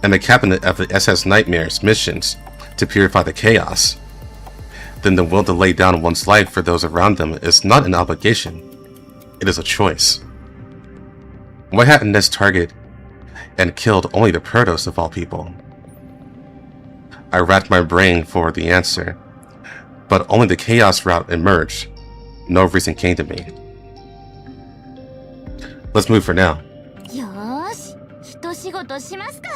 and the captain of the SS Nightmare's missions to purify the chaos, then the will to lay down one's life for those around them is not an obligation, it is a choice. Why hadn't this target and killed only the Protos of all people? I racked my brain for the answer, but only the chaos route emerged. No reason came to me. Let's move for now. よーし、一仕事しますか。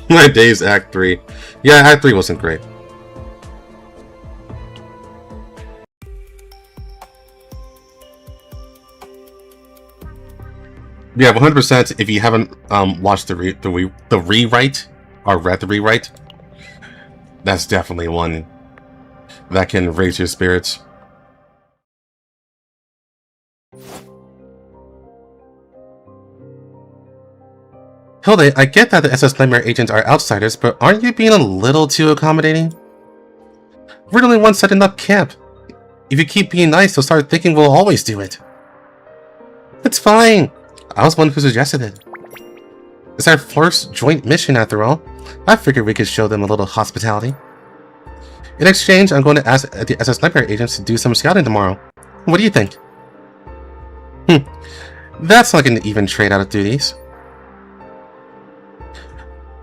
My days, Act 3. Yeah, Act 3 wasn't great. Yeah, 100%. If you haven't watched the rewrite or read the rewrite, that's definitely one that can raise your spirits. Hilde, I get that the SS Nightmare agents are outsiders, but aren't you being a little too accommodating? We're the only ones setting up camp. If you keep being nice, they'll start thinking we'll always do it. It's fine. I was one who suggested it. It's our first joint mission after all. I figured we could show them a little hospitality. In exchange, I'm going to ask the SS Nightmare agents to do some scouting tomorrow. What do you think? That's like an even trade out of duties.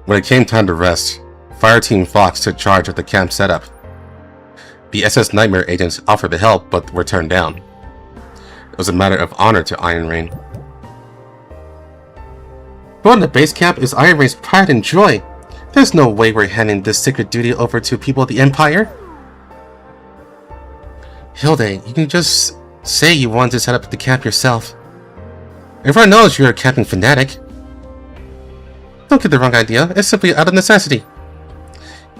When it came time to rest, Fireteam Fox took charge of the camp setup. The SS Nightmare agents offered to help, but were turned down. It was a matter of honor to Iron Rain. Going to base camp is Iron Rain's pride and joy. There's no way we're handing this sacred duty over to people of the Empire. Hilde, you can just say you wanted to set up the camp yourself. Everyone knows you're a camping fanatic. Don't get the wrong idea, it's simply out of necessity.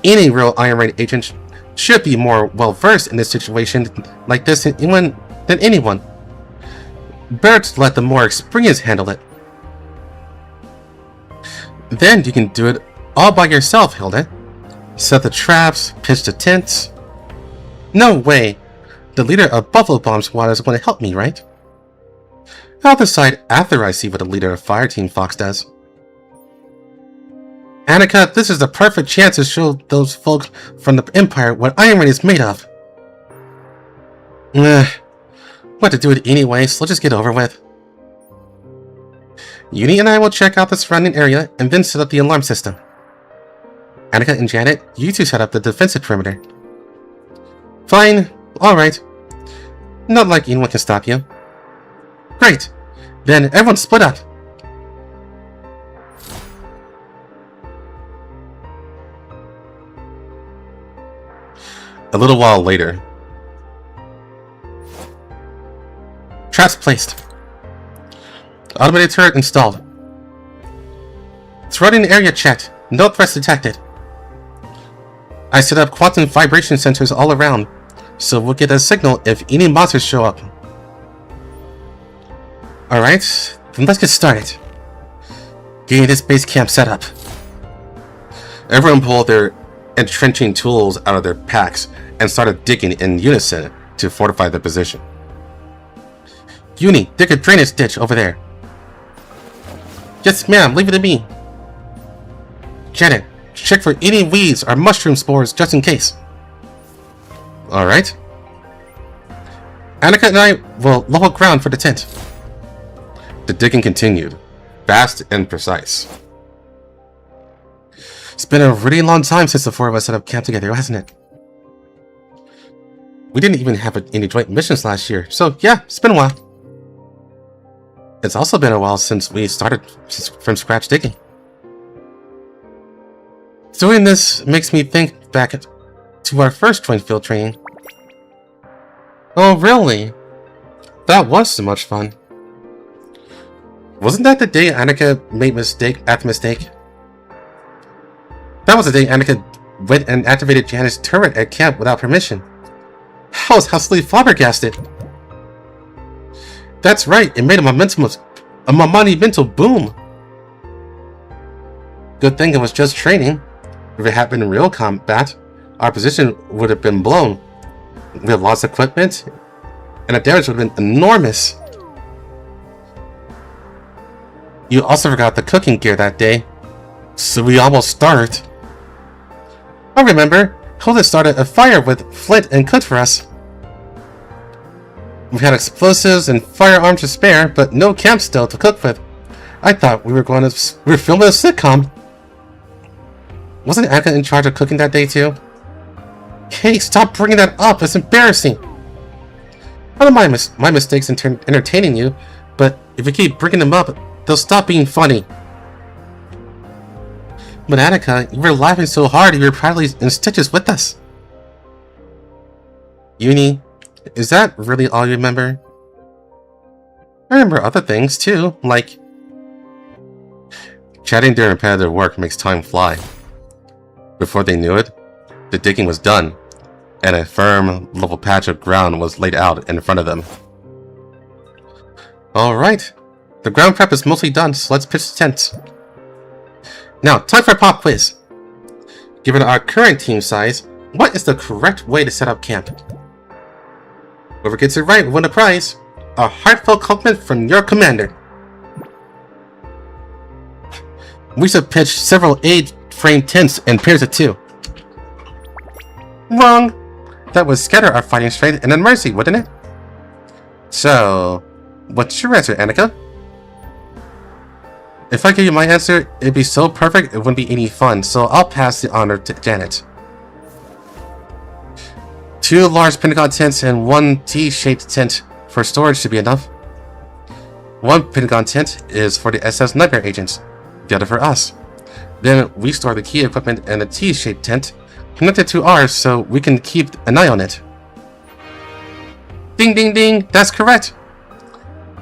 Any real Iron Rain agent should be more well-versed in a situation like this than anyone. Better to let the more experienced handle it. Then you can do it all by yourself, Hilde. Set the traps, pitch the tents. No way. The leader of Buffalo Bomb Squad is going to help me, right? I'll decide after I see what the leader of Fire Team Fox does. Annika, this is the perfect chance to show those folks from the Empire what Iron Rain is made of. What to do it anyway, so let's just get over with. Uni and I will check out the surrounding area and then set up the alarm system. Annika and Janet, you two set up the defensive perimeter. Fine, alright. Not like anyone can stop you. Great, then everyone split up. A little while later. Traps placed. Automated turret installed. Surrounding area checked. No threats detected. I set up quantum vibration sensors all around, so we'll get a signal if any monsters show up. Alright, then let's get started. Getting this base camp set up. Everyone pulled their entrenching tools out of their packs and started digging in unison to fortify their position. Uni, dig a drainage ditch over there. Yes, ma'am, leave it to me. Janet, check for any weeds or mushroom spores just in case. Alright. Annika and I will level ground for the tent. The digging continued, fast and precise. It's been a really long time since the four of us set up camp together, hasn't it? We didn't even have any joint missions last year, so yeah, it's been a while. It's also been a while since we started from scratch digging. Doing this makes me think back to our first joint field training. Oh really? That was so much fun. Wasn't that the day Annika made mistake after mistake? That was the day Annika went and activated Janet's turret at camp without permission. I was absolutely flabbergasted. That's right, it made a monumental boom. Good thing it was just training. If it had been real combat, our position would have been blown. We had lost equipment, and the damage would have been enormous. You also forgot the cooking gear that day, so we almost starved. I remember, Hilda started a fire with flint and cooked for us. We had explosives and firearms to spare, but no camp stove to cook with. I thought we were filming a sitcom. Wasn't Annika in charge of cooking that day too? Hey, stop bringing that up, it's embarrassing. I don't mind my mistakes in entertaining you, but if you keep bringing them up, they'll stop being funny. But Annika, you were laughing so hard you were probably in stitches with us. Uni, is that really all you remember? I remember other things too, like... Chatting during repetitive work makes time fly. Before they knew it, the digging was done, and a firm, level patch of ground was laid out in front of them. Alright, the ground prep is mostly done, so let's pitch the tents. Now, time for a pop quiz. Given our current team size, what is the correct way to set up camp? Whoever gets it right will win a prize. A heartfelt compliment from your commander. We should pitch several A-frame tents in pairs of 2. Wrong. That would scatter our fighting strength and then mercy, wouldn't it? So, what's your answer, Annika? If I give you my answer, it'd be so perfect it wouldn't be any fun, so I'll pass the honor to Janet. 2 large pentagon tents and 1 T-shaped tent for storage should be enough. 1 pentagon tent is for the SS Nightmare agents, the other for us. Then we store the key equipment in a T-shaped tent connected to ours so we can keep an eye on it. Ding ding ding, that's correct!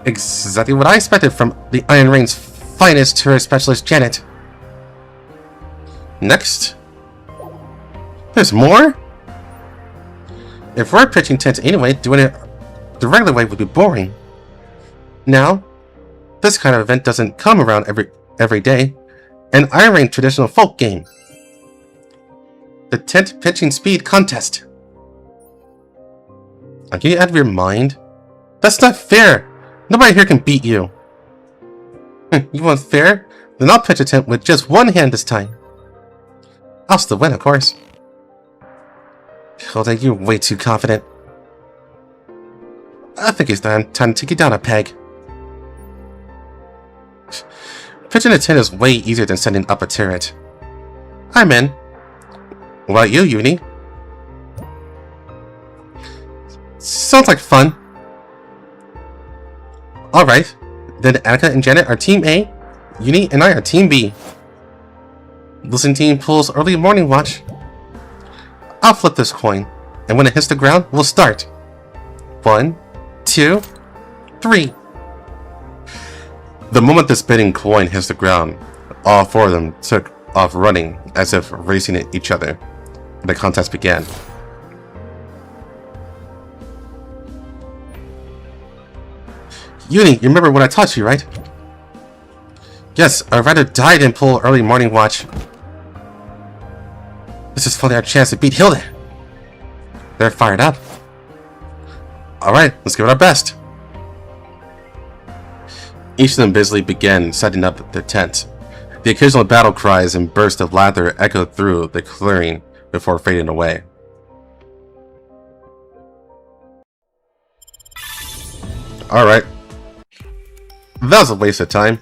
Exactly what I expected from the Iron Reign's finest turret specialist, Janet. Next. There's more? If we're pitching tents anyway, doing it the regular way would be boring. Now, this kind of event doesn't come around every day. An Iron Reign traditional folk game. The tent pitching speed contest. Are you out of your mind? That's not fair! Nobody here can beat you. You want fair? Then I'll pitch a tent with just 1 hand this time. I'll still win, of course. Hilda, you're way too confident. I think it's time to take you down a peg. Pitching a tent is way easier than setting up a turret. I'm in. What about you, Uni? Sounds like fun. Alright, then Annika and Janet are Team A, Uni and I are Team B. Losing team pulls early morning watch. I'll flip this coin, and when it hits the ground, we'll start. 1, 2, 3. The moment the spinning coin hits the ground, all 4 of them took off running as if racing at each other. The contest began. Uni, you remember what I taught you, right? Yes, I'd rather die than pull early morning watch. This is finally our chance to beat Hilda. They're fired up. Alright, let's give it our best. Each of them busily began setting up their tent. The occasional battle cries and bursts of laughter echoed through the clearing before fading away. Alright. That was a waste of time.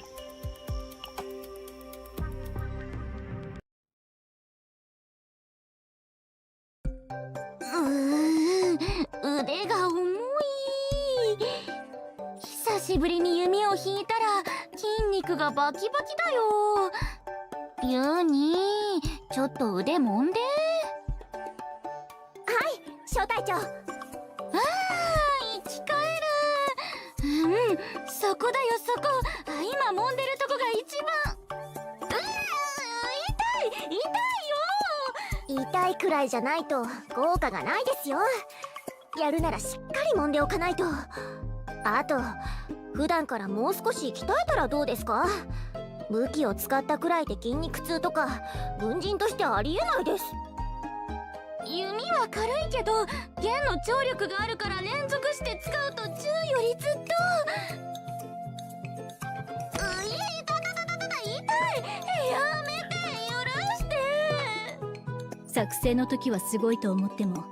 作成の時はすごいと思っても、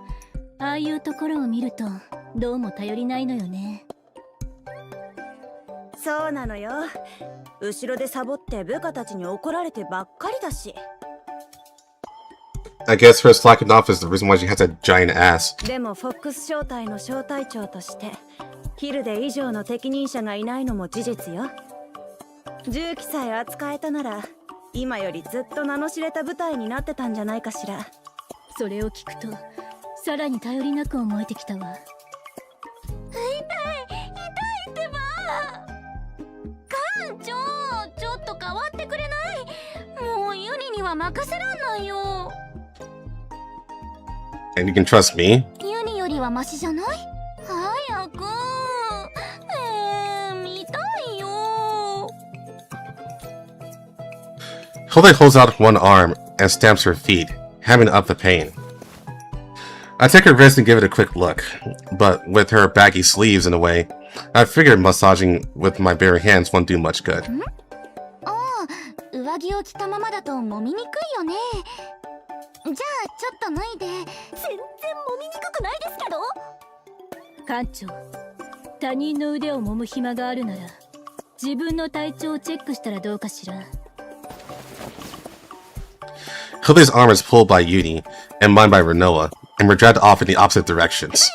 ああいうところを見るとどうも頼りないのよね。そうなのよ。後ろでサボって部下たちに怒られてばっかりだし。I guess her slacking off is the reason why she has a giant ass. でもフォックス小隊の小隊長としてヒルデ以上の適任者がいないのも事実よ。銃器さえ扱えたなら今よりずっと名の知れた部隊になってたんじゃないかしら。それを聞くとさらに頼りなく思えてきたわ。痛いってば。艦長、ちょっと変わってくれない？もうユニには任せらんないよ。And you can trust me? ユニよりはマシじゃない？早く。見たいよ。Hilda holds out one arm and stamps her feet, hamming up the pain. I take her wrist and give it a quick look, but with her baggy sleeves in the way, I figured massaging with my bare hands won't do much good. 上着を着たままだと揉みにくいよね。じゃあちょっと脱いで。全然揉みにくくないですけど。艦長、他人の腕を揉む暇があるなら自分の体調をチェックしたらどうかしら。Hilda's arm is pulled by Yuni, and mine by Renoa, and were dragged off in the opposite directions.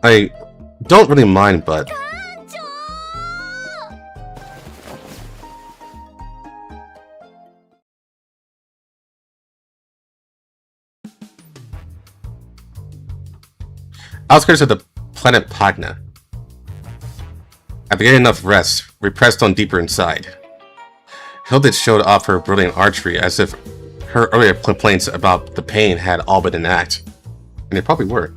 I don't really mind, but outskirts of the planet Pagna. After getting enough rest, we pressed on deeper inside. Hilda showed off her brilliant archery as if her earlier complaints about the pain had all but an act. And they probably were.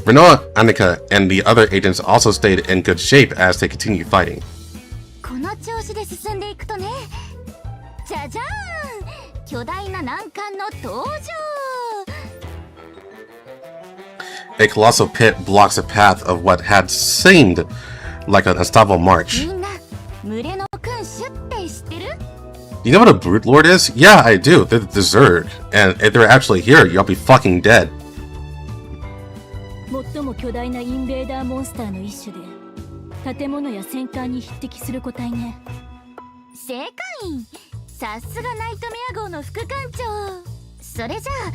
Renoa, Annika, and the other agents also stayed in good shape as they continued fighting. この調子で進んでいくとね、じゃじゃーん、巨大な難関の登場。 A colossal pit blocks the path of what had seemed like an unstoppable march. みんな、群れの君主って知ってる？ You know what a Brute Lord is? Yeah, I do. They're the Zerg. And if they're actually here, you'll be fucking dead. 最も巨大なインベーダーモンスターの一種で、建物や戦艦に匹敵する個体ね。正解。さすがナイトメア号の副艦長。それじゃあ、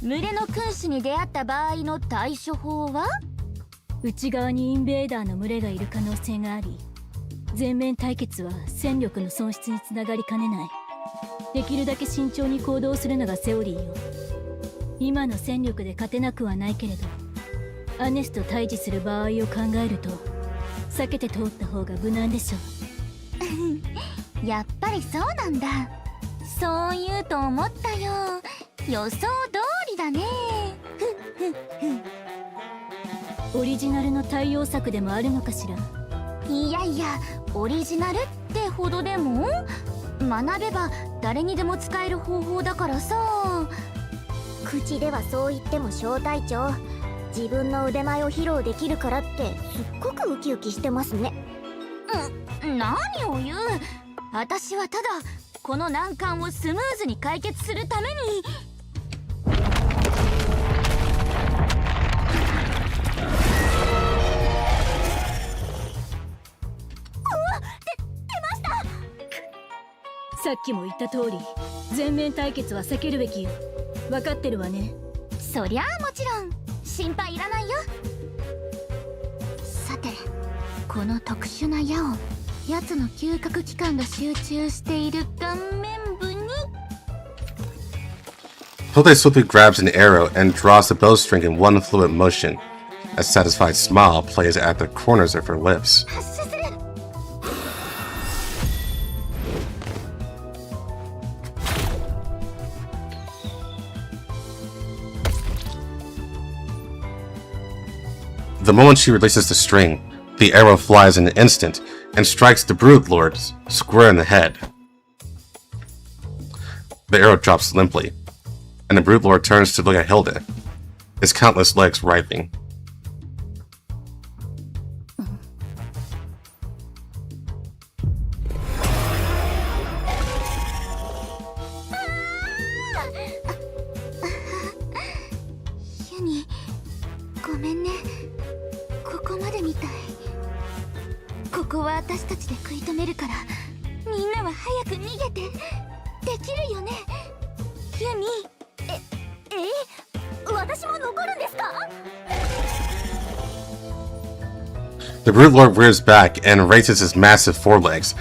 群れの君主に出会った場合の対処法は？内側にインベーダーの群れがいる可能性があり、全面対決は戦力の損失につながりかねない。できるだけ慎重に行動するのがセオリーよ。今の戦力で勝てなくはないけれど、アネスと対峙する場合を考えると避けて通った方が無難でしょう。やっぱりそうなんだ。そう言うと思ったよ。予想通りだね。オリジナルの対応策でもあるのかしら。いやいや、オリジナルってほどでも学べば誰にでも使える方法だからさ。口ではそう言っても小隊長、自分の腕前を披露できるからってすっごくウキウキしてますね。何を言う。私はただこの難関をスムーズに解決するために。さっきも言った通り、全面対決は避けるべきよ。分かってるわね。そりゃあもちろん心配いらないよ。さて、この特殊な矢を奴の嗅覚器官が集中している顔面部に。 Hilda swiftly grabs an arrow and draws the bowstring in one fluid motion. A satisfied smile plays at the corners of her lips. 発射する。The moment she releases the string, the arrow flies in an instant and strikes the Brood Lord square in the head. The arrow drops limply, and the Brood Lord turns to look at Hilda, his countless legs writhing. Yuni, ごめんね。ここまでみたい。ここは私たちで食い止めるから、みんなは早く逃げて。できるよね、ユミ。私も残るんですか？ The Brute Lord rears back and raises his massive forelegs.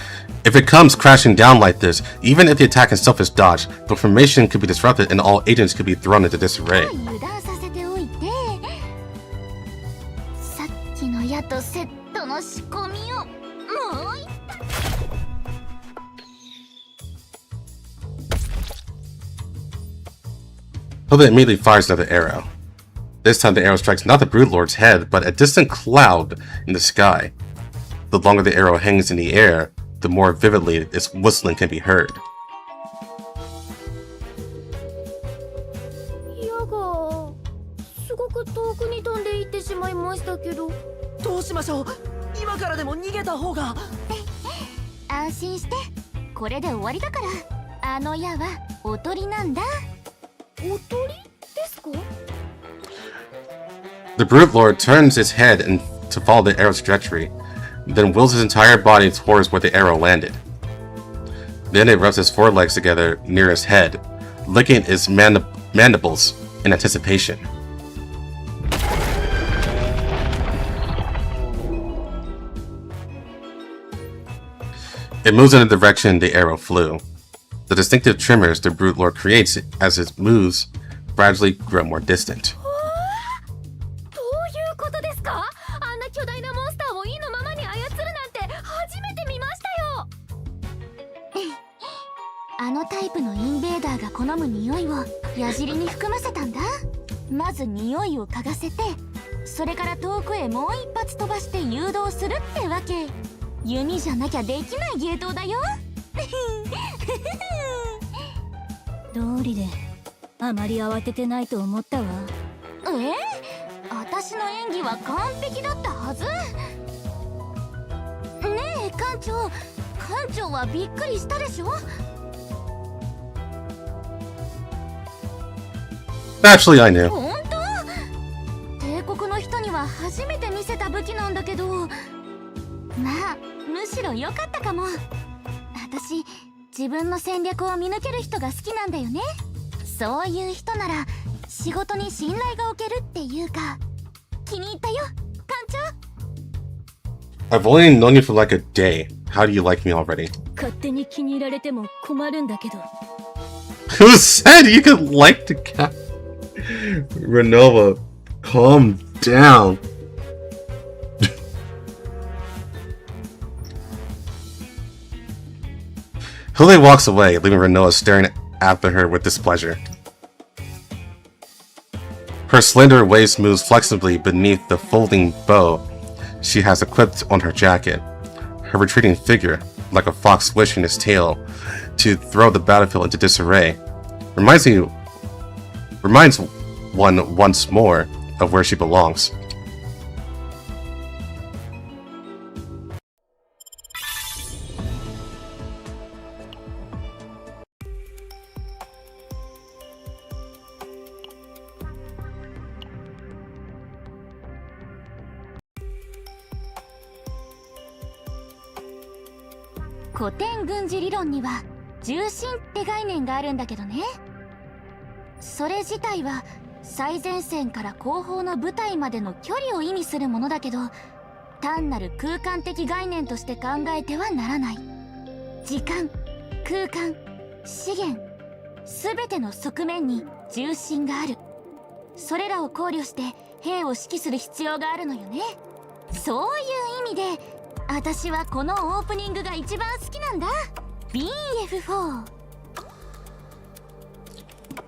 If it comes crashing down like this, even if the attack itself is dodged, the formation could be disrupted and all agents could be thrown into disarray. 油断させておいて、さっきの矢とセットの仕込みをもう一回。Hilda immediately fires another arrow. This time the arrow strikes not the Brood Lord's head, but a distant cloud in the sky. The longer the arrow hangs in the air, the more vividly its whistling can be heard. 矢がすごく遠くに飛んでいってしまいましたけど。どうしましょう。今からでも逃げた方が。安心して、これで終わりだから。あの矢はおとりなんだ。おとりですか？ The Brute Lord turns its head to follow the arrow's trajectory, then wheels his entire body towards where the arrow landed. Then it rubs its forelegs together near his head, licking its mandibles in anticipation. It moves in the direction the arrow flew. The distinctive tremors the Brute Lord creates as it moves gradually grow more distant. どういうことですか？あんな巨大なモンスターを意のままに操るなんて初めて見ましたよ。あのタイプのインベーダーが好む匂いを矢尻に含ませたんだ。まず匂いを嗅がせて、それから遠くへもう一発飛ばして誘導するってわけ。弓じゃなきゃできない芸当だよ。道理であまり慌ててないと思ったわ。私の演技は完璧だったはず。ねえ館長はびっくりしたでしょ。Actually, I knew. 本当？帝国の人には初めて見せた武器なんだけど、まあむしろ良かったかも。私自分の戦略を見抜ける人が好きなんだよね。そういう人なら仕事に信頼がおけるっていうか、気に入ったよ館長。 I've only known you for like a day. How do you like me already? 勝手に気に入られても困るんだけど。 Who said you could like the cat? Renova, calm down. Hule walks away, leaving Renoa staring after her with displeasure. Her slender waist moves flexibly beneath the folding bow she has equipped on her jacket. Her retreating figure, like a fox swishing its tail to throw the battlefield into disarray, reminds one once more of where she belongs. .古典軍事理論には重心って概念があるんだけどね。それ自体は最前線から後方の部隊までの距離を意味するものだけど、単なる空間的概念として考えてはならない。時間、空間、資源、全ての側面に重心がある。それらを考慮して兵を指揮する必要があるのよね。そういう意味で私はこのオープニングが一番好きなんだ。 BF4。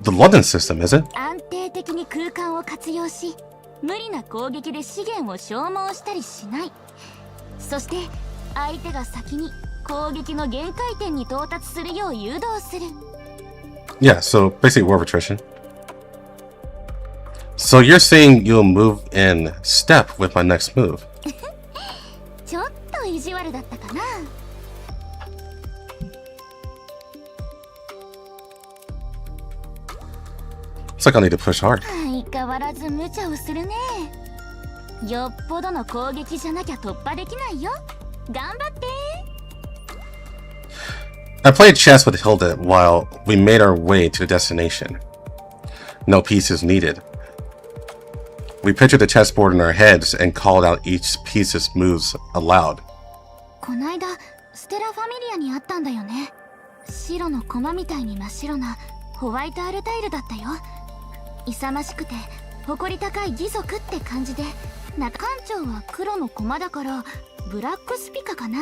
The London system, is it? 安定的に空間を活用し、無理な攻撃で資源を消耗したりしない。そして相手が先に攻撃の限界点に到達するよう誘導する。 Yeah, so basically war of attrition. So you're saying you'll move in step with my next move? ちょっと意地悪だったかな。It's like I need to push hard. 相変わらず無茶をするね。よっぽどの攻撃じゃなきゃ突破できないよ。頑張って。 I played chess with Hilda while we made our way to the destination. No pieces needed. We pictured the chessboard in our heads and called out each piece's moves aloud. こないだステラファミリアにあったんだよね。白の駒みたいに真っ白なホワイトアルタイルだったよ。勇ましくて誇り高い義足って感じで、館長は黒の駒だからブラックスピカかな。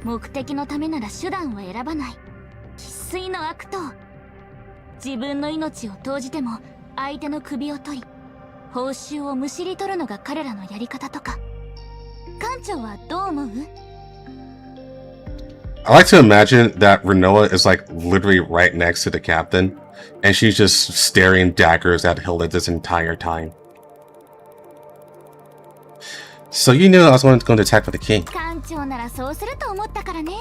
目的のためなら手段を選ばない。生粋の悪党。自分の命を投じても相手の首を取り、報酬をむしり取るのが彼らのやり方とか。館長はどう思う？ I like to imagine that Renoa is like literally right next to the captain, and she's just staring daggers at Hilda this entire time. So you knew I was going to attack with the king. 館長ならそうすると思ったからね。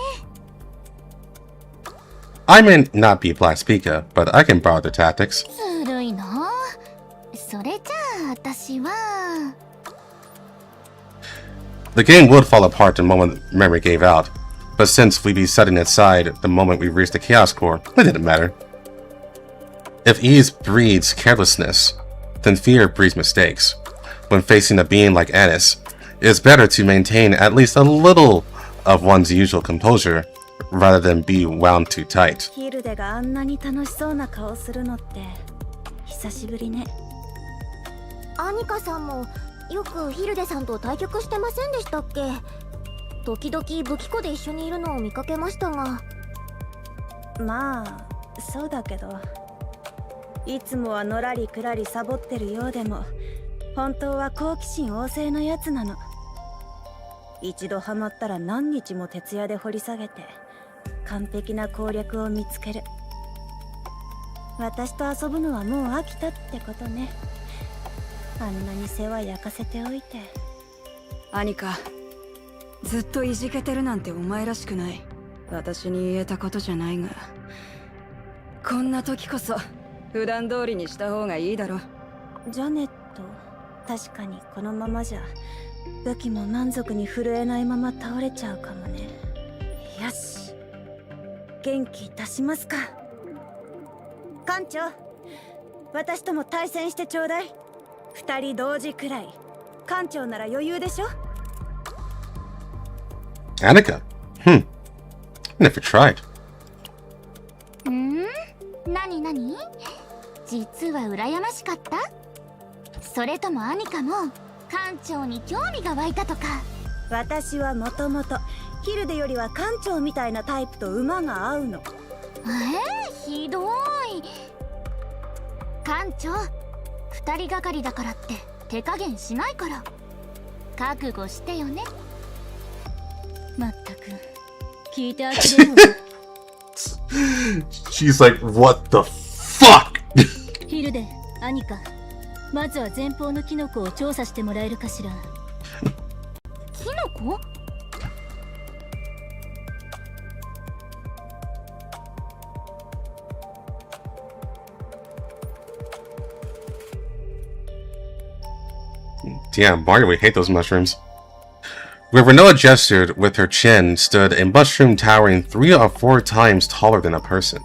I may not be Black Speaker, but I can borrow the tactics. ずるいな。それじゃあ私は The game would fall apart the moment memory gave out, but since we'd be setting it aside the moment we reached the Chaos Core, it didn't matter. If ease breeds carelessness, then fear breeds mistakes. When facing a being like Anis, it is better to maintain at least a little of one's usual composure, rather than be wound too tight. ヒルデがあんなに楽しそうな顔するのって久しぶりね。アニカさんもよくヒルデさんと対局してませんでしたっけ？時々武器庫で一緒にいるのを見かけましたが。まあそうだけど、いつもはのらりくらりサボってるようでも本当は好奇心旺盛なやつなの。一度ハマったら何日も徹夜で掘り下げて完璧な攻略を見つける。私と遊ぶのはもう飽きたってことね。あんなに世話焼かせておいて。アニカ、ずっといじけてるなんてお前らしくない。私に言えたことじゃないが、こんな時こそ普段通りにした方がいいだろ。ジャネット、確かにこのままじゃ武器も満足に震えないまま倒れちゃうかもね。よし、元気出しますか。艦長、私とも対戦してちょうだい。二人同時くらい。艦長なら余裕でしょ。Annika? Never tried. なになに？実は羨ましかった？それともアニカも艦長に興味が湧いたとか？私はもともとヒルデよりは艦長みたいなタイプと馬が合うの。ひどい。艦長、二人がかりだからって手加減しないから覚悟してよね。まったく聞いてあきれるわ。She's like, what the fuck? ヒルデ、アニカ、まずは前方のキノコを調査してもらえるかしら。キノコDamn, Mario would hate those mushrooms. Where Renoa gestured with her chin stood a mushroom towering 3 or 4 times taller than a person.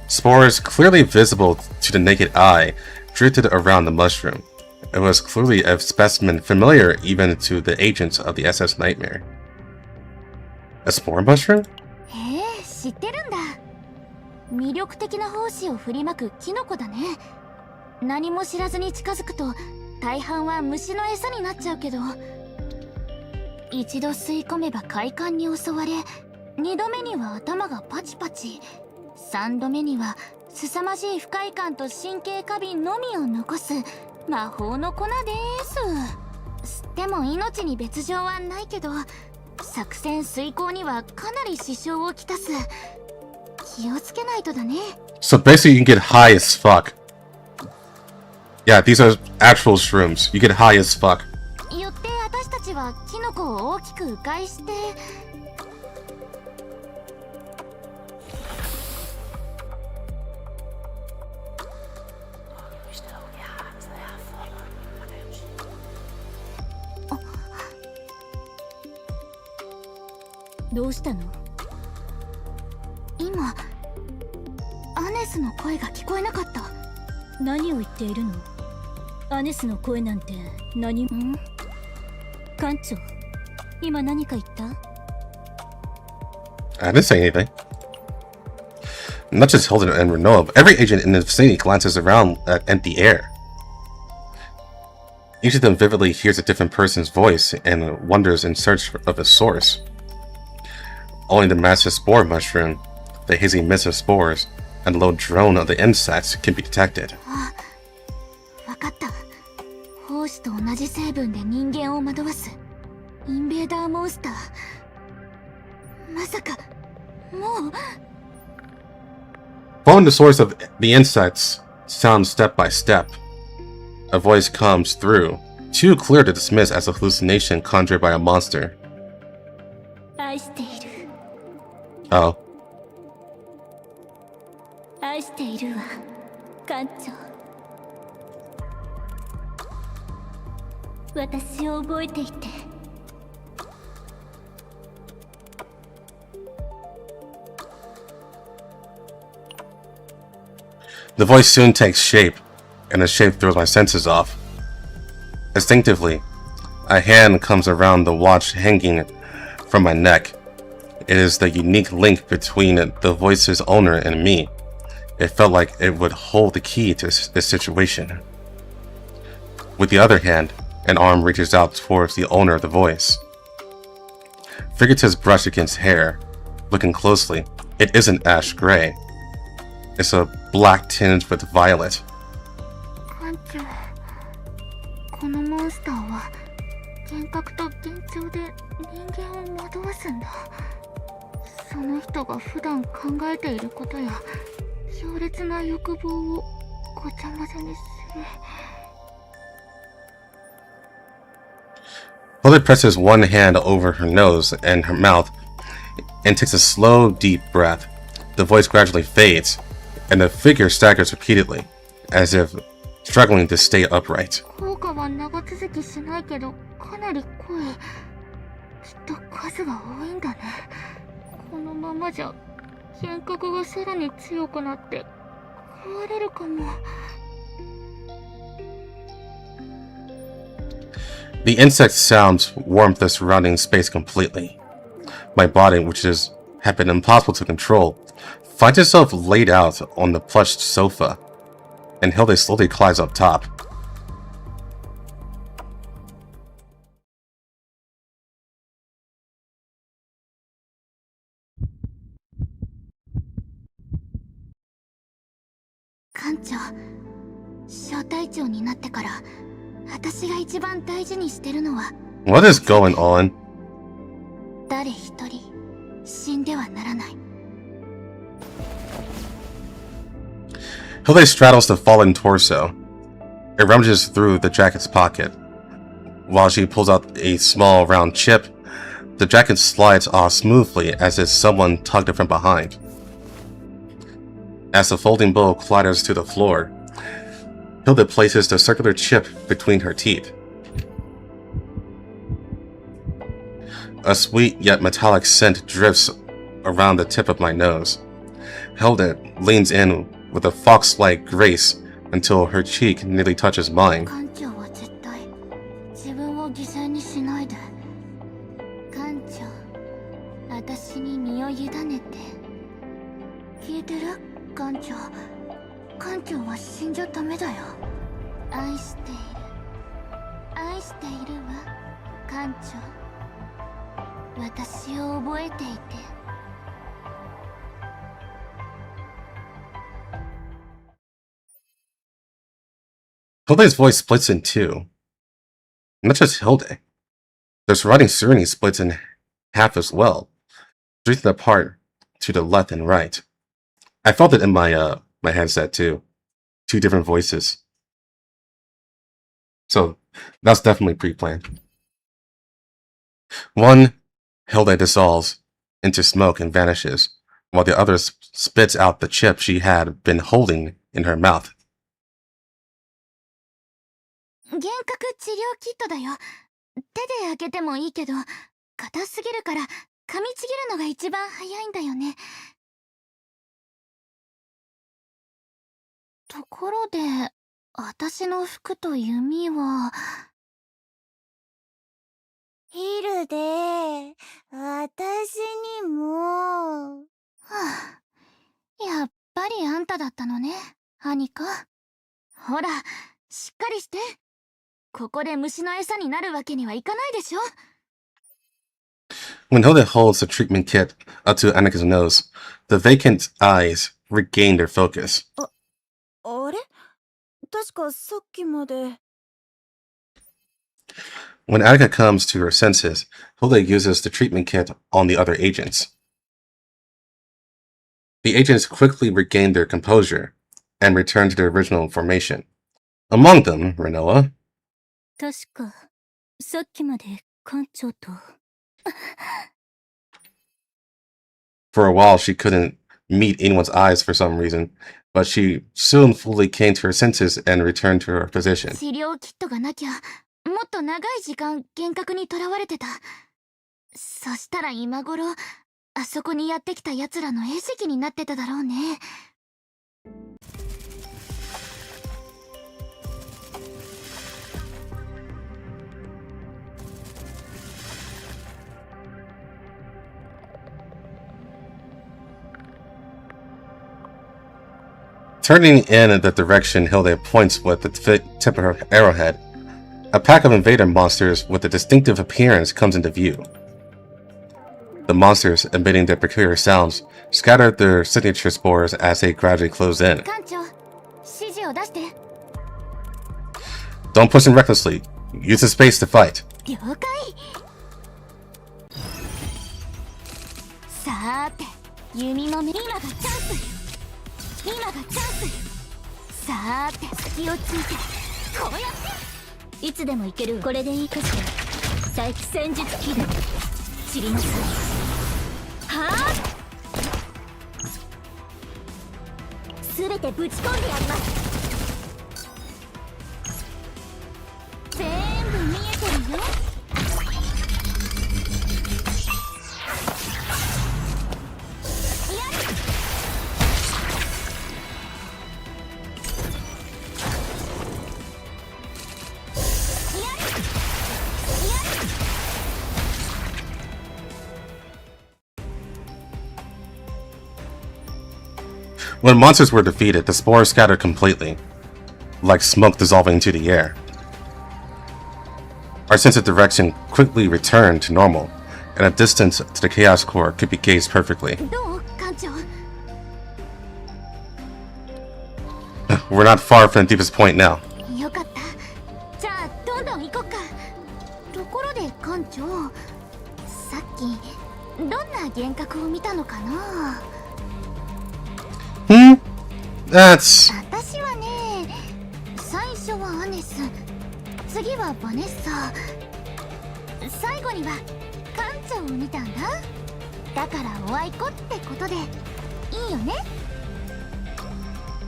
Spores, clearly visible to the naked eye, drifted around the mushroom. It was clearly a specimen familiar even to the agents of the SS Nightmare. A spore mushroom? へえ、知ってるんだ。魅力的な胞子を振りまくキノコだね。何も知らずに近づくと大半は虫の餌になっちゃうけど、一度吸い込めば快感に襲われ、2度目には頭がパチパチ、3度目には凄まじい不快感と神経過敏のみを残す魔法の粉です。吸っても命に別状はないけど、作戦遂行にはかなり支障をきたす。気をつけないとだね。 So basically you can get high as fuck. Yeah, these are actual shrooms. You get high as fuck. よって私たちはキノコを大きく迂回して、どうしたの？今アネスの声が聞こえなかった。何を言っているの？アネスの声なんて何も。艦長、今何か言った？ I didn't say anything. Not just Hilden and Renoa, but every agent in the vicinity glances around at empty air. Each of them vividly hears a different person's voice and wanders in search of a source. Only the massive spore mushroom, the hazy mist of spores, and the low drone of the insects can be detected. わかった。胞子と同じ成分で人間を惑わすインベーダーモンスター。まさかもう。 Following the source of the insects sounds step by step. A voice comes through, too clear to dismiss as a hallucination conjured by a monster. 愛している。 Oh. 愛しているわ、艦長。私を覚えていて。The voice soon takes shape, and the shape throws my senses off. Instinctively, a hand comes around the watch hanging from my neck. It is the unique link between the voice's owner and me. It felt like it would hold the key to this situation. With the other hand, an arm reaches out towards the owner of the voice. Fingertips brush against hair. Looking closely, it isn't ash gray. It's a black tinge with violet. 艦長、このモンスターは幻覚と幻聴で人間を惑わすんだ。その人が普段考えていることや強烈な欲望をごちゃ混ぜにする。Mother presses one hand over her nose and her mouth and takes a slow, deep breath. The voice gradually fades, and the figure staggers repeatedly, as if struggling to stay upright. 効果は長続きしないけどかなり濃い。きっと数が多いんだね。このままじゃ幻覚がさらに強くなって壊れるかも。The insect sounds warp the surrounding space completely. My body, which had been impossible to control, finds itself laid out on the plush sofa, and Hilde slowly climbs up top. What is going on? 誰一人死んではならない。 Hilde straddles the fallen torso. It rummages through the jacket's pocket. While she pulls out a small round chip, the jacket slides off smoothly as if someone tugged it from behind. As the folding bowl clatters to the floor, Hilde places the circular chip between her teeth. A sweet yet metallic scent drifts around the tip of my nose. Hilde leans in with a fox-like grace until her cheek nearly touches mine. 艦長は絶対自分を犠牲にしないで。艦長、私に身を委ねて。聞いてる？艦長。艦長は死んじゃダメだよ。愛している。愛しているわ、艦長。私を覚えていて。Hilde's voice splits in two. Not just Hilde. The surrounding Serenity splits in half as well, drifting apart to the left and right. I felt it in my my headset too. Two different voices. So that's definitely pre-planned. One, Hilde dissolves into smoke and vanishes, while the other spits out the chip she had been holding in her mouth. 幻覚治療キットだよ。手で開けてもいいけど、硬すぎるから噛みちぎるのが一番早いんだよね。ところで、私の服と弓は。ヒルで、私にも。はあ、やっぱりあんただったのね、アニカ。ほら、しっかりして。ここで虫の餌になるわけにはいかないでしょ。When Hilde holds the treatment kit up to Annika's nose, the vacant eyes regain their focus. あれ？確かさっきまで。When Annika comes to her senses, Hilde uses the treatment kit on the other agents. The agents quickly regain their composure and return to their original formation. Among them, Renoa. 確かさっきまで艦長と。For a while, she couldn't meet anyone's eyes for some reason, but she soon fully came to her senses and returned to her position. 治療キットがなきゃ、もっと長い時間幻覚にとらわれてた。そしたら今頃、あそこにやってきた奴らの餌食になってただろうね。Turning in the direction Hilde points with the tip of her arrowhead, a pack of invader monsters with a distinctive appearance comes into view. The monsters, emitting their peculiar sounds, scatter their signature spores as they gradually close in. 艦長指示を出して。 Don't push them recklessly. Use the space to fight. 了解。さーて弓の目今がチャンス。今がチャンス。さーて隙をついてこうやっていつでもいける。これでいいかしら。待機戦術切る。散りなさい。はあ。すべてぶち込んでやります。全部見えてるよ。When monsters were defeated, the spores scattered completely, like smoke dissolving into the air. Our sense of direction quickly returned to normal, and a distance to the Chaos Core could be gauged perfectly. どう艦長。 We're not far from the deepest point now. よかった。じゃあどんどん行こっか。ところで艦長、さっきどんな幻覚を見たのかな。That's... 私はね、最初はアネス、次はバネッサ、最後には艦長を見たんだ。だからおあいこってことでいいよね。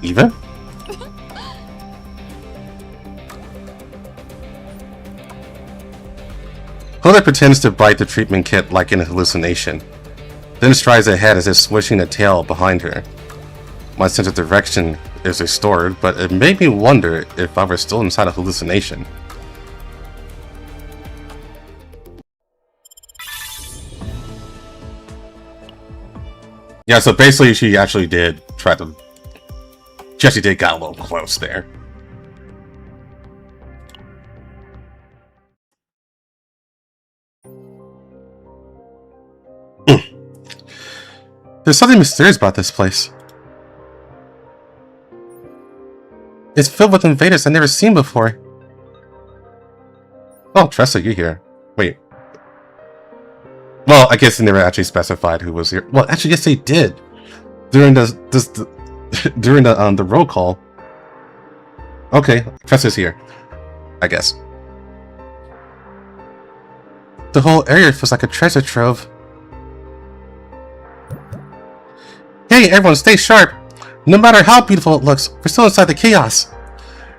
Even? Hilda pretends to bite the treatment kit like in a hallucination, then strides ahead as if swishing a tail behind her. My sense of direction is restored, but it made me wonder if I were still inside a hallucination. Yeah, so basically she actually did try to... She actually did got a little close there. There's something mysterious about this place. It's filled with invaders I've never seen before. Oh, Tressa, you're here. Wait. Well, I guess they never actually specified who was here. Well, actually, yes, they did. During the roll call. Okay, Tressa's here. I guess. The whole area feels like a treasure trove. Hey, everyone, stay sharp. No matter how beautiful it looks, we're still inside the chaos.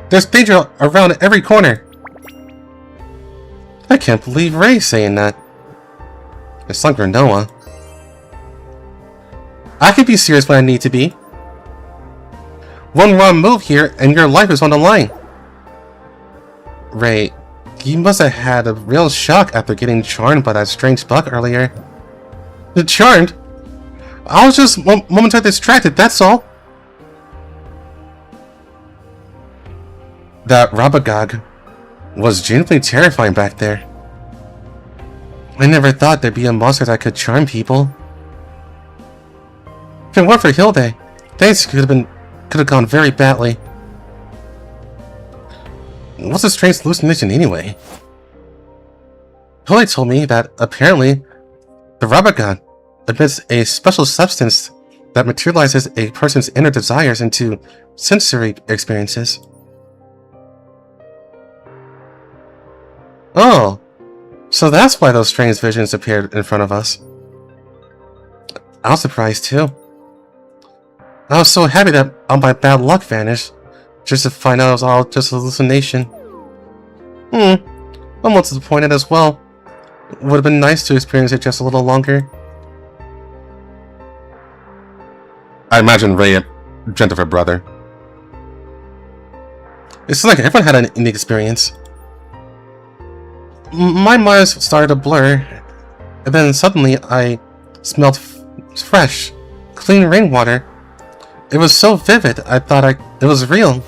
There's danger around every corner. I can't believe Ray's saying that. It's like Noah. I can be serious when I need to be. One wrong move here and your life is on the line. Ray, you must have had a real shock after getting charmed by that strange bug earlier. Charmed? I was just momentarily distracted, that's all. That Rabagog was genuinely terrifying back there. I never thought there'd be a monster that could charm people. If it weren't for Hilde, things could have gone very badly. What's a strange hallucination anyway? Hilde told me that apparently the Rabagog emits a special substance that materializes a person's inner desires into sensory experiences. Oh, so that's why those strange visions appeared in front of us. I was surprised too. I was so happy that all my bad luck vanished, just to find out it was all just a hallucination. I'm almost disappointed as well. It would have been nice to experience it just a little longer. I imagine Ray dreamt of her brother. It's like everyone had an unique experience. My mind started to blur, and then suddenly I smelled fresh, clean rainwater. It was so vivid, I thought it was real.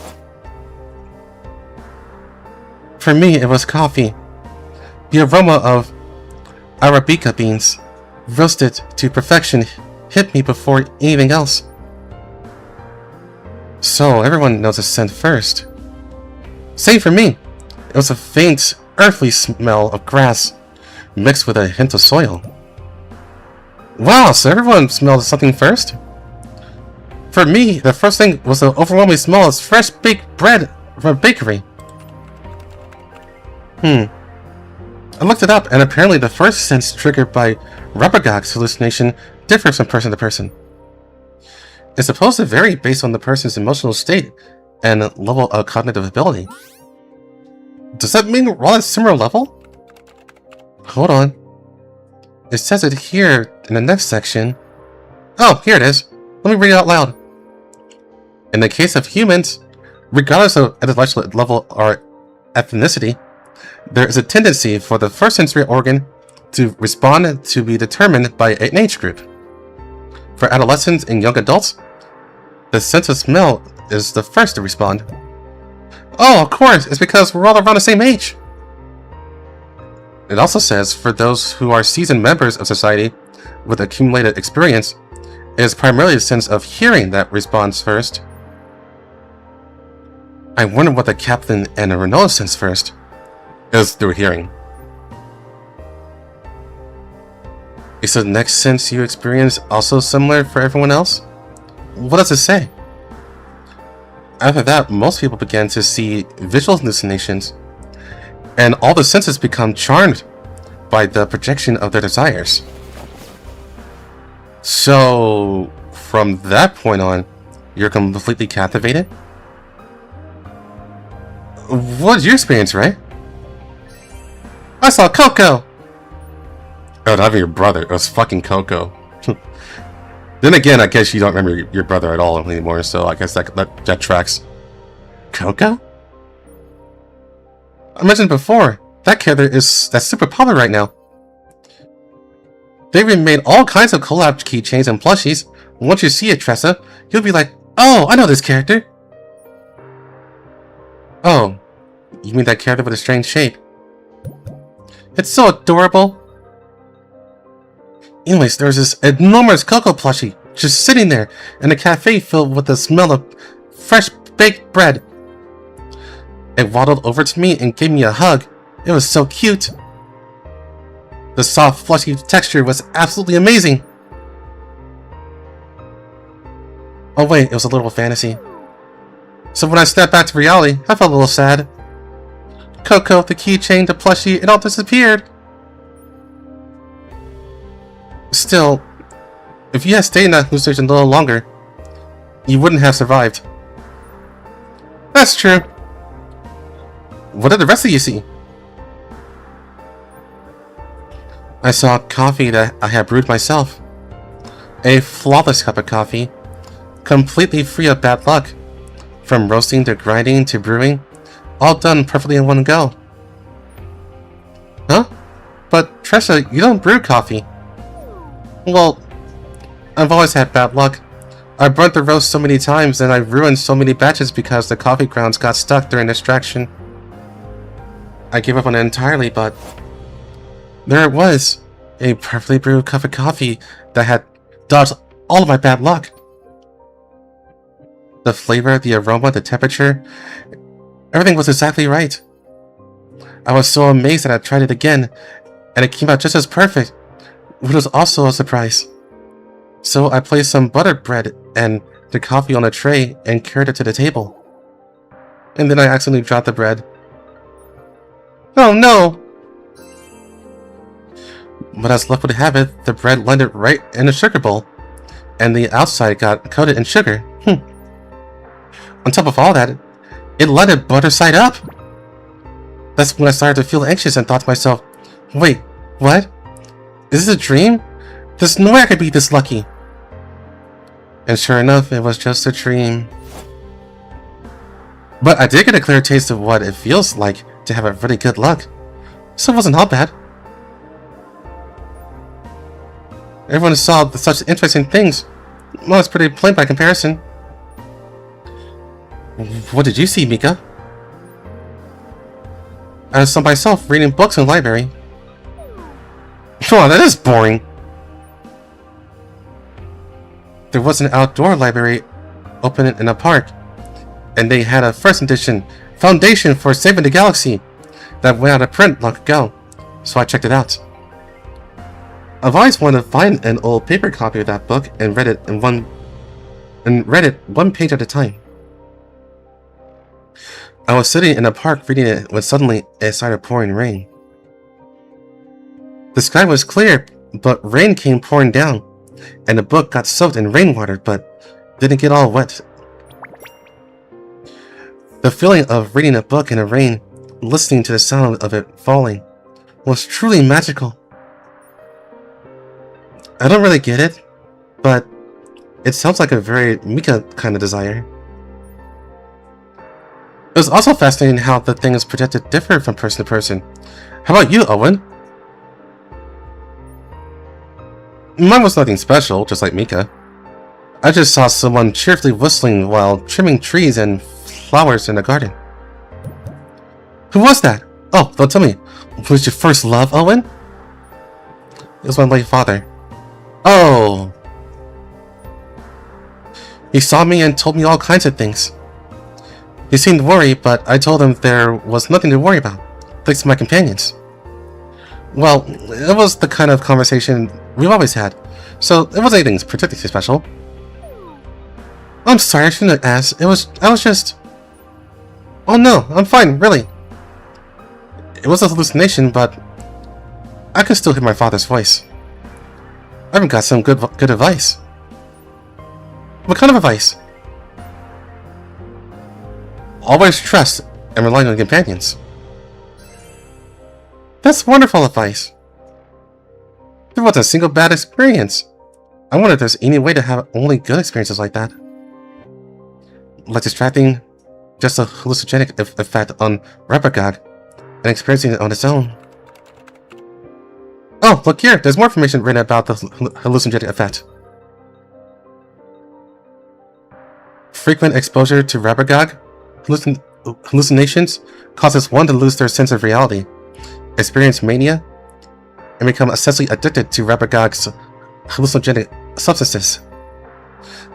For me, it was coffee. The aroma of Arabica beans, roasted to perfection, hit me before anything else. So, everyone knows the scent first. Same for me. It was a faint, earthly smell of grass, mixed with a hint of soil. Wow, so everyone smelled something first? For me, the first thing was the overwhelming smell of fresh baked bread from a bakery. I looked it up, and apparently the first sense triggered by Rubbergog's hallucination differs from person to person. It's supposed to vary based on the person's emotional state and level of cognitive ability. Does that mean we're all at a similar level? Hold on. It says it here in the next section. Oh, here it is. Let me read it out loud. In the case of humans, regardless of intellectual level or ethnicity, there is a tendency for the first sensory organ to respond to be determined by an age group. For adolescents and young adults, the sense of smell is the first to respond. Oh, of course, it's because we're all around the same age. It also says for those who are seasoned members of society with accumulated experience, it is primarily the sense of hearing that responds first. I wonder what the captain and the Renault sense first. It was through hearing. Is the next sense you experience also similar for everyone else? What does it say? After that, most people began to see visual hallucinations, and all the senses become charmed by the projection of their desires. So, from that point on, you're completely captivated? What did you experience, Ray? I saw Coco! Oh, not even your brother. It was fucking Coco. Then again, I guess you don't remember your brother at all anymore, so I guess that tracks. Coco? I mentioned before, that character that's super popular right now. They even made all kinds of collab keychains and plushies. Once you see it, Tressa, you'll be like, oh, I know this character. Oh, you mean that character with a strange shape? It's so adorable. Anyways, there's this enormous Coco plushie just sitting there in a cafe filled with the smell of fresh baked bread. It waddled over to me and gave me a hug. It was so cute. The soft, fleshy texture was absolutely amazing. Oh wait, it was a little fantasy. So when I stepped back to reality, I felt a little sad. Coco, the keychain, the plushie, it all disappeared. Still, if you had stayed in that hallucination a little longer, you wouldn't have survived. That's true. What did the rest of you see? I saw coffee that I had brewed myself. A flawless cup of coffee, completely free of bad luck. From roasting to grinding to brewing, all done perfectly in one go. Huh? But Tressa, you don't brew coffee. Well, I've always had bad luck. I burnt the roast so many times and I ruined so many batches because the coffee grounds got stuck during extraction. I gave up on it entirely, but there it was. A perfectly brewed cup of coffee that had dodged all of my bad luck. The flavor, the aroma, the temperature, everything was exactly right. I was so amazed that I tried it again, and it came out just as perfect, which was also a surprise. So I placed some buttered bread and the coffee on a tray and carried it to the table. And then I accidentally dropped the bread. Oh no! But as luck would have it, the bread landed right in the sugar bowl, and the outside got coated in sugar. On top of all that, it landed butter side up. That's when I started to feel anxious and thought to myself, wait, what? Is this a dream? There's no way I could be this lucky. And sure enough, it was just a dream. But I did get a clear taste of what it feels like to have a really good luck. So it wasn't all bad. Everyone saw such interesting things. Well, it's pretty plain by comparison. What did you see, Mika? I saw myself reading books in the library. Oh, that is boring. There was an outdoor library open in a park, and they had a first edition Foundation for Saving the Galaxy that went out of print long ago, so I checked it out. I've always wanted to find an old paper copy of that book and read it one page at a time. I was sitting in a park reading it when suddenly it started pouring rain. The sky was clear, but rain came pouring down, and the book got soaked in rainwater but didn't get all wet. The feeling of reading a book in the rain, listening to the sound of it falling, was truly magical. I don't really get it, but it sounds like a very Mika kind of desire. It was also fascinating how the things projected differed from person to person. How about you, Owen? Mine was nothing special, just like Mika. I just saw someone cheerfully whistling while trimming trees and flowers in the garden. Who was that? Oh, don't tell me. Was your first love, Owen? It was my late father. Oh. He saw me and told me all kinds of things. He seemed worried, but I told him there was nothing to worry about, thanks to my companions. Well, it was the kind of conversation we've always had, so it wasn't anything particularly special. I'm sorry, I shouldn't have asked. I was just... Oh no, I'm fine, really. It was a hallucination, but I could still hear my father's voice. I even got some good advice. What kind of advice? Always trust and rely on your companions. That's wonderful advice. There wasn't a single bad experience. I wonder if there's any way to have only good experiences like that. Like distracting just a hallucinogenic effect on Repagog and experiencing it on its own. Oh, look here! There's more information written about the hallucinogenic effect. Frequent exposure to Repagog hallucinations causes one to lose their sense of reality, experience mania, and become obsessively addicted to Repagog's hallucinogenic substances.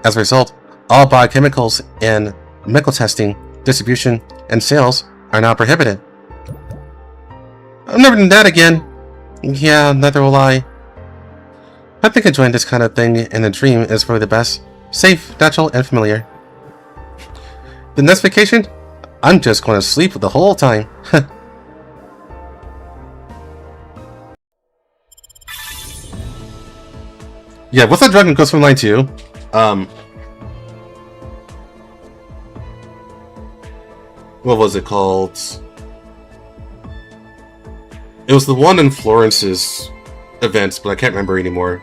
As a result, all biochemicals and medical testing, distribution, and sales are now prohibited. I'm never doing that again. Yeah, neither will I. I think enjoying this kind of thing in a dream is probably the best. Safe, natural, and familiar. The next vacation? I'm just going to sleep the whole time. Yeah, what's that drug in Ghost from Line 2? What was it called? It was the one in Florence's events, but I can't remember anymore.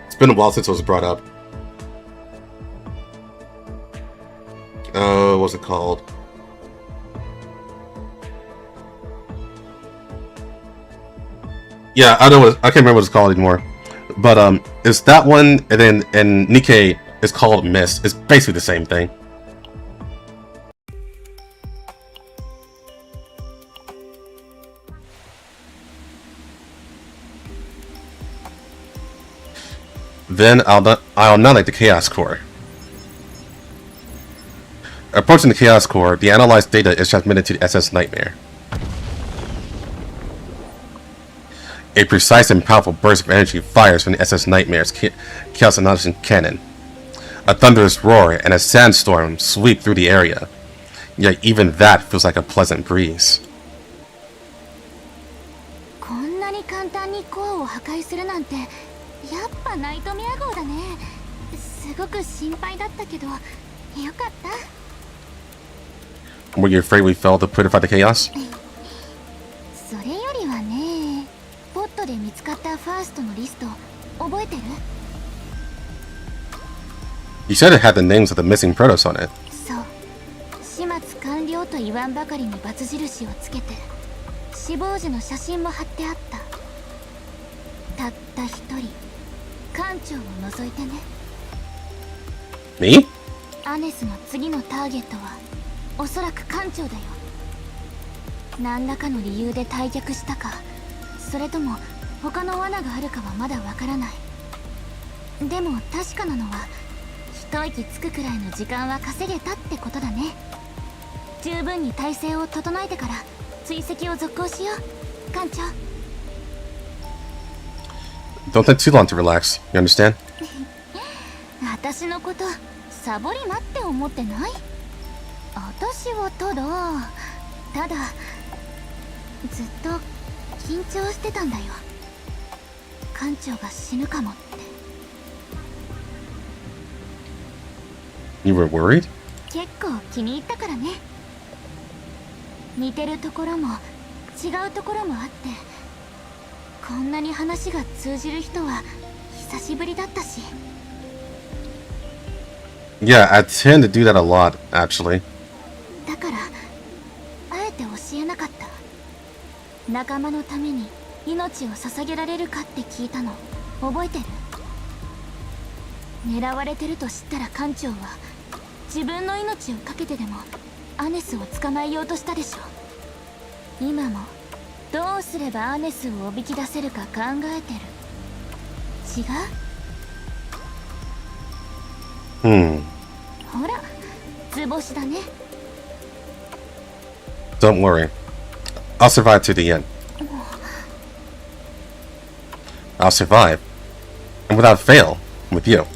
It's been a while since it was brought up. What was it called? Yeah, I can't remember what it's called anymore. But it's that one, and then Nikkei is called Mist. It's basically the same thing. Then I'll nominate the Chaos Core. Approaching the Chaos Core, the analyzed data is transmitted to the SS Nightmare. A precise and powerful burst of energy fires from the SS Nightmare's Chaos Annihilation Cannon. A thunderous roar and a sandstorm sweep through the area. Yet even that feels like a pleasant breeze. こんなに簡単にコアを破壊するなんてやっぱナイトメア号だね。すごく心配だったけどよかった。Were you afraid we failed to purify the chaos? それよりはね、ポットで見つかったファーストのリスト覚えてる？ You said it had the names of the missing Protoss on it. そう。始末完了と言わんばかりにバツ印をつけて、死亡時の写真も貼ってあった。たった一人、艦長を除いてね。Me? アネスの次のターゲットはおそらく艦長だよ。何らかの理由で退却したか、それとも他の罠があるかはまだわからない。でも確かなのは一息つくくらいの時間は稼げたってことだね。十分に体制を整えてから追跡を続行しよう、艦長。 Don't take too long to relax. You understand? 私のことサボりなって思ってない？私はただずっと緊張してたんだよ。艦長が死ぬかもって。 You were worried? 結構気に入ったからね。似てるところも違うところもあって、こんなに話が通じる人は久しぶりだったし。 Yeah, I tend to do that a lot, actually. だからあえて教えなかった。仲間のために命を捧げられるかって聞いたの覚えてる？狙われてると知ったら艦長は自分の命を懸けてでもアネスを捕まえようとしたでしょ。今もどうすればアネスをおびき出せるか考えてる。違う？ほら、図星だね。 Don't worry. I'll survive to the end. I'll survive. And without fail, with you.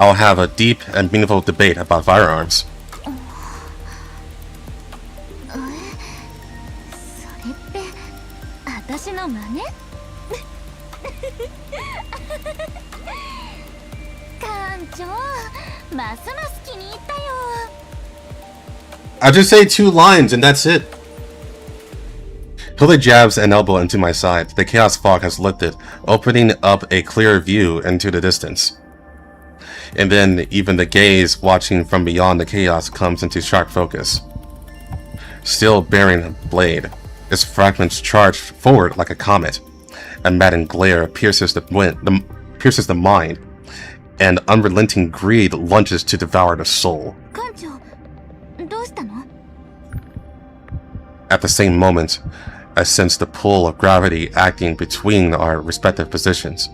I'll have a deep and meaningful debate about firearms. それって私の真似？艦長、ますます気に入ったよ。 I just say 2 lines and that's it. Hilda jabs an elbow into my side. The chaos fog has lifted, opening up a clear view into the distance. And then even the gaze watching from beyond the chaos comes into sharp focus. Still bearing a blade, its fragments charge forward like a comet. A maddened glare pierces the mind, and unrelenting greed lunges to devour the soul. 艦長、どうしたの？ At the same moment, I sense the pull of gravity acting between our respective positions.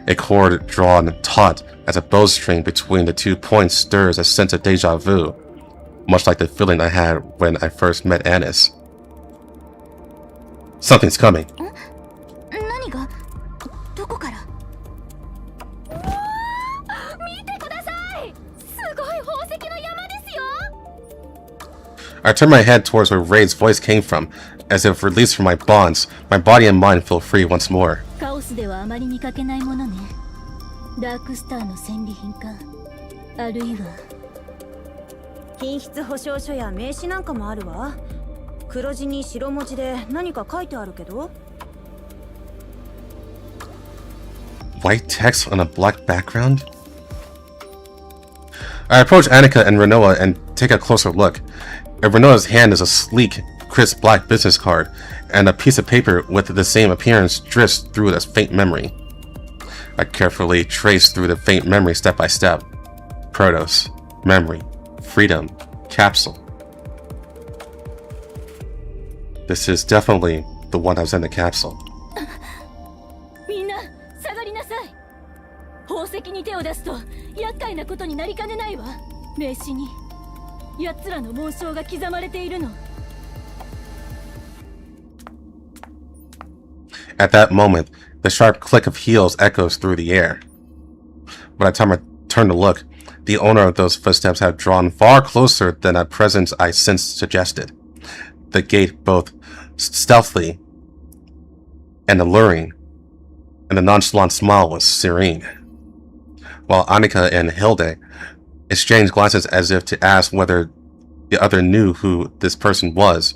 A cord drawn taut as a bowstring between the 2 points stirs a sense of deja vu, much like the feeling I had when I first met Annis. Something's coming. 何が？どこから？見てください！すごい宝石の山ですよ！ I turn my head towards where Raid's voice came from. As if released from my bonds, my body and mind feel free once more. カオスではあまり見かけないものね。ダークスターの戦利品か、あるいは品質保証書や名刺なんかもあるわ。黒字に白文字で何か書いてあるけど。 White text on a black background? I approach Annika and Renoa and take a closer look. In Renoa's hand is a sleek, crisp black business card, and a piece of paper with the same appearance drifts through this faint memory. I carefully trace through the faint memory step by step. Protos, memory, freedom, capsule. This is definitely the one that was in the capsule. みんな下がりなさい。宝石に手を出すと厄介なことになりかねないわ。名刺に奴らの紋章が刻まれているの。 At that moment, the sharp click of heels echoes through the air. When I turn to look, the owner of those footsteps had drawn far closer than a presence I sensed suggested. The gait both stealthy and alluring, and the nonchalant smile was serene. While Annika and Hilde exchanged glances as if to ask whether the other knew who this person was,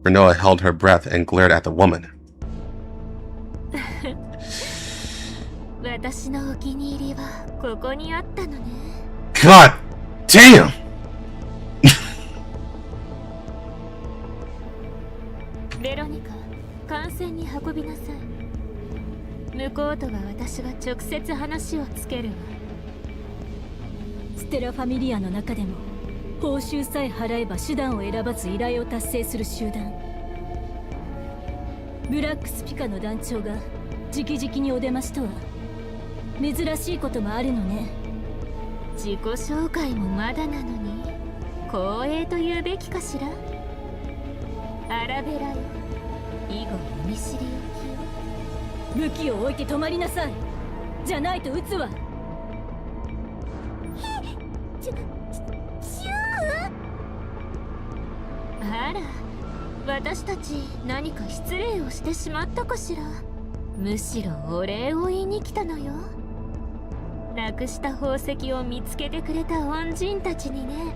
Renoa held her breath and glared at the woman. 私のお気に入りはここにあったのね。 God damn! ベロニカ、艦船に運びなさい。向こうとは私が直接話をつけるわ。ステラファミリアの中でも報酬さえ払えば手段を選ばず依頼を達成する集団。ブラックスピカの団長が直々にお出ましとは珍しいこともあるのね。自己紹介もまだなのに光栄と言うべきかしら。アラベラよ、以後お見知りおきよ。武器を置いて止まりなさい。じゃないと撃つわ。あら、私たち何か失礼をしてしまったかしら。むしろお礼を言いに来たのよ。なくした宝石を見つけてくれた恩人たちにね。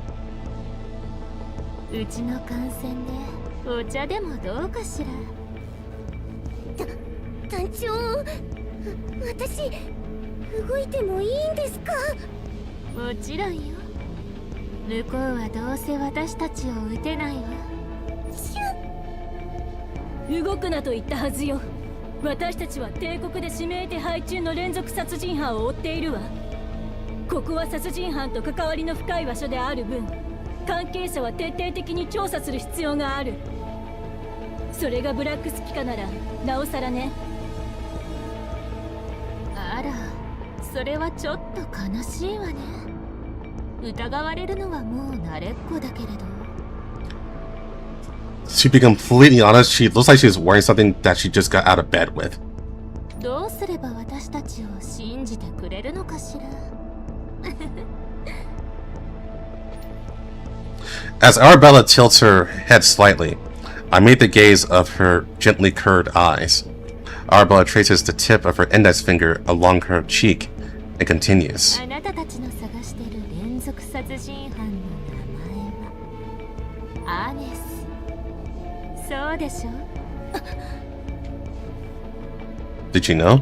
うちの艦船でお茶でもどうかしら。団長、私動いてもいいんですか？もちろんよ。向こうはどうせ私たちを撃てないわ。動くなと言ったはずよ。私たちは帝国で指名手配中の連続殺人犯を追っているわ。ここは殺人犯と関わりの深い場所である分、関係者は徹底的に調査する必要がある。それがブラックスピカならなおさらね。あら、それはちょっと悲しいわね。疑われるのはもう慣れっこだけれど。To be completely honest, she looks like she's wearing something that she just got out of bed with. どうすれば私たちを信じてくれるのかしら。As Arabella tilts her head slightly, I meet the gaze of her gently curved eyes. Arabella traces the tip of her index finger along her cheek and continues. あなたたちの探してる連続殺人犯の名前はアネス。そうでしょ。Did you know?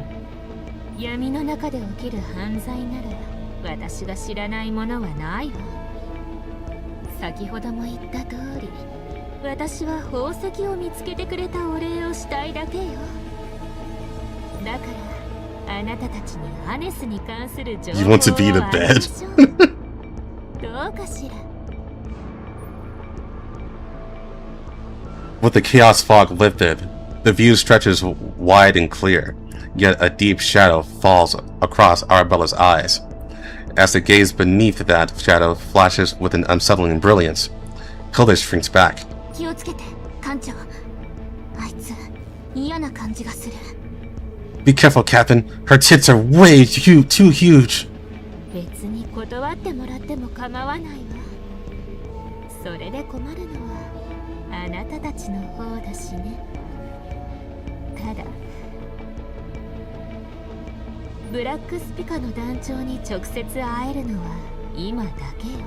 闇の中で起きる犯罪なら私が知らないものはないわ。先ほども言った通り、私は宝石を見つけてくれたお礼をしたいだけよ。だからあなたたちにアネスに関する情報を You want to be the あげましょう。どうかしら。With the chaos fog lifted, the view stretches wide and clear, yet a deep shadow falls across Arabella's eyes. As the gaze beneath that shadow flashes with an unsettling brilliance, Hilda shrinks back. 気をつけて、艦長。あいつ、嫌な感じがする。Be careful, Captain. Her tits are way too huge. 別に断ってもらっても構わないわ。それで困るのはあなたたちの方だしね。ただブラックスピカの団長に直接会えるのは今だけよ。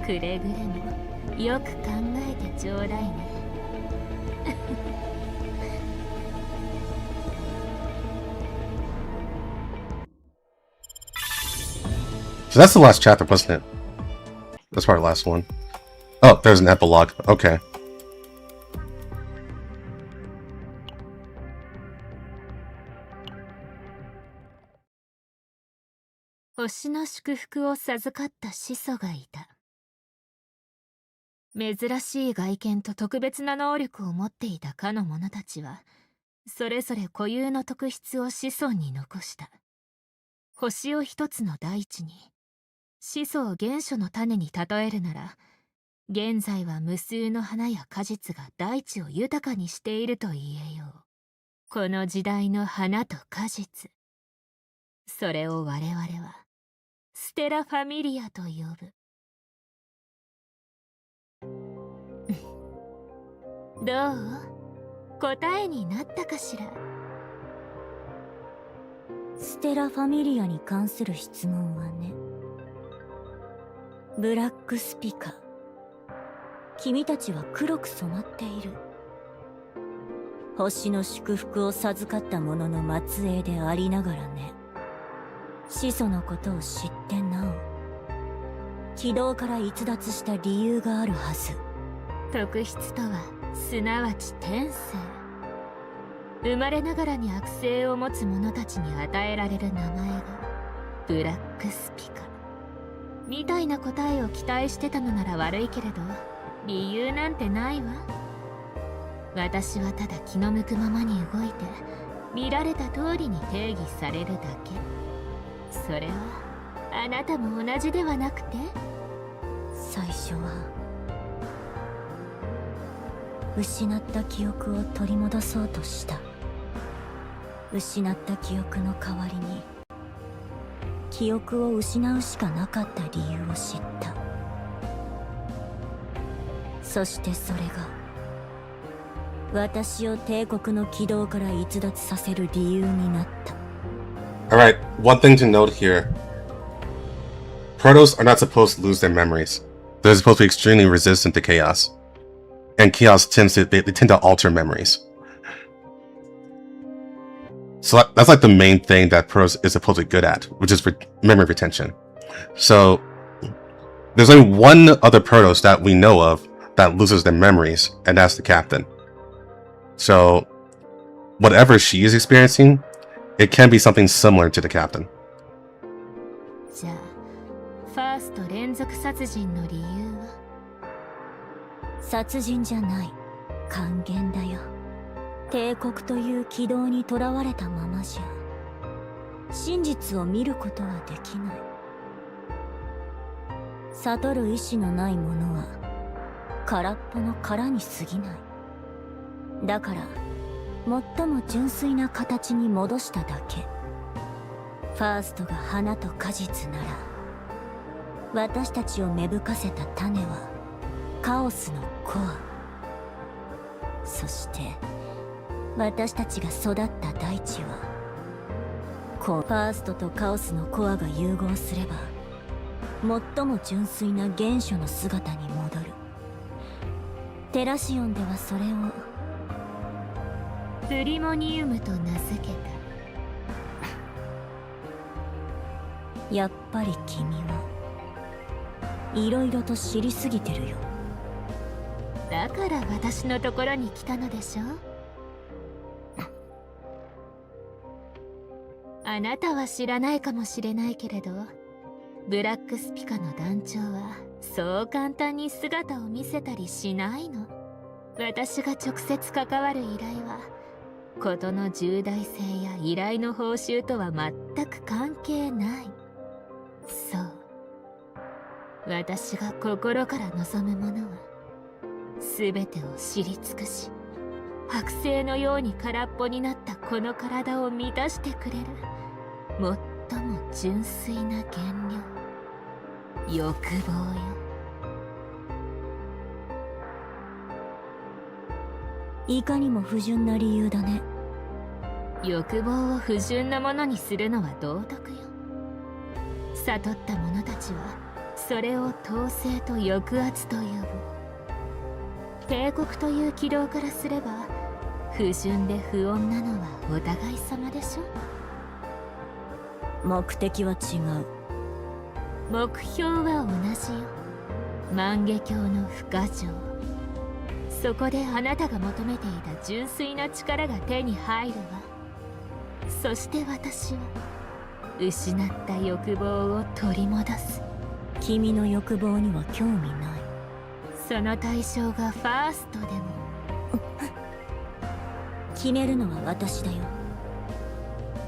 くれぐれもよく考えてちょうだいね。So that's the last chapter, wasn't it? That's probably the last one. Oh, there's an epilogue. Okay. 星の祝福を授かった始祖がいた。珍しい外見と特別な能力を持っていたかの者たちは、それぞれ固有の特質を子孫に残した。星を一つの大地に、始祖を原初の種に例えるなら、現在は無数の花や果実が大地を豊かにしていると言えよう。この時代の花と果実。それを我々は、ステラファミリアと呼ぶ。どう？答えになったかしら。ステラファミリアに関する質問はね、ブラックスピカ、君たちは黒く染まっている。星の祝福を授かった者の末裔でありながらね。始祖のことを知ってなお軌道から逸脱した理由があるはず。特質とはすなわち天性。生まれながらに悪性を持つ者たちに与えられる名前がブラックスピカ。みたいな答えを期待してたのなら悪いけれど、理由なんてないわ。私はただ気の向くままに動いて、見られた通りに定義されるだけ。それはあなたも同じではなくて？最初は失った記憶を取り戻そうとした。失った記憶の代わりに記憶を失うしかなかった理由を知った。そしてそれが私を帝国の軌道から逸脱させる理由になった。 Alright, one thing to note here. Protos are not supposed to lose their memories. They're supposed to be extremely resistant to chaos. And chaos tend to alter memories. So that's like the main thing that Protos is supposed to be good at, which is memory retention. So there's only one other Protos that we know of that loses their memories, and that's the captain. So whatever she is experiencing, it can be something similar to the captain. じゃあ、ファースト連続殺人の理由は？殺人じゃない、還元だよ。帝国という軌道にとらわれたままじゃ真実を見ることはできない。悟る意志のないものは空っぽの殻に過ぎない。だから最も純粋な形に戻しただけ。ファーストが花と果実なら、私たちを芽吹かせた種はカオスのコア。そして私たちが育った大地はファーストとカオスのコアが融合すれば最も純粋な原初の姿に戻る。テラシオンではそれをプリモニウムと名付けた。やっぱり君はいろいろと知りすぎてるよ。だから私のところに来たのでしょ。あなたは知らないかもしれないけれど、ブラックスピカの団長はそう簡単に姿を見せたりしないの。私が直接関わる依頼は事の重大性や依頼の報酬とは全く関係ない。そう、私が心から望むものは全てを知り尽くし、剥製のように空っぽになったこの体を満たしてくれる最も純粋な原料、欲望よ。いかにも不純な理由だね。欲望を不純なものにするのは道徳よ。悟った者たちはそれを統制と抑圧と呼ぶ。帝国という軌道からすれば不純で不穏なのはお互い様でしょ。目的は違う。目標は同じよ。万華鏡の不可情。そこであなたが求めていた純粋な力が手に入るわ。そして私は失った欲望を取り戻す。君の欲望には興味ない。その対象がファーストでも決めるのは私だよ。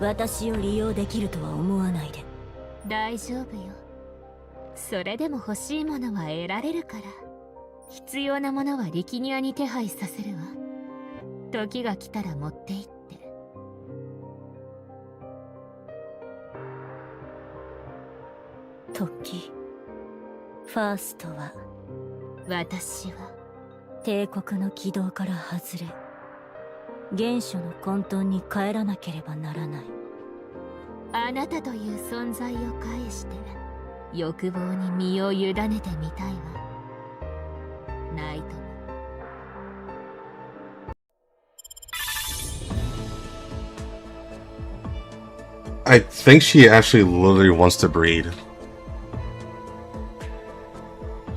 私を利用できるとは思わないで。大丈夫よ。それでも欲しいものは得られるから。必要なものは力ニアに手配させるわ。時が来たら持って行って。時、ファーストは私は帝国の軌道から外れ、原初の混沌に帰らなければならない。あなたという存在を介して欲望に身を委ねてみたいわ。ナイト。I think she actually literally wants to breed.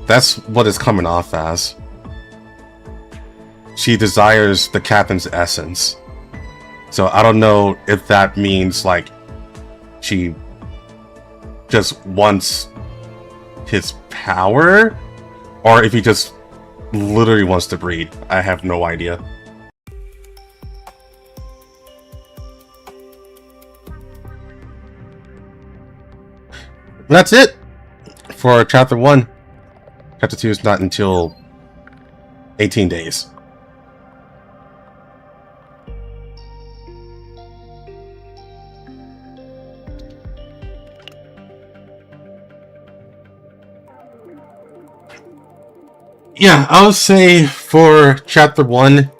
That's what it's coming off as. She desires the captain's essence. So I don't know if that means like she just wants his power, or if he just literally wants to breed. I have no idea. That's it for chapter 1. Chapter 2 is not until 18 days. Yeah, I'll say for chapter 1,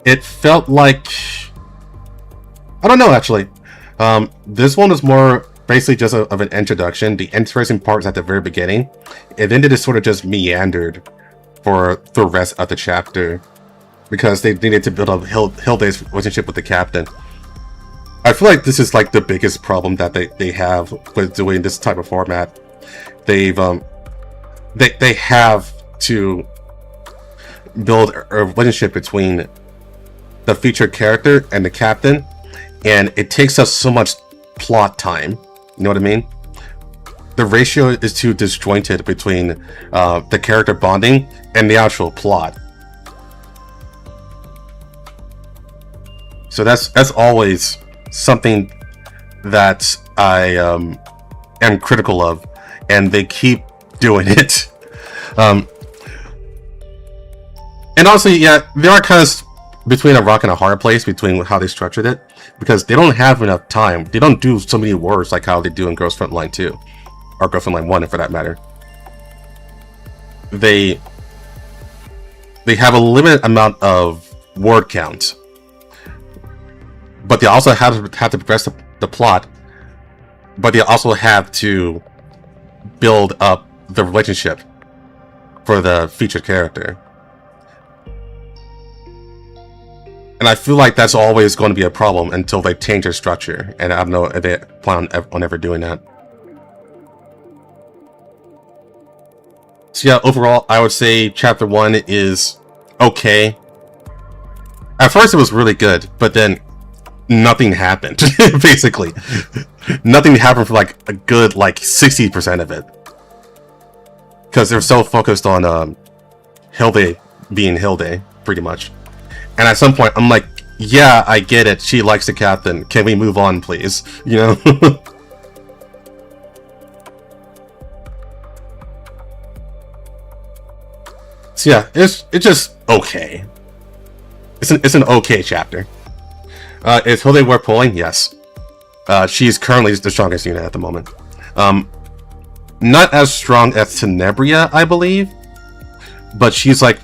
it felt like, I don't know actually. This one was more basically just of an introduction. The interesting part was at the very beginning, and then it just sort of just meandered for the rest of the chapter because they needed to build up Hilde's relationship with the captain. I feel like this is like the biggest problem that they have with doing this type of format. They've they have to build a relationship between the featured character and the captain, and it takes us so much plot time. You know what I mean? The ratio is too disjointed between the character bonding and the actual plot. So that's always something that I am critical of, and they keep doing it. And also, yeah, they are kind of between a rock and a hard place between how they structured it, because they don't have enough time. They don't do so many words like how they do in Girls Frontline 2, or Girls Frontline 1 for that matter. They have a limited amount of word count, but they also have to progress the plot, but they also have to build up the relationship for the featured character. And I feel like that's always going to be a problem until they change their structure, and I don't know if they plan on ever doing that. So yeah, overall, I would say chapter 1 is okay. At first it was really good, but then nothing happened, basically. Nothing happened for like a good 60% of it. Because they're so focused on Hilde being Hilde, pretty much. And at some point, I'm like, yeah, I get it. She likes the captain. Can we move on, please? You know? So yeah, it's just okay. It's an okay chapter. Is Hilde worth pulling? Yes. She's currently the strongest unit at the moment. Not as strong as Tenebria, I believe, but she's like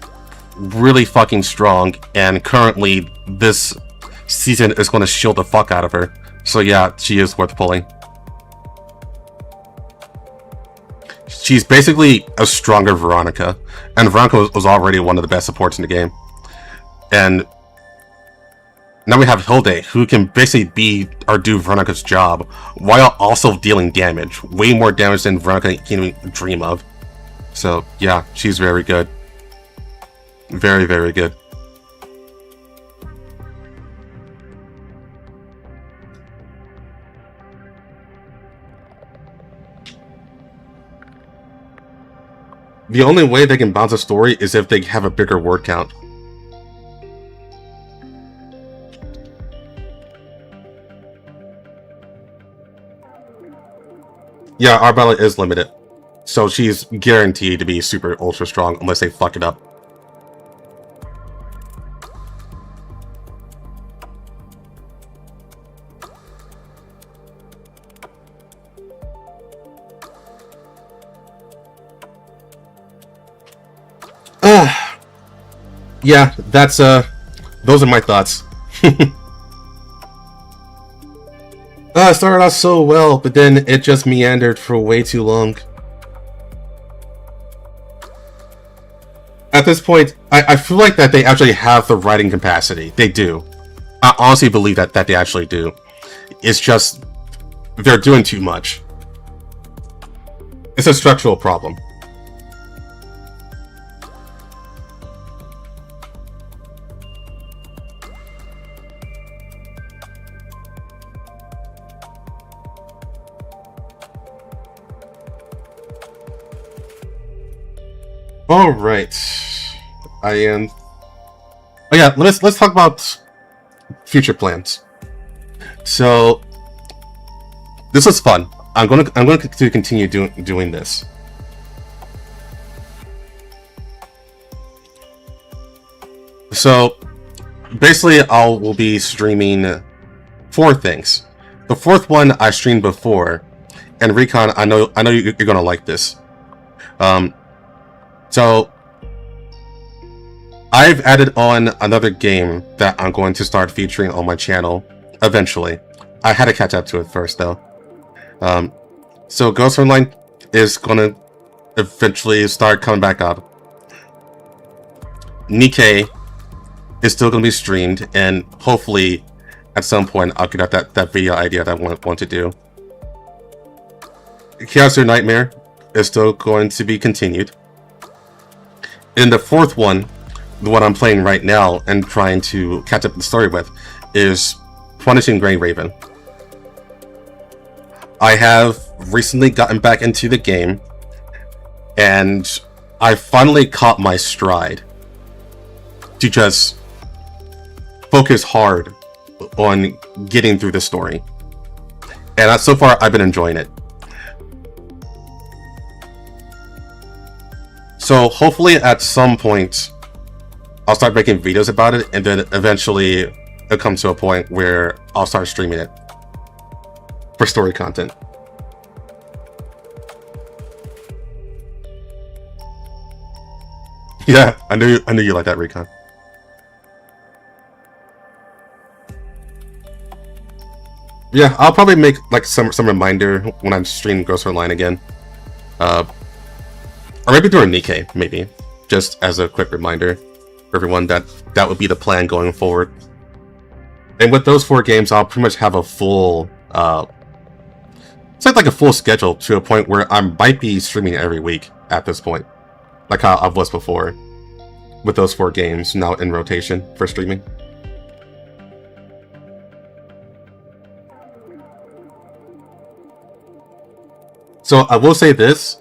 really fucking strong, and currently this season is going to shield the fuck out of her. So yeah, she is worth pulling. She's basically a stronger Veronica, and Veronica was already one of the best supports in the game. And now we have Hilde, who can basically be or do Veronica's job while also dealing damage. Way more damage than Veronica can even dream of. So yeah, she's very good. Very, very good. The only way they can bounce a story is if they have a bigger word count. Yeah, Arbella is limited, so she's guaranteed to be super ultra strong unless they fuck it up. Yeah, that's those are my thoughts. It started out so well, but then it just meandered for way too long. At this point, I feel like that they actually have the writing capacity. They do. I honestly believe that they actually do. It's just they're doing too much. It's a structural problem. All right. I am. Oh yeah, let's talk about future plans. So this was fun. I'm going to continue doing this. So basically, I will be streaming 4 things. The 4th one I streamed before, and Recon, I know you're gonna like this. So I've added on another game that I'm going to start featuring on my channel eventually. I had to catch up to it first though. So Ghost Online is gonna eventually start coming back up. Nikkei is still gonna be streamed, and hopefully at some point I'll get out that video idea that I want to do. Chaos or Nightmare is still going to be continued. And the 4th one, the one I'm playing right now and trying to catch up the story with, is Punishing Grey Raven. I have recently gotten back into the game, and I finally caught my stride to just focus hard on getting through the story. And so far, I've been enjoying it. So hopefully at some point, I'll start making videos about it, and then eventually it'll come to a point where I'll start streaming it for story content. Yeah, I knew you like that, Recon. Yeah, I'll probably make like some reminder when I'm streaming Ghost Online again. Or maybe during Nikkei, maybe. Just as a quick reminder for everyone that would be the plan going forward. And with those 4 games, I'll pretty much have a full it's like a full schedule to a point where I might be streaming every week at this point. Like how I was before. With those 4 games now in rotation for streaming. So I will say this,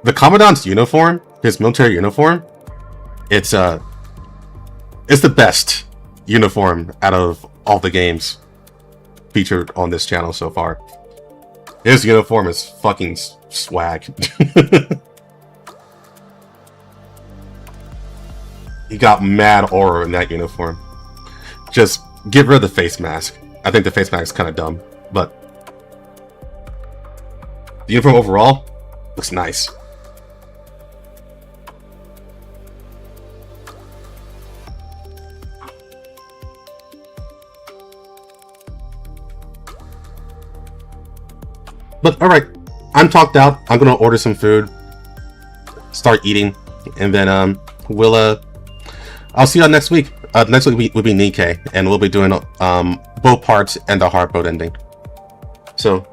the Commandant's uniform, his military uniform, it's the best uniform out of all the games featured on this channel so far. His uniform is fucking swag. He got mad aura in that uniform. Just get rid of the face mask. I think the face mask is kind of dumb, but the uniform overall looks nice. But alright, I'm talked out. I'm gonna order some food, start eating, and then I'll see y'all next week. Next week will be Nikkei, and we'll be doing both parts and the hard boat ending. So